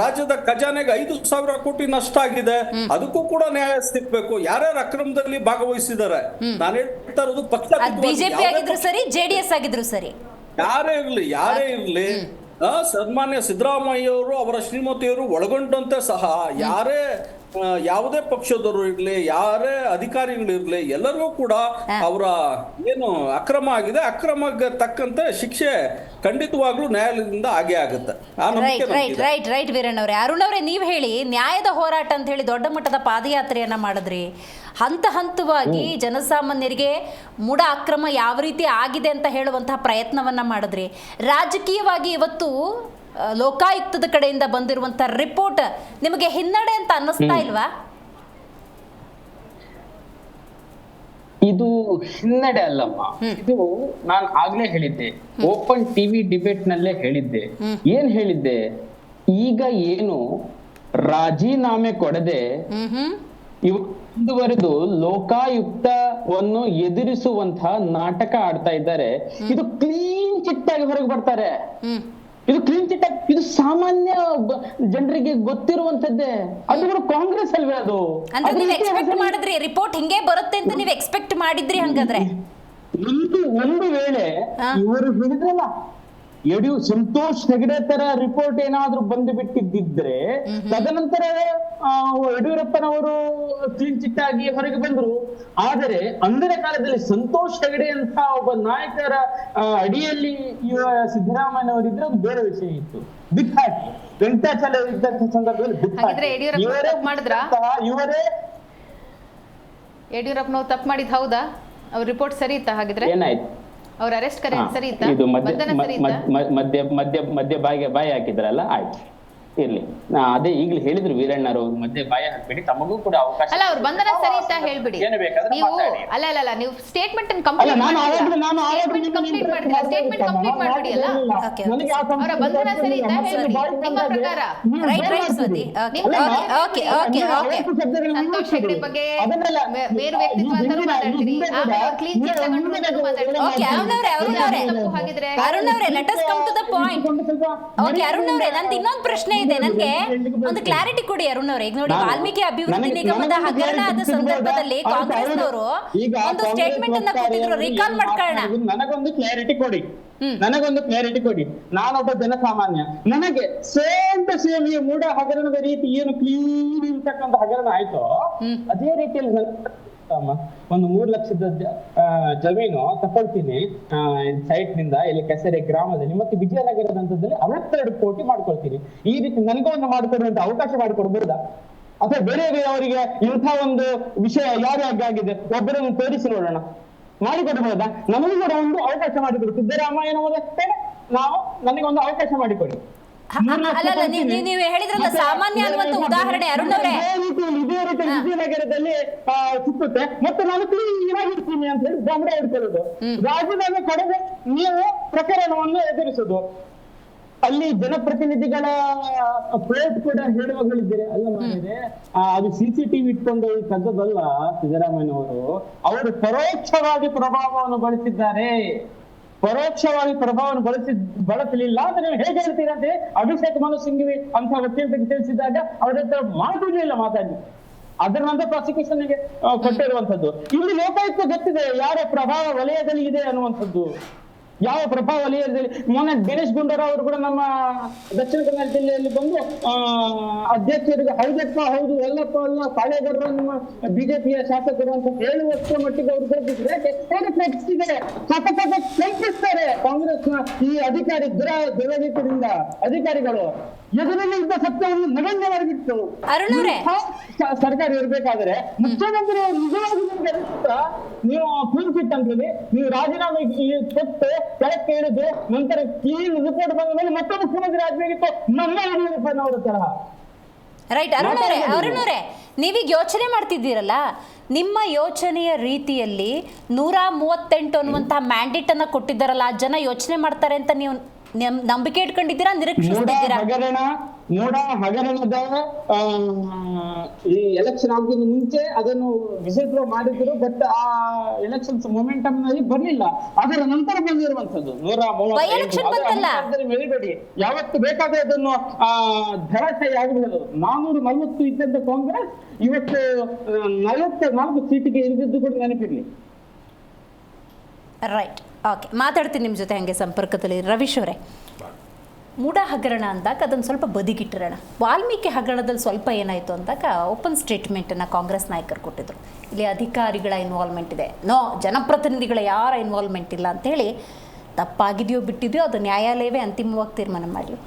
[SPEAKER 6] ರಾಜ್ಯದ ಖಜಾನೆಗೆ 5,000 ಕೋಟಿ ನಷ್ಟ ಆಗಿದೆ, ಅದಕ್ಕೂ ಕೂಡ ನ್ಯಾಯ ಸಿಗ್ಬೇಕು. ಯಾರ್ಯಾರು ಅಕ್ರಮದಲ್ಲಿ ಭಾಗವಹಿಸಿದ್ದಾರೆ, ನಾನು ಹೇಳ್ತಾ ಇರೋದು ಪಕ್ಷ,
[SPEAKER 1] ಬಿಜೆಪಿ ಆಗಿದ್ರು ಸರಿ, ಜೆಡಿಎಸ್ ಆಗಿದ್ರು ಸರಿ,
[SPEAKER 6] ಯಾರೇ ಇರ್ಲಿ ಸನ್ಮಾನ್ಯ ಸಿದ್ದರಾಮಯ್ಯವರು ಅವರ ಶ್ರೀಮತಿಯವರು ಒಳಗೊಂಡಂತೆ ಸಹ ಯಾವುದೇ ಪಕ್ಷದವರು ಇರ್ಲಿ, ಯಾರೇ ಅಧಿಕಾರಿಗಳಿರ್ಲಿ, ಎಲ್ಲರಿಗೂ ಕೂಡ ಅವರ ಏನು ಅಕ್ರಮ ಆಗಿದೆ, ಅಕ್ರಮಕ್ಕೆ ತಕ್ಕಂತೆ ಶಿಕ್ಷೆ ಖಂಡಿತವಾಗ್ಲೂ ನ್ಯಾಯಾಲಯದಿಂದ ಆಗೇ ಆಗುತ್ತೆ.
[SPEAKER 1] ರೈಟ್ ವೀರಣ್ಣ ಅವರೇ. ಅರುಣ್ ಅವರೇ, ನೀವು ಹೇಳಿ, ನ್ಯಾಯದ ಹೋರಾಟ ಅಂತ ಹೇಳಿ ದೊಡ್ಡ ಮಟ್ಟದ ಪಾದಯಾತ್ರೆಯನ್ನ ಮಾಡಿದ್ರಿ. ಹಂತವಾಗಿ ಜನಸಾಮಾನ್ಯರಿಗೆ ಮೂಢ ಅಕ್ರಮ ಯಾವ ರೀತಿ ಆಗಿದೆ ಅಂತ ಹೇಳುವಂತಹ ಪ್ರಯತ್ನವನ್ನ ಮಾಡಿದ್ರಿ. ರಾಜಕೀಯವಾಗಿ ಇವತ್ತು ಲೋಕಾಯುಕ್ತದ ಕಡೆಯಿಂದ ಬಂದಿರುವಂತ ರಿಪೋರ್ಟ್ ನಿಮಗೆ ಹಿನ್ನಡೆ ಅಂತ ಅನ್ನಿಸ್ತಾ ಇಲ್ವಾ?
[SPEAKER 5] ಇದು ಹಿನ್ನಡೆ ಅಲ್ಲಮ್ಮ, ಇದು ನಾನು ಆಗ್ಲೇ ಹೇಳಿದ್ದೆ, ಓಪನ್ ಟಿವಿ ಡಿಬೇಟ್ ನಲ್ಲೇ ಹೇಳಿದ್ದೆ. ಏನ್ ಹೇಳಿದ್ದೆ, ಈಗ ಏನು ರಾಜೀನಾಮೆ ಕೊಡದೆ ಮುಂದುವರೆದು ಲೋಕಾಯುಕ್ತವನ್ನು ಎದುರಿಸುವಂತಹ ನಾಟಕ ಆಡ್ತಾ ಇದ್ದಾರೆ. ಇದು ಕ್ಲೀನ್ ಚಿಟ್ ಆಗಿ ಹೊರಗೆ ಬರ್ತಾರೆ. ಇದು ಕ್ಲೀನ್ ಚಿಟ್ ಆಗಿ, ಇದು ಸಾಮಾನ್ಯ ಜನರಿಗೆ ಗೊತ್ತಿರುವಂತದ್ದೇ. ಅದು ಕೂಡ ಕಾಂಗ್ರೆಸ್ ಅಲ್ವೇ ಅದು?
[SPEAKER 1] ಅಂದ್ರೆ ನೀವು ಎಕ್ಸ್ಪೆಕ್ಟ್ ಮಾಡಿದ್ರಿ ರಿಪೋರ್ಟ್ ಹಿಂಗೆ ಬರುತ್ತೆ ಅಂತ ನೀವು ಎಕ್ಸ್ಪೆಕ್ಟ್ ಮಾಡಿದ್ರಿ ಹಂಗಾದ್ರೆ?
[SPEAKER 5] ಒಂದು ವೇಳೆ ಇವರು ಹೇಳಿದ್ರಲ್ಲ ಸಂತೋಷ್ ಹೆಗಡೆ ತರ ರಿಪೋರ್ಟ್ ಏನಾದ್ರೂ ಬಂದು ಬಿಟ್ಟಿದ್ದಿದ್ರೆ ತದನಂತರ ಯಡಿಯೂರಪ್ಪನವರು ಕ್ಲೀನ್ ಚಿಟ್ ಆಗಿ ಹೊರಗೆ ಬಂದ್ರು. ಆದರೆ ಅಂದಿನ ಕಾಲದಲ್ಲಿ ಸಂತೋಷ್ ಹೆಗಡೆ ಅಂತ ಒಬ್ಬ ನಾಯಕರ ಅಡಿಯಲ್ಲಿ ಸಿದ್ದರಾಮಯ್ಯನವರಿದ್ರೆ ಅದು ಬೇರೆ ವಿಷಯ ಇತ್ತು. ಬಿಟ್ಟಾಕಿ ವೆಂಕಟಾಚಲ ಇದ್ದಂತ ಸಂದರ್ಭದಲ್ಲಿ ಇವರೇ
[SPEAKER 8] ಯಡಿಯೂರಪ್ಪನವ್ರು ತಪ್ಪು ಮಾಡಿದ್ ಹೌದಾ? ಅವ್ರ ರಿಪೋರ್ಟ್ ಸರಿ ಇತ್ತಾ ಹಾಗಿದ್ರೆ?
[SPEAKER 5] ಏನಾಯ್ತು?
[SPEAKER 8] ಅವ್ರ ಅರೆಸ್ಟ್ ಕರೆ ಸರಿ ಇತ್ತಾ?
[SPEAKER 5] ಇದು ಮಧ್ಯ ಬಾಯಿ ಹಾಕಿದ್ರಲ್ಲ, ಆಯ್ತು ಇರ್ಲಿ. ಅದೇ ಈಗಲೂ ಹೇಳಿದ್ರು ವೀರಣ್ಣರು, ಮಧ್ಯೆ ಬಾಯಿ ಹಾಕ್ಬೇಡಿ, ತಮಗೂ ಕೂಡ ಅವಕಾಶ.
[SPEAKER 8] ಅಲ್ಲ, ಅವ್ರ ಬಂಧನ ಸರಿ ಇತ್ತಾ ಹೇಳ್ಬಿಡಿ ನೀವು. ಅಲ್ಲ ನೀವು ಸ್ಟೇಟ್ಮೆಂಟ್ ಕಂಪ್ಲೀಟ್ ಮಾಡಿದ್ರಾ? ಸ್ಟೇಟ್ಮೆಂಟ್ ಕಂಪ್ಲೀಟ್ ಮಾಡ್ಬಿಡಿ ಅಲ್ಲ. ಅವರ ಬಂಧನ ಸರಿ ಇತ್ತಾ ಹೇಳ್ಬಿಡಿ ನಿಮ್ಮ ಪ್ರಕಾರ. ಸಂತೋಷ್ ಹೆಗ್ಡೆ ಬಗ್ಗೆ ಬೇರೆ ವ್ಯಕ್ತಿತ್ವ ಅಂತಾನು ಮಾತಾಡ್ತೀರಿ, ಆಮೇಲೆ ಕ್ಲೀನ್ ಚಿಟ್ ತಗೊಂಡು ಮಾತಾಡ್ತೀರಿ.
[SPEAKER 1] ಅರುಣ್ ಅವರೇ, let us come to the point. Okay Arun ಅವರೇ, ನಂದು ಇನ್ನೊಂದು ಪ್ರಶ್ನೆ ಇದೆ, ನನಗೆ ಒಂದು ಕ್ಲಾರಿಟಿ ಕೊಡಿ ಅರುಣ್ ಅವರೇ. ಈಗ ನೋಡಿ, ವಾಲ್ಮೀಕಿ ಅಭಿವೃದ್ಧಿ ನಿಗಮದ ಹಗರಣದ ಸಂದರ್ಭದಲ್ಲಿ ಕಾಂಗ್ರೆಸ್ನವರು ಒಂದು ಸ್ಟೇಟ್ಮೆಂಟ್ ಅನ್ನ ಕೊಟ್ಟಿದ್ರು, ರೀಕಾಲ್ ಮಾಡ್ಕೊಳ್ಳೋಣ.
[SPEAKER 5] ನನಗೊಂದು ಕ್ಲಾರಿಟಿ ಕೊಡಿ. ನಾನೊಬ್ಬ ಜನಸಾಮಾನ್ಯ, ನನಗೆ ಸೇಮ್ ಟು ಸೇಮ್ ಈ ಮೂಡ ಹಗರಣದ ರೀತಿ ಏನು ಕ್ಲೀನ್ ಇರ್ತಕ್ಕಂಥ ಹಗರಣ ಆಯ್ತೋ ಅದೇ ರೀತಿಯಲ್ಲಿ ಒಂದು 3 ಲಕ್ಷದ ಜಮೀನು ತಗೊಳ್ತೀನಿ ಸೈಟ್ ನಿಂದ ಇಲ್ಲಿ ಕೆಸರೆ ಗ್ರಾಮದಲ್ಲಿ, ಮತ್ತೆ ವಿಜಯನಗರದ ಹಂತದಲ್ಲಿ 62 ಕೋಟಿ ಮಾಡ್ಕೊಳ್ತೀನಿ. ಈ ರೀತಿ ನನಗೊಂದು ಮಾಡಿಕೊಡುವಂತ ಅವಕಾಶ ಮಾಡಿಕೊಡ್ಬಹುದಾ? ಅಥವಾ ಬೇರೆ ಅವರಿಗೆ ಇಂಥ ಒಂದು ವಿಷಯ ಯಾರ್ಯಾಗಾಗಿದೆ ಒಬ್ಬರನ್ನು ತೋರಿಸಿ ನೋಡೋಣ, ಮಾಡಿಕೊಡ್ಬಹುದಾ? ನಮಗೂ ಕೂಡ ಒಂದು ಅವಕಾಶ ಮಾಡಿಕೊಡಿ. ಸಿದ್ದರಾಮಯ್ಯನವರಷ್ಟೇ ನನಗೊಂದು ಅವಕಾಶ ಮಾಡಿಕೊಡಿ.
[SPEAKER 1] ಅಲ್ಲ, ನೀವು ಹೇಳಿದ್ರಲ್ಲ ಸಾಮಾನ್ಯ ಅನ್ನುವಂತ ಉದಾಹರಣೆ ಅರುಣ್ ಅವರೇ.
[SPEAKER 5] ಇದೇ ರೀತಿ ವಿಜಯನಗರದಲ್ಲಿ ಸಿಕ್ಕುತ್ತೆ, ಮತ್ತೆ ನಾನು ಕ್ಲೀನಾಗಿರ್ತೀನಿ ಅಂತ ಹೇಳಿ ದಂಡ ಇಡ್ಕೊಳ್ಳೋದು, ರಾಜೀನಾಮೆ ಕಡೆಗೆ ನೀವು ಪ್ರಕರಣವನ್ನು ಎದುರಿಸೋದು. ಅಲ್ಲಿ ಜನಪ್ರತಿನಿಧಿಗಳ ಪ್ಲೇಟ್ ಕೂಡ ಹೇಳುವಗಳಿದ್ದೀರಿ ಅಲ್ಲ ಮಾಡಿದ್ರೆ ಅದು CCTV ಇಟ್ಕೊಂಡು ಕದ್ದದಲ್ಲ ಸಿದ್ದರಾಮಯ್ಯನವರು. ಅವರು ಪರೋಕ್ಷವಾಗಿ ಪ್ರಭಾವವನ್ನು ಬಳಸಿದ್ದಾರೆ. ಪರೋಕ್ಷವಾಗಿ ಪ್ರಭಾವವನ್ನು ಬಳಸಲಿಲ್ಲ ಅಂತ ನೀವು ಹೇಗೆ ಹೇಳ್ತೀರಾ ಅಂತ ಅಭಿಷೇಕ್ ಮನು ಸಿಂಘವಿ ಅಂತ ವ್ಯಕ್ತಿಗಳಿಗೆ ತಿಳಿಸಿದಾಗ ಅವ್ರ ಹತ್ರ ಮಾತಾಡಿ ಅದರ ನಂತರ ಪ್ರಾಸಿಕ್ಯೂಷನ್ಗೆ ಕೊಟ್ಟಿರುವಂತದ್ದು. ಇಲ್ಲಿ ಲೋಕಾಯುಕ್ತ ಗೊತ್ತಿದೆ ಯಾರ ಪ್ರಭಾವ ವಲಯದಲ್ಲಿ ಇದೆ ಅನ್ನುವಂಥದ್ದು, ಯಾವ ಪ್ರಭಾವ ವಲಯದಲ್ಲಿ. ಮೊನ್ನೆ ಗಣೇಶ್ ಗುಂಡೂರಾವ್ ಅವರು ಕೂಡ ನಮ್ಮ ದಕ್ಷಿಣ ಕನ್ನಡ ಜಿಲ್ಲೆಯಲ್ಲಿ ಬಂದು ಅಧ್ಯಕ್ಷರಿಗೆ ಹೌದಪ್ಪ ಹೌದು ಎಲ್ಲಪ್ಪ ಅಲ್ಲ ಕಾಳೇಗೌಡರು ನಿಮ್ಮ ಬಿಜೆಪಿಯ ಶಾಸಕರು ಅಂತ ಹೇಳುವಷ್ಟರ ಮಟ್ಟಿಗೆ ಅವರು ಕಲ್ಪಿಸ್ತಾರೆ ಕಾಂಗ್ರೆಸ್ನ ಈ ಅಧಿಕಾರಿ ದುರಧಿಕರಿಂದ ಅಧಿಕಾರಿಗಳು. ಎದುರಲ್ಲಿ ಇದ್ದ ಸತ್ಯವನ್ನು ನಗಣ್ಯವಾಗಿತ್ತು. ಸರ್ಕಾರ ಇರ್ಬೇಕಾದ್ರೆ ಮುಖ್ಯಮಂತ್ರಿ ನಿಜವಾಗಿ ನೀವು ಕ್ಲೀನ್ ಚಿಟ್ ಅಂತ ಹೇಳಿ ನೀವು ರಾಜೀನಾಮೆ ಕೊಟ್ಟು ಕೆಳಕ್ಕೆ ಇಳಿದು ನಂತರ ಕ್ಲೀನ್ ರಿಪೋರ್ಟ್ ಬಂದ ಮೇಲೆ ಮತ್ತೆ ಮುಖ್ಯಮಂತ್ರಿ ಆಗಬೇಕಿತ್ತು ನಮ್ಮ ಯಡಿಯೂರಪ್ಪನವರ ತರಹ.
[SPEAKER 1] ರೈಟ್ ಅರುಣ್ ಅವರೇ, ನೀವೀಗ ಯೋಚನೆ ಮಾಡ್ತಿದ್ದೀರಲ್ಲ, ನಿಮ್ಮ ಯೋಚನೆಯ ರೀತಿಯಲ್ಲಿ 138 ಅನ್ನುವಂತಹ ಮ್ಯಾಂಡೇಟ್ ಅನ್ನ ಕೊಟ್ಟಿದ್ದಾರಲ್ಲ, ಆ ಜನ ಯೋಚನೆ ಮಾಡ್ತಾರೆ ಅಂತ ನೀವು ನಂಬಿಕೆ ಇಟ್ಕೊಂಡಿದ್ದೀರಾ, ನಿರೀಕ್ಷಿಸ್ತಿದ್ದೀರಾ?
[SPEAKER 5] ಮೂಡ ಹಗರಣದ ಈ ಎಲೆಕ್ಷನ್ ಆಗೋದು ಮುಂಚೆ ಅದನ್ನು ವಿಸಿಟ್ ಮಾಡಿದ್ರು, ಬಟ್ ಆ ಎಲೆಕ್ಷನ್ ಮೊಮೆಂಟಮ್ ನಲ್ಲಿ ಬರ್ಲಿಲ್ಲ. ಅದರ ನಂತರ ಬಂದಿರುವಂತದ್ದು 130 ಮೆರಿಬೇಡಿ, ಯಾವತ್ತು ಬೇಕಾದ್ರೆ ಅದನ್ನು ಧರಾಶಯ ಆಗಬಹುದು. 440 ಇದ್ದಂತ ಕಾಂಗ್ರೆಸ್ ಇವತ್ತು 44 ಸೀಟಿಗೆ ಇಳಿದಿದ್ದು ಕೂಡ ನೆನಪಿರ್ಲಿ.
[SPEAKER 1] ರೈಟ್, ಓಕೆ, ಮಾತಾಡ್ತೀನಿ ನಿಮ್ಮ ಜೊತೆ ಹಂಗೆ ಸಂಪರ್ಕದಲ್ಲಿ. ರವೀಶ್ ಅವರೇ, ಮೂಡ ಹಗರಣ ಅಂದಾಗ ಅದನ್ನು ಸ್ವಲ್ಪ ಬದಿಗಿಟ್ಟಿರೋಣ. ವಾಲ್ಮೀಕಿ ಹಗರಣದಲ್ಲಿ ಸ್ವಲ್ಪ ಏನಾಯಿತು ಅಂದಾಗ ಓಪನ್ ಸ್ಟೇಟ್ಮೆಂಟನ್ನು ಕಾಂಗ್ರೆಸ್ ನಾಯಕರು ಕೊಟ್ಟಿದ್ರು, ಇಲ್ಲಿ ಅಧಿಕಾರಿಗಳ ಇನ್ವಾಲ್ವ್ಮೆಂಟ್ ಇದೆ, ಜನಪ್ರತಿನಿಧಿಗಳ ಯಾರ ಇನ್ವಾಲ್ವ್ಮೆಂಟ್ ಇಲ್ಲ ಅಂಥೇಳಿ. ತಪ್ಪಾಗಿದೆಯೋ ಬಿಟ್ಟಿದೆಯೋ ಅದು ನ್ಯಾಯಾಲಯವೇ ಅಂತಿಮವಾಗಿ ತೀರ್ಮಾನ ಮಾಡಲಿ.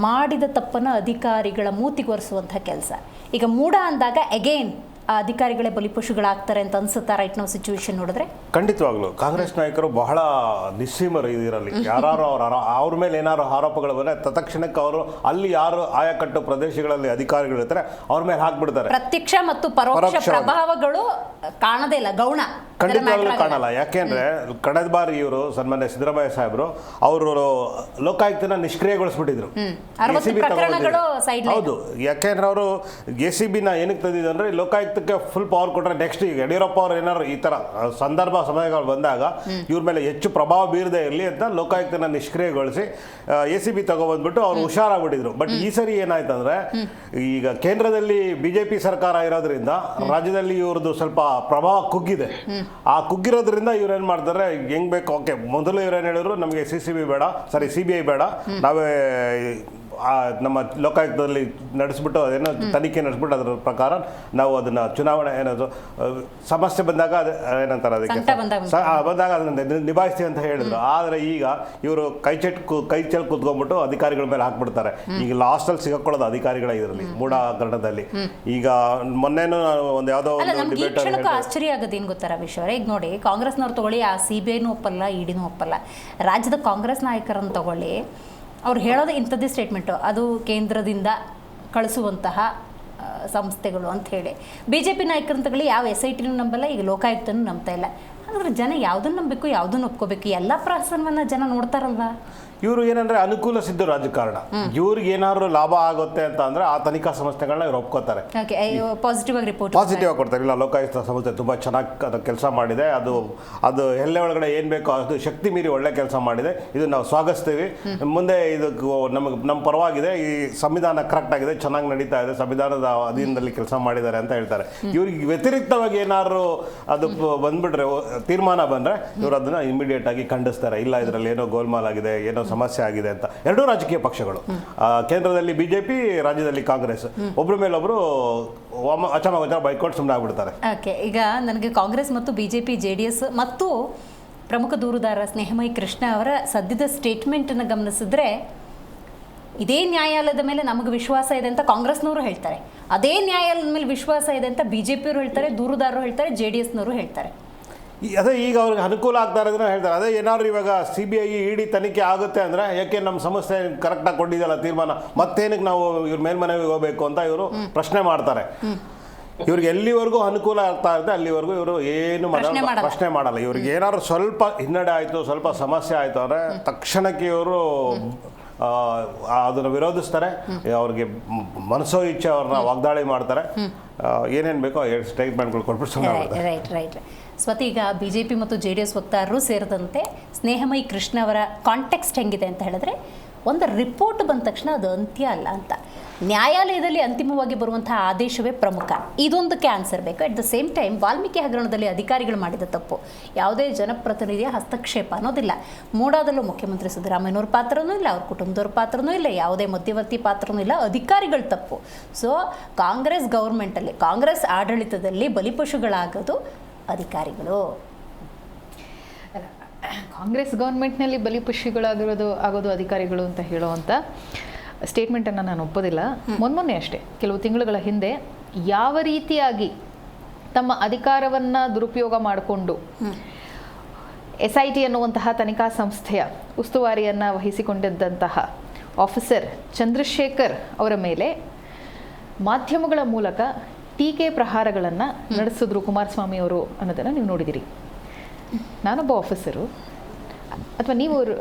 [SPEAKER 1] ಮಾಡಿದ ತಪ್ಪನ್ನು ಅಧಿಕಾರಿಗಳ ಮೂತಿಗೊರೆಸುವಂಥ ಕೆಲಸ. ಈಗ ಮೂಡ ಅಂದಾಗ ಅಗೇನ್ ಅಧಿಕಾರಿಗಳೇ ಬಲಿಪಶುಗಳಾಗ್ತಾರೆ ಅಂತ ಅನ್ಸುತ್ತಾ ರೈಟ್ ನಾವು ಸಿಚುವೇಶನ್ ನೋಡಿದ್ರೆ?
[SPEAKER 7] ಖಂಡಿತವಾಗ್ಲು ಕಾಂಗ್ರೆಸ್ ನಾಯಕರು ಬಹಳ ನಿಸ್ಸೀಮರು ಇದರಲ್ಲಿ. ಯಾರು ಅವ್ರ ಮೇಲೆ ಏನಾದ್ರು ಆರೋಪಗಳು ಬಂದರೆ ತತ್ಕ್ಷಣಕ್ಕೆ ಅವರು ಅಲ್ಲಿ ಯಾರು ಆಯಾಕಟ್ಟು ಪ್ರದೇಶಗಳಲ್ಲಿ ಅಧಿಕಾರಿಗಳಿರ್ತಾರೆ ಅವ್ರ ಮೇಲೆ ಹಾಕ್ಬಿಡ್ತಾರೆ.
[SPEAKER 1] ಪ್ರತ್ಯಕ್ಷ ಮತ್ತು ಪರೋಕ್ಷ ಪ್ರಭಾವಗಳು ಕಾಣದೇ ಇಲ್ಲ, ಗೌಣ
[SPEAKER 7] ಖಂಡಿತವಾಗ್ಲೂ ಕಾಣಲ್ಲ. ಯಾಕೆಂದ್ರೆ ಕಳೆದ ಬಾರಿ ಇವರು ಸನ್ಮಾನ್ಯ ಸಿದ್ದರಾಮಯ್ಯ ಸಾಹೇಬರು ಅವರು ಲೋಕಾಯುಕ್ತನ ನಿಷ್ಕ್ರಿಯಗೊಳಿಸ್ಬಿಟ್ಟಿದ್ರು.
[SPEAKER 1] ಅರವತ್ತು ಪ್ರಕರಣಗಳು side line.
[SPEAKER 7] ಹೌದು, ಯಾಕೆಂದ್ರೆ ಅವರು ACB ನ ಏನಕ್ಕೆ ತಂದಿದ್ದು ಅಂದ್ರೆ ಲೋಕಾಯುಕ್ತಕ್ಕೆ ಫುಲ್ ಪವರ್ ಕೊಟ್ಟರೆ ನೆಕ್ಸ್ಟ್ ಈಗ ಯಡಿಯೂರಪ್ಪ ಅವ್ರು ಏನಾದ್ರು ಈ ತರ ಸಮಯಗಳು ಬಂದಾಗ ಇವ್ರ ಮೇಲೆ ಹೆಚ್ಚು ಪ್ರಭಾವ ಬೀರದೇ ಇರಲಿ ಅಂತ ಲೋಕಾಯುಕ್ತನ ನಿಷ್ಕ್ರಿಯಗೊಳಿಸಿ ACB ತಗೊಬಂದ್ಬಿಟ್ಟು ಅವ್ರು ಹುಷಾರಾಗ್ಬಿಟ್ಟಿದ್ರು. ಬಟ್ ಈ ಸರಿ ಏನಾಯ್ತಂದ್ರೆ ಈಗ ಕೇಂದ್ರದಲ್ಲಿ BJP ಸರ್ಕಾರ ಇರೋದ್ರಿಂದ ರಾಜ್ಯದಲ್ಲಿ ಇವ್ರದ್ದು ಸ್ವಲ್ಪ ಪ್ರಭಾವ ಕುಗ್ಗಿದೆ. ಆ ಕುಗ್ಗಿರೋದ್ರಿಂದ ಇವ್ರು ಏನ್ ಮಾಡ್ತಾರೆ, ಹೆಂಗ್ ಬೇಕು ಓಕೆ, ಮೊದಲು ಇವ್ರೇನು ಹೇಳಿದ್ರು ನಮಗೆ CBI ಬೇಡ, ನಾವೇ ನಮ್ಮ ಲೋಕಾಯುಕ್ತದಲ್ಲಿ ನಡೆಸ್ಬಿಟ್ಟು ಅದೇನೋ ತನಿಖೆ ನಡೆಸ್ಬಿಟ್ಟು ಅದ್ರ ಪ್ರಕಾರ ನಾವು ಅದನ್ನ ಚುನಾವಣೆ ಏನಾದ್ರು ಸಮಸ್ಯೆ ಬಂದಾಗ ಏನಂತಾರೆ ಅದಕ್ಕೆ ಬಂದಾಗ ಅದನ್ನ ನಿಭಾಯಿಸ್ತೀವಿ ಅಂತ ಹೇಳಿದ್ರು. ಆದರೆ ಈಗ ಇವರು ಕೈ ಚೆಲ್ ಕೂತ್ಕೊಂಡ್ಬಿಟ್ಟು ಅಧಿಕಾರಿಗಳ ಮೇಲೆ ಹಾಕ್ಬಿಡ್ತಾರೆ. ಈಗ ಲಾಸ್ಟಲ್ಲಿ ಸಿಗಾಕೊಳ್ಳೋದು ಅಧಿಕಾರಿಗಳ ಇದರಲ್ಲಿ ಮೂಢ ಹಗರಣದಲ್ಲಿ. ಈಗ ಮೊನ್ನೆನೂ ಒಂದು ಯಾವುದೋ ಒಂದು ಡಿಬೇಟ್
[SPEAKER 1] ಆಶ್ಚರ್ಯ ಆಗೋದು ಏನು ಗೊತ್ತಾ ರವೀಶ್ ಅವರೇ, ಈಗ ನೋಡಿ ಕಾಂಗ್ರೆಸ್ನವ್ರು ತಗೊಳ್ಳಿ, ಆ CBIನೂ ಒಪ್ಪಲ್ಲ, EDನೂ ಒಪ್ಪಲ್ಲ. ರಾಜ್ಯದ ಕಾಂಗ್ರೆಸ್ ನಾಯಕರನ್ನು ತಗೊಳ್ಳಿ, ಅವ್ರು ಹೇಳೋದು ಇಂಥದ್ದೇ ಸ್ಟೇಟ್ಮೆಂಟು, ಅದು ಕೇಂದ್ರದಿಂದ ಕಳಿಸುವಂತಹ ಸಂಸ್ಥೆಗಳು ಅಂತ ಹೇಳಿ. BJP ನಾಯಕರನ್ನು ತಗೊಳ್ಳಿ, ಯಾವ SITನೂ ನಂಬಲ್ಲ, ಈಗ ಲೋಕಾಯುಕ್ತನೂ ನಂಬ್ತಾ ಇಲ್ಲ. ಹಾಗಾದ್ರೆ ಜನ ಯಾವುದನ್ನು ನಂಬಬೇಕು, ಯಾವುದನ್ನು ಒಪ್ಕೋಬೇಕು? ಎಲ್ಲ ಪ್ರಹಸನವನ್ನು ಜನ ನೋಡ್ತಾರಲ್ವಾ?
[SPEAKER 7] ಇವರು ಏನಂದ್ರೆ ಅನುಕೂಲ ಸಿದ್ಧ ರಾಜಕಾರಣ. ಇವ್ರಿಗೆ ಏನಾದ್ರು ಲಾಭ ಆಗುತ್ತೆ ಅಂತ ಅಂದ್ರೆ ಆ ತನಿಖಾ ಸಂಸ್ಥೆಗಳನ್ನ ಇವ್ರು ಒಪ್ಕೋತಾರೆ,
[SPEAKER 1] ಪಾಸಿಟಿವ್ ಆಗಿ ರಿಪೋರ್ಟ್
[SPEAKER 7] ಕೊಡ್ತಾರೆ. ಇಲ್ಲ, ಲೋಕಾಯುಕ್ತ ಸಂಸ್ಥೆ ತುಂಬಾ ಚೆನ್ನಾಗಿ ಕೆಲಸ ಮಾಡಿದೆ, ಅದು ಎಲ್ಲೆ ಒಳಗಡೆ ಏನ್ ಬೇಕೋ ಅದು ಶಕ್ತಿ ಮೀರಿ ಒಳ್ಳೆ ಕೆಲಸ ಮಾಡಿದೆ, ಇದು ನಾವು ಸ್ವಾಗತಿಸ್ತೀವಿ, ಮುಂದೆ ಇದಕ್ಕೆ ನಮ್ಮ ಪರವಾಗಿದೆ, ಈ ಸಂವಿಧಾನ ಕರೆಕ್ಟ್ ಆಗಿದೆ, ಚೆನ್ನಾಗಿ ನಡೀತಾ ಇದೆ, ಸಂವಿಧಾನದ ಅಧೀನದಲ್ಲಿ ಕೆಲಸ ಮಾಡಿದ್ದಾರೆ ಅಂತ ಹೇಳ್ತಾರೆ. ಇವ್ರಿಗೆ ವ್ಯತಿರಿಕ್ತವಾಗಿ ಏನಾದ್ರು ಅದು ಬಂದ್ಬಿಟ್ರೆ, ತೀರ್ಮಾನ ಬಂದ್ರೆ ಇವರು ಅದನ್ನ ಇಮಿಡಿಯೇಟ್ ಆಗಿ ಖಂಡಿಸ್ತಾರೆ. ಇಲ್ಲ, ಇದರಲ್ಲಿ ಏನೋ ಗೋಲ್ಮಾಲ್ ಆಗಿದೆ, ಏನೋ ಸಮಸ್ಯೆ ಆಗಿದೆ ಅಂತ. ಎರಡೂ ರಾಜಕೀಯ ಪಕ್ಷಗಳು, ಕೇಂದ್ರದಲ್ಲಿ BJP, ರಾಜ್ಯದಲ್ಲಿ ಕಾಂಗ್ರೆಸ್, ಒಬ್ರ ಮೇಲೊಬ್ರು ಅಚಾಮಗೋಚರ ಬೈಕೊಂಡು ಸುಮ್ಮನೆ ಆಗ್ಬಿಡ್ತಾರೆ.
[SPEAKER 1] ಓಕೆ, ಈಗ ನನಗೆ ಕಾಂಗ್ರೆಸ್ ಮತ್ತು BJP JDS ಮತ್ತು ಪ್ರಮುಖ ದೂರುದಾರ ಸ್ನೇಹಮಯಿ ಕೃಷ್ಣ ಅವರ ಸದ್ಯದ ಸ್ಟೇಟ್ಮೆಂಟನ್ನು ಗಮನಿಸಿದ್ರೆ, ಇದೇ ನ್ಯಾಯಾಲಯದ ಮೇಲೆ ನಮಗೆ ವಿಶ್ವಾಸ ಇದೆ ಅಂತ ಕಾಂಗ್ರೆಸ್ನವರು ಹೇಳ್ತಾರೆ, ಅದೇ ನ್ಯಾಯಾಲಯದ ಮೇಲೆ ವಿಶ್ವಾಸ ಇದೆ ಅಂತ BJPಯವರು ಹೇಳ್ತಾರೆ, ದೂರುದಾರರು ಹೇಳ್ತಾರೆ, JDSನವರು ಹೇಳ್ತಾರೆ.
[SPEAKER 7] ಅದೇ ಈಗ ಅವ್ರಿಗೆ ಅನುಕೂಲ ಆಗ್ತಾ ಇರೋದನ್ನ ಹೇಳ್ತಾರೆ. ಅದೇ ಏನಾದ್ರು ಇವಾಗ CBI ED ತನಿಖೆ ಆಗುತ್ತೆ ಅಂದ್ರೆ, ಯಾಕೆ ನಮ್ಮ ಸಂಸ್ಥೆ ಕರೆಕ್ಟಾಗಿ ಕೊಟ್ಟಿದ್ದಲ್ಲ ತೀರ್ಮಾನ, ಮತ್ತೇನಕ್ಕೆ ನಾವು ಇವ್ರ ಮೇಲ್ಮನವಿಗೆ ಹೋಗ್ಬೇಕು ಅಂತ ಇವರು ಪ್ರಶ್ನೆ ಮಾಡ್ತಾರೆ. ಇವ್ರಿಗೆ ಎಲ್ಲಿವರೆಗೂ ಅನುಕೂಲ ಆಗ್ತಾ ಇರುತ್ತೆ ಅಲ್ಲಿವರೆಗೂ ಇವರು ಏನು ಪ್ರಶ್ನೆ ಮಾಡಲ್ಲ. ಇವ್ರಿಗೆ ಏನಾದ್ರು ಸ್ವಲ್ಪ ಹಿನ್ನಡೆ ಆಯಿತು, ಸ್ವಲ್ಪ ಸಮಸ್ಯೆ ಆಯಿತು ಅಂದರೆ ತಕ್ಷಣಕ್ಕೆ ಇವರು ಅದನ್ನು ವಿರೋಧಿಸ್ತಾರೆ. ಅವ್ರಿಗೆ ಮನಸೋ ಇಚ್ಛೆ ಅವ್ರನ್ನ ವಾಗ್ದಾಳಿ ಮಾಡ್ತಾರೆ. ಏನೇನು ಬೇಕೋ ಸ್ಟೇಟ್ಮೆಂಟ್ಗಳು ಕೊಟ್ಬಿಟ್ಟು
[SPEAKER 1] ರೈಟ್. ಸ್ವತಃ ಈಗ BJP ಮತ್ತು JDS ವಕ್ತಾರರು ಸೇರಿದಂತೆ ಸ್ನೇಹಮಯಿ ಕೃಷ್ಣ ಅವರ ಕಾಂಟೆಕ್ಸ್ಟ್ ಹೆಂಗಿದೆ ಅಂತ ಹೇಳಿದ್ರೆ, ಒಂದು ರಿಪೋರ್ಟ್ ಬಂದ ತಕ್ಷಣ ಅದು ಅಂತ್ಯ ಅಲ್ಲ ಅಂತ. ನ್ಯಾಯಾಲಯದಲ್ಲಿ ಅಂತಿಮವಾಗಿ ಬರುವಂತಹ ಆದೇಶವೇ ಪ್ರಮುಖ, ಇದೊಂದಕ್ಕೆ ಆನ್ಸರ್ ಬೇಕು. At the same time Valmiki ಹಗರಣದಲ್ಲಿ ಅಧಿಕಾರಿಗಳು ಮಾಡಿದ ತಪ್ಪು, ಯಾವುದೇ ಜನಪ್ರತಿನಿಧಿಯ ಹಸ್ತಕ್ಷೇಪ ಅನ್ನೋದಿಲ್ಲ. ಮೂಡಾದಲ್ಲೂ ಮುಖ್ಯಮಂತ್ರಿ ಸಿದ್ದರಾಮಯ್ಯನವ್ರ ಪಾತ್ರನೂ ಇಲ್ಲ, ಅವ್ರ ಕುಟುಂಬದವ್ರ ಪಾತ್ರನೂ ಇಲ್ಲ, ಯಾವುದೇ ಮಧ್ಯವರ್ತಿ ಪಾತ್ರನೂ ಇಲ್ಲ, ಅಧಿಕಾರಿಗಳ ತಪ್ಪು. ಸೊ ಕಾಂಗ್ರೆಸ್ ಗೌರ್ಮೆಂಟಲ್ಲಿ, ಕಾಂಗ್ರೆಸ್ ಆಡಳಿತದಲ್ಲಿ ಬಲಿಪಶುಗಳಾಗೋದು ಅಧಿಕಾರಿಗಳು.
[SPEAKER 8] ಕಾಂಗ್ರೆಸ್ ಗೌರ್ಮೆಂಟ್ನಲ್ಲಿ ಆಗೋದು ಅಧಿಕಾರಿಗಳು ಅಂತ ಹೇಳುವಂಥ ಸ್ಟೇಟ್ಮೆಂಟನ್ನು ನಾನು ಒಪ್ಪೋದಿಲ್ಲ. ಮೊನ್ನೆ ಅಷ್ಟೇ, ಕೆಲವು ತಿಂಗಳುಗಳ ಹಿಂದೆ ಯಾವ ರೀತಿಯಾಗಿ ತಮ್ಮ ಅಧಿಕಾರವನ್ನು ದುರುಪಯೋಗ ಮಾಡಿಕೊಂಡು SIT ಅನ್ನುವಂತಹ ತನಿಖಾ ಸಂಸ್ಥೆಯ ಉಸ್ತುವಾರಿಯನ್ನು ವಹಿಸಿಕೊಂಡಿದ್ದಂತಹ ಆಫೀಸರ್ ಚಂದ್ರಶೇಖರ್ ಅವರ ಮೇಲೆ ಮಾಧ್ಯಮಗಳ ಮೂಲಕ ಟೀಕೆ ಪ್ರಹಾರಗಳನ್ನು ನಡೆಸಿದ್ರು ಕುಮಾರಸ್ವಾಮಿ ಅವರು ಅನ್ನೋದನ್ನು ನೀವು ನೋಡಿದಿರಿ. ನಾನೊಬ್ಬ ಆಫೀಸರು ಅಥವಾ ನೀವು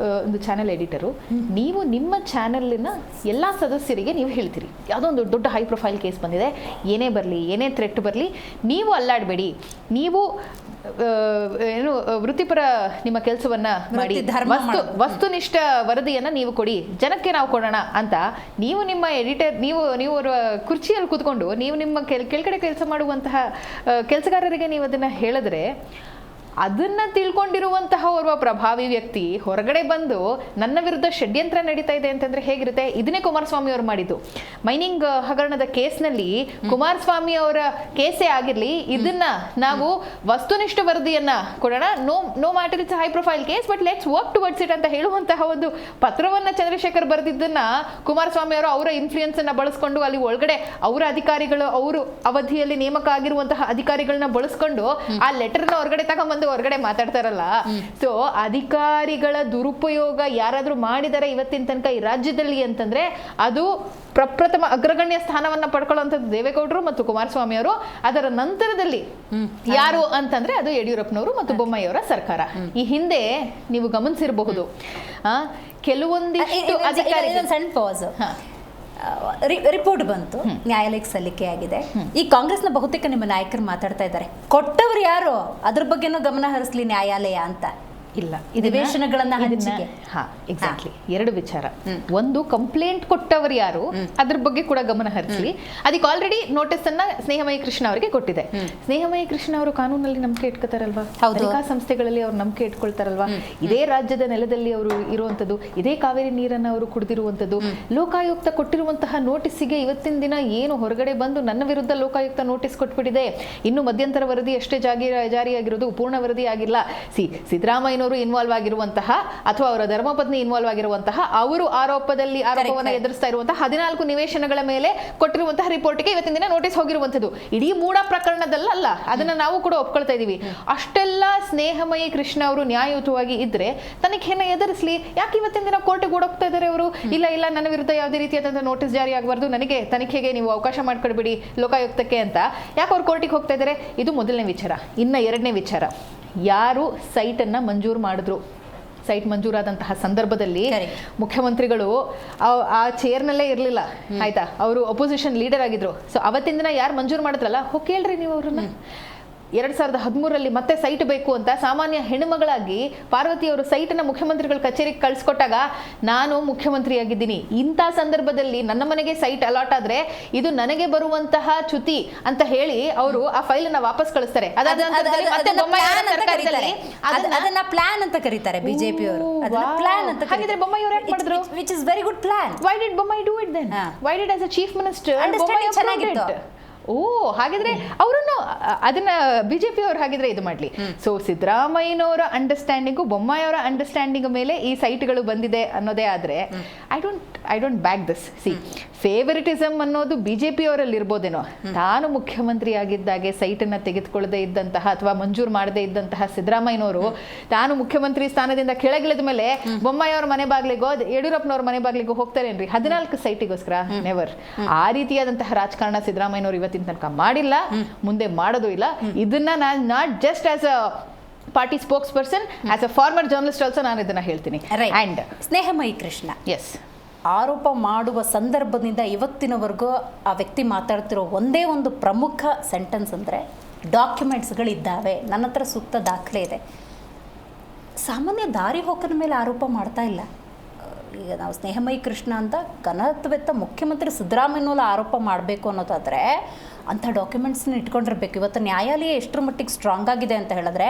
[SPEAKER 8] ಒಂದು ಚಾನೆಲ್ ಎಡಿಟರು, ನೀವು ನಿಮ್ಮ ಚಾನೆಲ್ಲಿನ ಎಲ್ಲ ಸದಸ್ಯರಿಗೆ ನೀವು ಹೇಳ್ತೀರಿ, ಯಾವುದೋ ಒಂದು ದೊಡ್ಡ ಹೈ ಪ್ರೊಫೈಲ್ ಕೇಸ್ ಬಂದಿದೆ, ಏನೇ ಬರಲಿ, ಏನೇ ಥ್ರೆಟ್ ಬರಲಿ, ನೀವು ಅಲ್ಲಾಡಬೇಡಿ, ನೀವು ಏನು ವೃತ್ತಿಪರ ನಿಮ್ಮ ಕೆಲಸವನ್ನು ಮಾಡಿ ವಸ್ತುನಿಷ್ಠ ವರದಿಯನ್ನು ನೀವು ಕೊಡಿ, ಜನಕ್ಕೆ ನಾವು ಕೊಡೋಣ ಅಂತ ನೀವು ನಿಮ್ಮ ಎಡಿಟರ್, ನೀವು ಅವರ ಕುರ್ಚಿಯಲ್ಲಿ ಕೂತ್ಕೊಂಡು ನೀವು ನಿಮ್ಮ ಕೆಳಗಡೆ ಕೆಲಸ ಮಾಡುವಂತಹ ಕೆಲಸಗಾರರಿಗೆ ನೀವು ಅದನ್ನು ಹೇಳಿದ್ರೆ, ಅದನ್ನ ತಿಳ್ಕೊಂಡಿರುವಂತಹ ಓರ್ವ ಪ್ರಭಾವಿ ವ್ಯಕ್ತಿ ಹೊರಗಡೆ ಬಂದು ನನ್ನ ವಿರುದ್ಧ ಷಡ್ಯಂತ್ರ ನಡೀತಾ ಇದೆ ಅಂತಂದ್ರೆ ಹೇಗಿರುತ್ತೆ? ಇದನ್ನೇ ಕುಮಾರಸ್ವಾಮಿ ಅವರು ಮಾಡಿದ್ದು. ಮೈನಿಂಗ್ ಹಗರಣದ ಕೇಸ್ನಲ್ಲಿ ಕುಮಾರಸ್ವಾಮಿ ಅವರ ಕೇಸೇ ಆಗಿರ್ಲಿ, ಇದನ್ನ ನಾವು ವಸ್ತುನಿಷ್ಠ ವರದಿಯನ್ನ ಕೊಡೋಣ, no matter it's high profile case but let's work towards it ಅಂತ ಹೇಳುವಂತಹ ಒಂದು ಪತ್ರವನ್ನ ಚಂದ್ರಶೇಖರ್ ಬರೆದಿದ್ದನ್ನ ಕುಮಾರಸ್ವಾಮಿ ಅವರು ಅವರ ಇನ್ಫ್ಲೂಯೆನ್ಸ್ ಅನ್ನ ಬಳಸ್ಕೊಂಡು ಅಲ್ಲಿ ಒಳಗಡೆ ಅವರ ಅಧಿಕಾರಿಗಳು, ಅವರು ಅವಧಿಯಲ್ಲಿ ನೇಮಕ ಆಗಿರುವಂತಹ ಅಧಿಕಾರಿಗಳನ್ನ ಬಳಸ್ಕೊಂಡು ಆ ಲೆಟರ್ನ ಹೊರಗಡೆ ತಗೊಂಡ್ಬಂದು ಬಂದು ಹೊರಗಡೆ ಮಾತಾಡ್ತಾರಲ್ಲ, ಸೊ ಅಧಿಕಾರಿಗಳ ದುರುಪಯೋಗ ಯಾರಾದ್ರೂ ಮಾಡಿದಾರೆ ಇವತ್ತಿನ ತನಕ ಈ ರಾಜ್ಯದಲ್ಲಿ ಅಂತಂದ್ರೆ ಅದು ಪ್ರಪ್ರಥಮ ಅಗ್ರಗಣ್ಯ ಸ್ಥಾನವನ್ನ ಪಡ್ಕೊಳ್ಳುವಂಥದ್ದು ದೇವೇಗೌಡರು ಮತ್ತು ಕುಮಾರಸ್ವಾಮಿ ಅವರು. ಅದರ ನಂತರದಲ್ಲಿ ಯಾರು ಅಂತಂದ್ರೆ ಅದು ಯಡಿಯೂರಪ್ಪನವರು ಮತ್ತು ಬೊಮ್ಮಾಯಿಯವರ ಸರ್ಕಾರ. ಈ ಹಿಂದೆ ನೀವು ಗಮನಿಸಿರಬಹುದು ಕೆಲವೊಂದಿಷ್ಟು ಅಧಿಕಾರಿಗಳು
[SPEAKER 1] ಸಣ್ಣ ಪಾಸ್. ರಿಪೋರ್ಟ್ ಬಂತು, ನ್ಯಾಯಾಲಯಕ್ಕೆ ಸಲ್ಲಿಕೆಯಾಗಿದೆ. ಈ ಕಾಂಗ್ರೆಸ್ನ ಬಹುತೇಕ ನಿಮ್ಮ ನಾಯಕರು ಮಾತಾಡ್ತಾ ಇದ್ದಾರೆ, ಕೊಟ್ಟವ್ರು ಯಾರು ಅದ್ರ ಬಗ್ಗೆನೂ ಗಮನ ಹರಿಸ್ಲಿ ನ್ಯಾಯಾಲಯ ಅಂತ.
[SPEAKER 8] ಇಲ್ಲ,
[SPEAKER 1] ನಿವೇಶನಗಳನ್ನ ಹಂಚಿಕೆ.
[SPEAKER 8] ಹಾ, ಎಕ್ಸಾಕ್ಟ್ಲಿ. ಎರಡು ವಿಚಾರ. ಒಂದು, ಕಂಪ್ಲೇಂಟ್ ಕೊಟ್ಟವರು ಯಾರು ಅದ್ರ ಬಗ್ಗೆ ಕೂಡ ಗಮನ ಹರಿಸಲಿ. ಅದಕ್ಕೆ ಆಲ್ರೆಡಿ ನೋಟಿಸ್ ಅನ್ನ ಸ್ನೇಹಮಯಿ ಕೃಷ್ಣ ಅವರಿಗೆ ಕೊಟ್ಟಿದೆ. ಸ್ನೇಹಮಯಿ ಕೃಷ್ಣ ಅವರು ಕಾನೂನಲ್ಲಿ ನಂಬಿಕೆ ಇಟ್ಕೋತಾರಲ್ವಾ, ತನಿಖಾ ಸಂಸ್ಥೆಗಳಲ್ಲಿ ಅವ್ರು ನಂಬಿಕೆ ಇಟ್ಕೊಳ್ತಾರಲ್ವಾ, ಇದೇ ರಾಜ್ಯದ ನೆಲದಲ್ಲಿ ಅವರು ಇರುವಂತದ್ದು, ಇದೇ ಕಾವೇರಿ ನೀರನ್ನ ಅವರು ಕುಡಿದಿರುವಂತದ್ದು, ಲೋಕಾಯುಕ್ತ ಕೊಟ್ಟಿರುವಂತಹ ನೋಟಿಸ್ಗೆ ಇವತ್ತಿನ ದಿನ ಏನು ಹೊರಗಡೆ ಬಂದು ನನ್ನ ವಿರುದ್ಧ ಲೋಕಾಯುಕ್ತ ನೋಟಿಸ್ ಕೊಟ್ಬಿಟ್ಟಿದೆ, ಇನ್ನು ಮಧ್ಯಂತರ ವರದಿ ಅಷ್ಟೇ ಜಾರಿಯಾಗಿರೋದು, ಪೂರ್ಣ ವರದಿ ಆಗಿಲ್ಲ. ಸಿದ್ದರಾಮಯ್ಯ ಇನ್ವಾಲ್ವ್ ಆಗಿರುವಂತಹ ಅಥವಾ ಅವರ ಧರ್ಮಪತ್ನಿ ಇನ್ವಾಲ್ವ್ ಆಗಿರುವಂತಹ ಅವರು ಆರೋಪವನ್ನು ಎದುರಿಸ್ತಾ ಇರುವಂತಹ 14 ನಿವೇಶನಗಳ ಮೇಲೆ ಕೊಟ್ಟಿರುವಂತಹ ರಿಪೋರ್ಟ್ಗೆ ಇವತ್ತಿನ ದಿನ ನೋಟಿಸ್ ಹೋಗಿರುವಂತದ್ದು. ಇಡೀ ಮೂಡ ಪ್ರಕರಣದಲ್ಲ, ಅದನ್ನ ನಾವು ಕೂಡ ಒಪ್ಕೊಳ್ತಾ ಇದೀವಿ. ಅಷ್ಟೆಲ್ಲ ಸ್ನೇಹಮಯಿ ಕೃಷ್ಣ ಅವರು ನ್ಯಾಯಯುತವಾಗಿ ಇದ್ರೆ ತನಿಖೆಯನ್ನ ಎದುರಿಸಲಿ. ಯಾಕೆ ಇವತ್ತಿನ ದಿನ ಕೋರ್ಟ್ಗೆ ಓಡೋಗ್ತಾ ಇದ್ದಾರೆ ಅವರು? ಇಲ್ಲ ನನ್ನ ವಿರುದ್ಧ ಯಾವುದೇ ರೀತಿಯಾದಂತಹ ನೋಟಿಸ್ ಜಾರಿ ಆಗಬಾರ್ದು, ನನಗೆ ತನಿಖೆಗೆ ನೀವು ಅವಕಾಶ ಮಾಡ್ಕೊಡ್ಬೇಡಿ ಲೋಕಾಯುಕ್ತಕ್ಕೆ ಅಂತ ಯಾಕೆ ಅವ್ರು ಕೋರ್ಟಿಗೆ ಹೋಗ್ತಾ ಇದ್ದಾರೆ? ಇದು ಮೊದಲನೇ ವಿಚಾರ. ಇನ್ನ ಎರಡನೇ ವಿಚಾರ, ಯಾರು ಸೈಟನ್ನು ಮಂಜೂರು ಮಾಡಿದ್ರು, ಸೈಟ್ ಮಂಜೂರಾದಂತಹ ಸಂದರ್ಭದಲ್ಲಿ ಮುಖ್ಯಮಂತ್ರಿಗಳು ಆ ಚೇರ್ನಲ್ಲೇ ಇರಲಿಲ್ಲ, ಆಯ್ತಾ, ಅವರು ಅಪೋಸಿಷನ್ ಲೀಡರ್ ಆಗಿದ್ರು. ಸೊ ಅವತ್ತಿನ ದಿನ ಯಾರು ಮಂಜೂರು ಮಾಡಿದ್ರಲ್ಲ, ಹೋಗಿ ಕೇಳ್ರಿ ನೀವು ಅವ್ರನ್ನ. 2013ರಲ್ಲಿ ಮತ್ತೆ ಸೈಟ್ ಬೇಕು ಅಂತ ಸಾಮಾನ್ಯ ಹೆಣ್ಣುಮಗಳಾಗಿ ಪಾರ್ವತಿ ಅವರು ಸೈಟನ್ನ ಮುಖ್ಯಮಂತ್ರಿಗಳ ಕಚೇರಿಗೆ ಕಳಿಸ್ಕೊಟ್ಟಾಗ ನಾನು ಮುಖ್ಯಮಂತ್ರಿಯಾಗಿದ್ದೀನಿ, ಇಂಥ ಸಂದರ್ಭದಲ್ಲಿ ನನ್ನ ಮನೆಗೆ ಸೈಟ್ ಅಲಾಟ್ ಆದ್ರೆ ಇದು ನನಗೆ ಬರುವಂತಹ ಚ್ಯುತಿ ಅಂತ ಹೇಳಿ ಅವರು ಆ ಫೈಲ್ ಅನ್ನ ವಾಪಸ್ ಕಳಿಸ್ತಾರೆ.
[SPEAKER 1] ಅದನ್ನ ಪ್ಲಾನ್ ಅಂತ ಕರೀತಾರೆ ಬಿಜೆಪಿ ಅವರು.
[SPEAKER 8] ಹಾಗಿದ್ರೆ ಬೊಮ್ಮಾಯಿ ಅವರು ಯಾಕೆ ಮಾಡಿದ್ರು?
[SPEAKER 1] Which is very good plan.
[SPEAKER 8] Why did Bommai do it then? Why did as a chief minister?
[SPEAKER 1] ಚೆನ್ನಾಗಿತ್ತು.
[SPEAKER 8] ಹಾಗಿದ್ರೆ ಅವರನ್ನು ಅದನ್ನ ಬಿಜೆಪಿ ಅವರು ಹಾಗಿದ್ರೆ ಇದು ಮಾಡ್ಲಿ. ಸೊ ಸಿದ್ದರಾಮಯ್ಯನವರ ಅಂಡರ್ಸ್ಟ್ಯಾಂಡಿಂಗು ಬೊಮ್ಮಾಯಿ ಅವರ ಅಂಡರ್ಸ್ಟ್ಯಾಂಡಿಂಗ್ ಮೇಲೆ ಈ ಸೈಟ್ಗಳು ಬಂದಿದೆ ಅನ್ನೋದೇ ಆದ್ರೆ I don't back this. See, favouritism ಅನ್ನೋದು ಬಿಜೆಪಿ ಅವರಲ್ಲಿ ಇರ್ಬೋದೇನೋ, ತಾನು ಮುಖ್ಯಮಂತ್ರಿ ಆಗಿದ್ದಾಗೆ ಸೈಟ್ ಅನ್ನ ತೆಗೆದುಕೊಳ್ಳದೆ ಇದ್ದಂತಹ ಅಥವಾ ಮಂಜೂರು ಮಾಡದೇ ಇದ್ದಂತಹ ಸಿದ್ದರಾಮಯ್ಯನವರು ತಾನು ಮುಖ್ಯಮಂತ್ರಿ ಸ್ಥಾನದಿಂದ ಕೆಳಗಿಳಿದ ಮೇಲೆ ಬೊಮ್ಮಾಯಿ ಅವರ ಮನೆ ಬಾಗ್ಲಿಗೋ ಯಡಿಯೂರಪ್ಪನವ್ರ ಮನೆ ಬಾಗ್ಲಿಗೋ ಹೋಗ್ತಾರೇನ್ರಿ 14 ಸೈಟಿಗೋಸ್ಕರ? ನೆವರ್. ಆ ರೀತಿಯಾದಂತಹ ರಾಜಕಾರಣ ಸಿದ್ದರಾಮಯ್ಯನವರು ಇವತ್ತಿನ ತನಕ ಮಾಡಿಲ್ಲ, ಮುಂದೆ ಮಾಡೋದು ಇಲ್ಲ. ಇದನ್ನ ನಾನು not just as a party spokes person, as a farmer journalist also ನಾನು ಇದನ್ನ ಹೇಳ್ತೀನಿ. ಅಂಡ್
[SPEAKER 1] ಸ್ನೇಹಮಯಿ ಕೃಷ್ಣ ಆರೋಪ ಮಾಡುವ ಸಂದರ್ಭದಿಂದ ಇವತ್ತಿನವರೆಗೂ ಆ ವ್ಯಕ್ತಿ ಮಾತಾಡ್ತಿರೋ ಒಂದೇ ಒಂದು ಪ್ರಮುಖ ಸೆಂಟೆನ್ಸ್ ಅಂದರೆ ಡಾಕ್ಯುಮೆಂಟ್ಸ್ಗಳಿದ್ದಾವೆ, ನನ್ನ ಹತ್ರ ಸೂಕ್ತ ದಾಖಲೆ ಇದೆ. ಸಾಮಾನ್ಯ ದಾರಿ ಹೋಕನ ಮೇಲೆ ಆರೋಪ ಮಾಡ್ತಾ ಇಲ್ಲ. ಈಗ ನಾವು ಸ್ನೇಹಮಯಿ ಕೃಷ್ಣ ಅಂತ ಘನತ್ವೆತ್ತ ಮುಖ್ಯಮಂತ್ರಿ ಸಿದ್ದರಾಮಯ್ಯನವರ ಆರೋಪ ಮಾಡಬೇಕು ಅನ್ನೋದಾದರೆ ಅಂಥ ಡಾಕ್ಯುಮೆಂಟ್ಸ್ನ ಇಟ್ಕೊಂಡಿರ್ಬೇಕು. ಇವತ್ತು ನ್ಯಾಯಾಲಯ ಎಷ್ಟರ ಮಟ್ಟಿಗೆ ಸ್ಟ್ರಾಂಗ್ ಆಗಿದೆ ಅಂತ ಹೇಳಿದ್ರೆ,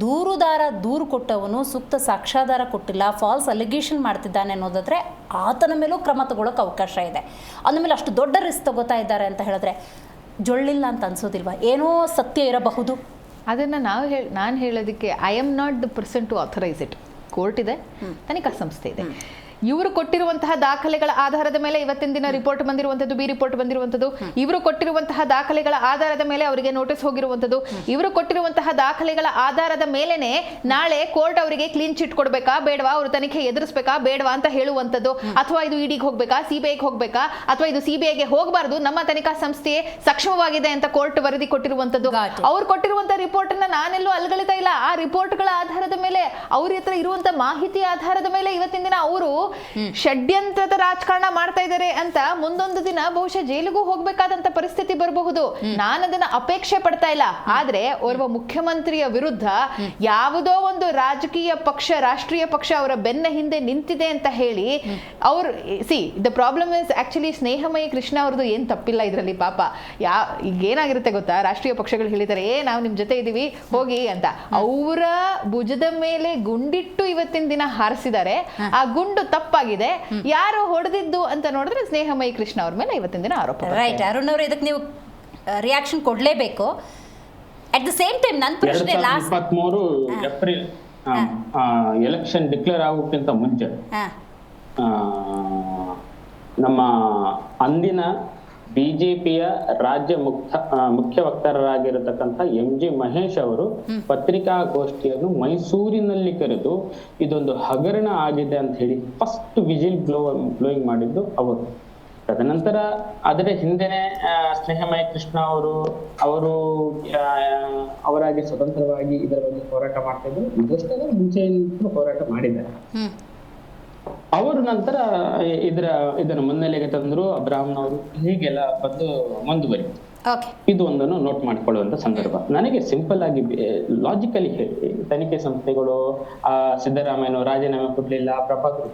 [SPEAKER 1] ದೂರುದಾರ ದೂರು ಕೊಟ್ಟವನು ಸೂಕ್ತ ಸಾಕ್ಷ್ಯಾಧಾರ ಕೊಟ್ಟಿಲ್ಲ, ಫಾಲ್ಸ್ ಅಲಿಗೇಷನ್ ಮಾಡ್ತಿದ್ದಾನೆ ಅನ್ನೋದಾದರೆ ಆತನ ಮೇಲೂ ಕ್ರಮ ತಗೊಳ್ಳೋಕೆ ಅವಕಾಶ ಇದೆ. ಅಂದಮೇಲೆ ಅಷ್ಟು ದೊಡ್ಡ ರಿಸ್ಕ್ ತಗೋತಾ ಇದ್ದಾರೆ ಅಂತ ಹೇಳಿದ್ರೆ ಜೊಳ್ಳಿಲ್ಲ ಅಂತ ಅನ್ಸೋದಿಲ್ವಾ? ಏನೋ ಸತ್ಯ ಇರಬಹುದು.
[SPEAKER 8] ಅದನ್ನು ನಾನು ಹೇಳೋದಕ್ಕೆ I am not the person to authorise it. Court ಇದೆ, ತನಿಖಾ ಸಂಸ್ಥೆ ಇದೆ. ಇವರು ಕೊಟ್ಟಿರುವಂತಹ ದಾಖಲೆಗಳ ಆಧಾರದ ಮೇಲೆ ಇವತ್ತಿನ ದಿನ ರಿಪೋರ್ಟ್ ಬಂದಿರುವಂಥದ್ದು, ಬಿ ರಿಪೋರ್ಟ್ ಬಂದಿರುವಂಥದ್ದು, ಇವರು ಕೊಟ್ಟಿರುವಂತಹ ದಾಖಲೆಗಳ ಆಧಾರದ ಮೇಲೆ ಅವರಿಗೆ ನೋಟಿಸ್ ಹೋಗಿರುವಂಥದ್ದು, ಇವರು ಕೊಟ್ಟಿರುವಂತಹ ದಾಖಲೆಗಳ ಆಧಾರದ ಮೇಲೆನೆ ನಾಳೆ ಕೋರ್ಟ್ ಅವರಿಗೆ ಕ್ಲೀನ್ ಚಿಟ್ ಕೊಡ್ಬೇಕಾ ಬೇಡವಾ, ಅವರು ತನಿಖೆ ಎದುರಿಸಬೇಕಾ ಬೇಡವಾ ಅಂತ ಹೇಳುವಂಥದ್ದು, ಅಥವಾ ಇದು ಇಡಿಗೆ ಹೋಗ್ಬೇಕಾ, ಸಿಬಿಐಗೆ ಹೋಗ್ಬೇಕಾ, ಅಥವಾ ಇದು ಸಿಬಿಐಗೆ ಹೋಗಬಾರ್ದು, ನಮ್ಮ ತನಿಖಾ ಸಂಸ್ಥೆ ಸಕ್ಷಮವಾಗಿದೆ ಅಂತ ಕೋರ್ಟ್ ವರದಿ ಕೊಟ್ಟಿರುವಂಥದ್ದು. ಅವ್ರು ಕೊಟ್ಟಿರುವಂತಹ ರಿಪೋರ್ಟ್ ಅನ್ನ ನಾನೆಲ್ಲೂ ಅಲ್ಗಳಿತಾ ಇಲ್ಲ. ಆ ರಿಪೋರ್ಟ್ಗಳ ಆಧಾರದ ಮೇಲೆ, ಅವ್ರ ಹತ್ರ ಇರುವಂತಹ ಮಾಹಿತಿ ಆಧಾರದ ಮೇಲೆ ಇವತ್ತಿನ ದಿನ ಅವರು ಷಡ್ಯಂತ್ರದ ರಾಜಕಾರಣ ಮಾಡ್ತಾ ಇದ್ದಾರೆ ಅಂತ ಮುಂದೊಂದು ದಿನ ಬಹುಶಃ ಜೈಲಿಗೂ ಹೋಗ್ಬೇಕಾದಂತ ಪರಿಸ್ಥಿತಿ ಬರಬಹುದು. ನಾನು ಅದನ್ನ ಅಪೇಕ್ಷೆ ಪಡ್ತಾ ಇಲ್ಲ. ಆದ್ರೆ ಓರ್ವ ಮುಖ್ಯಮಂತ್ರಿಯ ವಿರುದ್ಧ ಯಾವುದೋ ಒಂದು ರಾಜಕೀಯ ಪಕ್ಷ, ರಾಷ್ಟ್ರೀಯ ಪಕ್ಷ ಅವರ ಬೆನ್ನ ಹಿಂದೆ ನಿಂತಿದೆ ಅಂತ ಹೇಳಿ ಅವ್ರು ದ ಪ್ರಾಬ್ಲಮ್ ಇಸ್ ಆಕ್ಚುಲಿ ಸ್ನೇಹಮಯಿ ಕೃಷ್ಣ ಅವ್ರದ್ದು ಏನ್ ತಪ್ಪಿಲ್ಲ ಇದರಲ್ಲಿ. ಪಾಪ ಈಗ ಏನಾಗಿರುತ್ತೆ ಗೊತ್ತಾ, ರಾಷ್ಟ್ರೀಯ ಪಕ್ಷಗಳು ಹೇಳಿದ್ದಾರೆ ನಾವು ನಿಮ್ ಜೊತೆ ಇದೀವಿ ಹೋಗಿ ಅಂತ, ಅವರ ಭುಜದ ಮೇಲೆ ಗುಂಡಿಟ್ಟು ಇವತ್ತಿನ ದಿನ ಹಾರಿಸಿದ್ದಾರೆ. ಆ ಗುಂಡು ತಪ್ಪಾಗಿದೆ, ಯಾರು ಹೊಡೆದಿದ್ದು ಅಂತ ನೋಡಿದ್ರೆ ಸ್ನೇಹಮಯಿ ಕೃಷ್ಣ ಅವ್ರ ಮೇಲೆ ಇವತ್ತಿನ ದಿನ ಆರೋಪ.
[SPEAKER 1] ರೈಟ್ ಅರುಣ್ ಅವರು, ಇದಕ್ಕೆ ನೀವು ರಿಯಾಕ್ಷನ್ ಕೊಡ್ಲೇಬೇಕು. ಅಟ್ ದ ಸೇಮ್ ಟೈಮ್ ನನ್ನ ಪ್ರಶ್ನೆ,
[SPEAKER 5] 2023 ಏಪ್ರಿಲ್ ಎಲೆಕ್ಷನ್ ಡಿಕ್ಲೇರ್ ಆಗೋಕ್ಕಿಂತ ಮುಂಚೆ ನಮ್ಮ ಅಂದಿನ ಬಿಜೆಪಿಯ ರಾಜ್ಯ ಮುಖ್ಯ ವಕ್ತಾರರಾಗಿರತಕ್ಕಂಥ MG ಮಹೇಶ್ ಅವರು ಪತ್ರಿಕಾಗೋಷ್ಠಿಯನ್ನು ಮೈಸೂರಿನಲ್ಲಿ ಕರೆದು ಇದೊಂದು ಹಗರಣ ಆಗಿದೆ ಅಂತ ಹೇಳಿ ಫಸ್ಟ್ ವಿಜಿಲ್ ಬ್ಲೋಯಿಂಗ್ ಮಾಡಿದ್ದು ಅವರು. ತದನಂತರ ಅದರ ಹಿಂದೆನೆ ಸ್ನೇಹಮಯ ಕೃಷ್ಣ ಅವರು ಅವರಾಗಿ ಸ್ವತಂತ್ರವಾಗಿ ಇದರ ಬಗ್ಗೆ ಹೋರಾಟ ಮಾಡ್ತಾ ಇದ್ರು. ಇದಷ್ಟೇ ಮುಂಚೆ ಹೋರಾಟ ಮಾಡಿದ್ದಾರೆ. ಅವರು ನಂತರ ಇದನ್ನು ಮುನ್ನೆಲೆಗೆ ತಂದ್ರು. ಅಬ್ರಾಹಂನವರು ಹೀಗೆಲ್ಲ ಬಂದು ಮುಂದುವರಿ. ಇದು ಒಂದನ್ನು ನೋಟ್ ಮಾಡಿಕೊಳ್ಳುವಂತ ಸಂದರ್ಭ. ನನಗೆ ಸಿಂಪಲ್ ಆಗಿ ಲಾಜಿಕಲಿ ಹೇಳಿ, ತನಿಖೆ ಸಂಸ್ಥೆಗಳು ಸಿದ್ದರಾಮಯ್ಯ ರಾಜೀನಾಮೆ ಕೊಡ್ಲಿಲ್ಲ, ಪ್ರಭಾಕರ್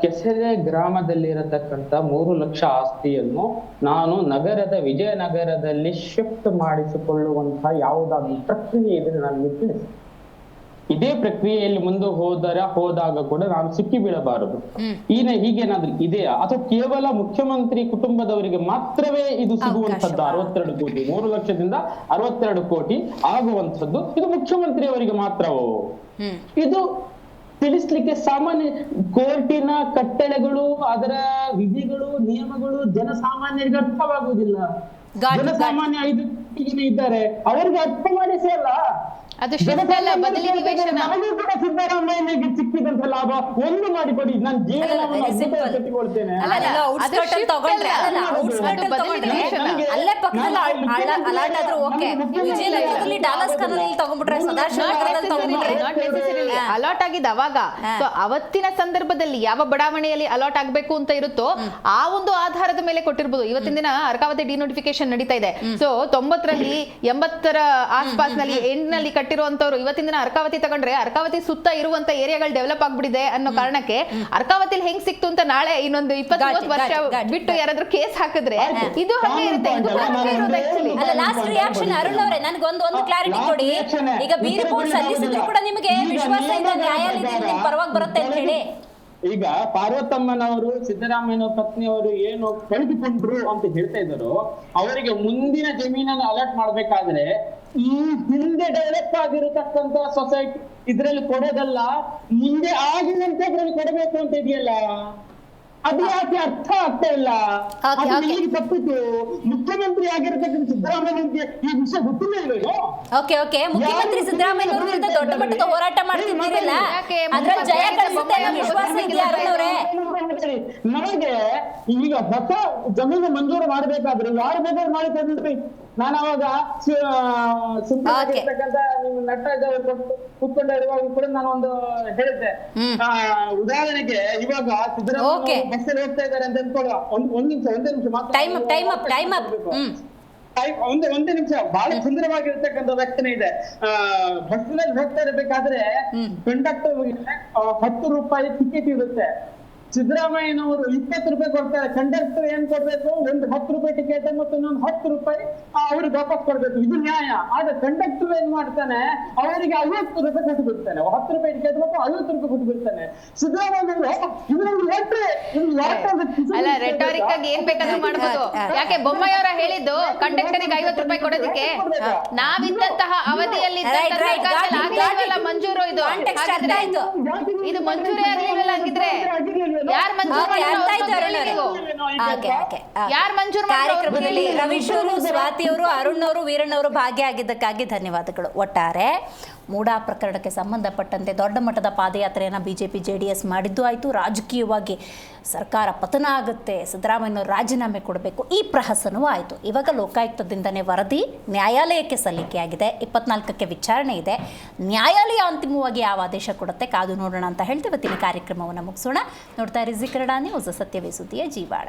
[SPEAKER 5] ಕೆಸರೆ ಗ್ರಾಮದಲ್ಲಿರತಕ್ಕಂತ 3 ಲಕ್ಷ ಆಸ್ತಿಯನ್ನು ನಾನು ವಿಜಯನಗರದಲ್ಲಿ ಶಿಫ್ಟ್ ಮಾಡಿಸಿಕೊಳ್ಳುವಂತಹ ಯಾವುದಾದ್ರೂ ಪ್ರಕ್ರಿಯೆ ಇದ್ರೆ ನನಗೆ ತಿಳಿಸಿ. ಇದೇ ಪ್ರಕ್ರಿಯೆಯಲ್ಲಿ ಮುಂದೆ ಹೋದಾಗ ಕೂಡ ನಾನು ಸಿಕ್ಕಿ ಬೀಳಬಾರದು. ಹೀಗೇನಾದ್ರೂ ಇದೆಯಾ ಅಥವಾ ಕೇವಲ ಮುಖ್ಯಮಂತ್ರಿ ಕುಟುಂಬದವರಿಗೆ ಮಾತ್ರವೇ ಇದು ಸಿಗುವಂತದ್ದು? 62 ಕೋಟಿ, 3 ಲಕ್ಷದಿಂದ 62 ಕೋಟಿ ಆಗುವಂತದ್ದು ಇದು ಮುಖ್ಯಮಂತ್ರಿಯವರಿಗೆ ಮಾತ್ರವೋ? ಇದು ತಿಳಿಸ್ಲಿಕ್ಕೆ ಸಾಮಾನ್ಯ ಕೋರ್ಟಿನ ಕಟ್ಟಳೆಗಳು, ಅದರ ವಿಧಿಗಳು, ನಿಯಮಗಳು ಜನಸಾಮಾನ್ಯರಿಗೆ ಅರ್ಥವಾಗುವುದಿಲ್ಲ. ಜನಸಾಮಾನ್ಯ ಇದ್ದಾರೆ, ಅವರಿಗೆ ಅರ್ಥ ಮಾಡಿಸೇ ಅಲ್ಲ.
[SPEAKER 8] ಅದು
[SPEAKER 5] ನಮಗೂ ಕೂಡ ಸಿದ್ದರಾಮಯ್ಯನಿಗೆ ಸಿಕ್ಕಿದಂತ ಲಾಭ ಒಂದು ಮಾಡಿಕೊಡಿ, ನಾನು ಜೀವನವನ್ನು ಕಟ್ಟಿಕೊಳ್ತೇನೆ.
[SPEAKER 8] ಅಲಾಟ್ ಆಗಿದ್ದು ಅವಾಗ. ಅವತ್ತಿನ ಸಂದರ್ಭದಲ್ಲಿ ಯಾವ ಬಡಾವಣೆಯಲ್ಲಿ ಅಲಾಟ್ ಆಗ್ಬೇಕು ಅಂತ ಇರುತ್ತೋ ಆ ಒಂದು ಆಧಾರದ ಮೇಲೆ ಕೊಟ್ಟಿರ್ಬೋದು. ಇವತ್ತಿನ ದಿನ ಅರ್ಕಾವತಿ ಡಿನೋಟಿಫಿಕೇಶನ್ ನಡೀತಾ ಇದೆ. ಸೊ 90ರಲ್ಲಿ 80ರ ಆಸ್ಪಾಸ್ನಲ್ಲಿ ಎಂಡ್ನಲ್ಲಿ ಕಟ್ಟಿರುವಂತವ್ರು ಇವತ್ತಿನ ದಿನ ಅರ್ಕಾವತಿ ತಗೊಂಡ್ರೆ ಅರ್ಕಾವತಿ ಸುತ್ತ ಇರುವಂತ ಏರಿಯಾಗಳು ಡೆವಲಪ್ ಆಗ್ಬಿಟ್ಟಿದೆ ಅನ್ನೋ ಕಾರಣಕ್ಕೆ ಅರ್ಕಾವತಿಲಿ ಹೆಂಗ್ ಸಿಕ್ತು ಅಂತ ನಾಳೆ ಇನ್ನೊಂದು 20-30 ವರ್ಷ ಬಿಟ್ಟು ಯಾರಾದ್ರೂ ಕೇಸ್ ಹಾಕಿದ್ರೆ ಇದು ಹಾಗೆ ಇರುತ್ತೆ.
[SPEAKER 1] ಲಾಸ್ಟ್ ರಿಯಾಕ್ಷನ್ ಅರುಣ್ ಅವರೇ, ನನಗೊಂದು ಕ್ಲಾರಿಟಿ ಕೊಡಿ. ಈಗ ಬಿ ರಿಪೋರ್ಟ್ ಸಲ್ಲಿಸಿದ್ರು ಕೂಡ ನಿಮಗೆ ವಿಶ್ವಾಸ ಇದೆ ನ್ಯಾಯಾಲಯದಿಂದ ಪರವಾಗಿ ಬರುತ್ತೆ ಅಂತ ಹೇಳಿ?
[SPEAKER 5] ಈಗ ಪಾರ್ವತಮ್ಮನವರು ಸಿದ್ದರಾಮಯ್ಯ ಪತ್ನಿಯವರು ಏನು ಕಳೆದುಕೊಂಡ್ರು ಅಂತ ಹೇಳ್ತಾ ಇದ್ರು, ಅವರಿಗೆ ಮುಂದಿನ ಜಮೀನನ್ನು ಅಲರ್ಟ್ ಮಾಡ್ಬೇಕಾದ್ರೆ ಈ ಹಿಂದೆ ಡೆವಲಪ್ ಆಗಿರತಕ್ಕಂತ ಸೊಸೈಟಿ ಇದ್ರಲ್ಲಿ ಕೊಡೋದಲ್ಲ, ಮುಂದೆ ಆಗಿದಂತೆ ಇದ್ರಲ್ಲಿ ಕೊಡಬೇಕು ಅಂತ ಇದೆಯಲ್ಲ, ಅದು ಯಾಕೆ ಅರ್ಥ ಆಗ್ತಾ ಇಲ್ಲ? ತಪ್ಪಿತು. ಮುಖ್ಯಮಂತ್ರಿ ಆಗಿರತಕ್ಕಂಥ ಸಿದ್ದರಾಮಯ್ಯನಿಗೆ ಈ ವಿಷಯ ಗೊತ್ತಿಲ್ಲ ಇಲ್ವೇನೋ?
[SPEAKER 1] ಮುಖ್ಯಮಂತ್ರಿ ಸಿದ್ದರಾಮಯ್ಯ ಅವರ ವಿರುದ್ಧ ದೊಡ್ಡ ಮಟ್ಟದ ಹೋರಾಟ ಮಾಡ್ತಿದ್ದೀರಲ್ಲ, ಅದ್ರಲ್ಲಿ ಜಯ ಗಳಿಸುತ್ತೆ ಅನ್ನೋ ವಿಶ್ವಾಸ ಇದೆಯಾ ಅವರೇ?
[SPEAKER 5] ನನಗೆ ಈಗ ಹೊಸ ಜಮೀನು ಮಂಜೂರು ಮಾಡ್ಬೇಕಾದ್ರೆ ಯಾರು ಬೇಕಾದ್ರೂ ಮಾಡಿ ತಂದ್ರಿ. ನಾನು ಅವಾಗ ಸಿಂಪಲ್ತಕ್ಕಂತ ನಿಮ್ಮ ನಟರಾಜ್ ಅವರು ಕೂತ್ಕೊಂಡ ಇರುವಾಗ ಕೂಡ ನಾನು ಒಂದು ಹೇಳಿದ್ದೆ. ಉದಾಹರಣೆಗೆ ಇವಾಗ ಸಿದ್ದರಾಮಯ್ಯ ಬಸ್ಸಲ್ಲಿ ಹೋಗ್ತಾ ಇದ್ದಾರೆ ಅಂತ ಅನ್ಕೊಳ್ಳುವ, ಒಂದೇ ನಿಮಿಷ ಒಂದೇ ನಿಮಿಷ. ಬಹಳ ಸುಂದರವಾಗಿರ್ತಕ್ಕಂಥ ವ್ಯಕ್ತಿನೇ ಇದೆ. ಬಸ್ನಲ್ಲಿ ಹೋಗ್ತಾ ಇರಬೇಕಾದ್ರೆ ಕಂಡಕ್ಟರ್ 10 ರೂಪಾಯಿ ಟಿಕೆಟ್ ಇರುತ್ತೆ. ಸಿದ್ದರಾಮಯ್ಯನವರು 20 ರೂಪಾಯಿ ಕೊಡ್ತಾರೆ. ಕಂಡಕ್ಟರ್ ಏನ್ ಕೊಡ್ಬೇಕು? ಒಂದು 10 ರೂಪಾಯಿ ಟಿಕೆಟ್ ಮತ್ತು ಇನ್ನೊಂದು 10 ರೂಪಾಯಿ ಅವ್ರಿಗೆ ವಾಪಸ್ ಕೊಡ್ಬೇಕು. ಇದು ನ್ಯಾಯ. ಆದ್ರೆ ಕಂಡಕ್ಟರ್ ಏನ್ ಮಾಡ್ತಾನೆ? ಅವರಿಗೆ 50 ರೂಪಾಯಿ ಕೊಟ್ಟು ಬಿಡ್ತಾನೆ. 10 ರೂಪಾಯಿ ಟಿಕೆಟ್ ಮತ್ತು 50 ರೂಪಾಯಿ ಕೊಟ್ಟು ಬಿಡ್ತಾನೆ.
[SPEAKER 8] ಅಲ್ಲ, ರೆಟಾರಿಕ್ ಆಗಿ ಏನ್ ಬೇಕಾದ್ರೂ ಮಾಡ್ಬೋದು. ಯಾಕೆ ಬೊಮ್ಮಾಯಿಯವರ ಹೇಳಿದ್ದು ಕಂಡಕ್ಟರ್ಗೆ 50 ರೂಪಾಯಿ ಕೊಡೋದಕ್ಕೆ ನಾವಿದ್ದಂತಹ ಅವಧಿಯಲ್ಲಿ ಮಂಜೂರು ಇದು ಮಂಜೂರಿ ಆಗ್ಲಿಲ್ಲ. ಹಂಗಿದ್ರೆ
[SPEAKER 1] ಕಾರ್ಯಕ್ರಮದಲ್ಲಿ ರವೀಶ್ ಅವರು, ಸ್ವಾತಿ ಅವರು, ಅರುಣ್ ಅವರು, ವೀರಣ್ಣ ಅವರು ಭಾಗಿಯಾಗಿದ್ದಕ್ಕಾಗಿ ಧನ್ಯವಾದಗಳು. ಒಟ್ಟಾರೆ ಮೂಡಾ ಪ್ರಕರಣಕ್ಕೆ ಸಂಬಂಧಪಟ್ಟಂತೆ ದೊಡ್ಡ ಮಟ್ಟದ ಪಾದಯಾತ್ರೆಯನ್ನು ಬಿಜೆಪಿ JDS ಮಾಡಿದ್ದು ಆಯಿತು. ರಾಜಕೀಯವಾಗಿ ಸರ್ಕಾರ ಪತನ ಆಗುತ್ತೆ, ಸಿದ್ದರಾಮಯ್ಯನವರು ರಾಜೀನಾಮೆ ಕೊಡಬೇಕು, ಈ ಪ್ರಹಸನವೂ ಆಯಿತು. ಇವಾಗ ಲೋಕಾಯುಕ್ತದಿಂದನೇ ವರದಿ ನ್ಯಾಯಾಲಯಕ್ಕೆ ಸಲ್ಲಿಕೆಯಾಗಿದೆ. 24ಕ್ಕೆ ವಿಚಾರಣೆ ಇದೆ. ನ್ಯಾಯಾಲಯ ಅಂತಿಮವಾಗಿ ಯಾವ ಆದೇಶ ಕೊಡುತ್ತೆ ಕಾದು ನೋಡೋಣ ಅಂತ ಹೇಳ್ತೀವಿ. ಇವತ್ತಿನ ಕಾರ್ಯಕ್ರಮವನ್ನು ಮುಗಿಸೋಣ. ನೋಡ್ತಾ ಇರಿ ಜಿ ಕನ್ನಡ ನ್ಯೂಸ್, ಸತ್ಯವೇ ಸುದ್ದಿಯ ಜೀವಾಳ.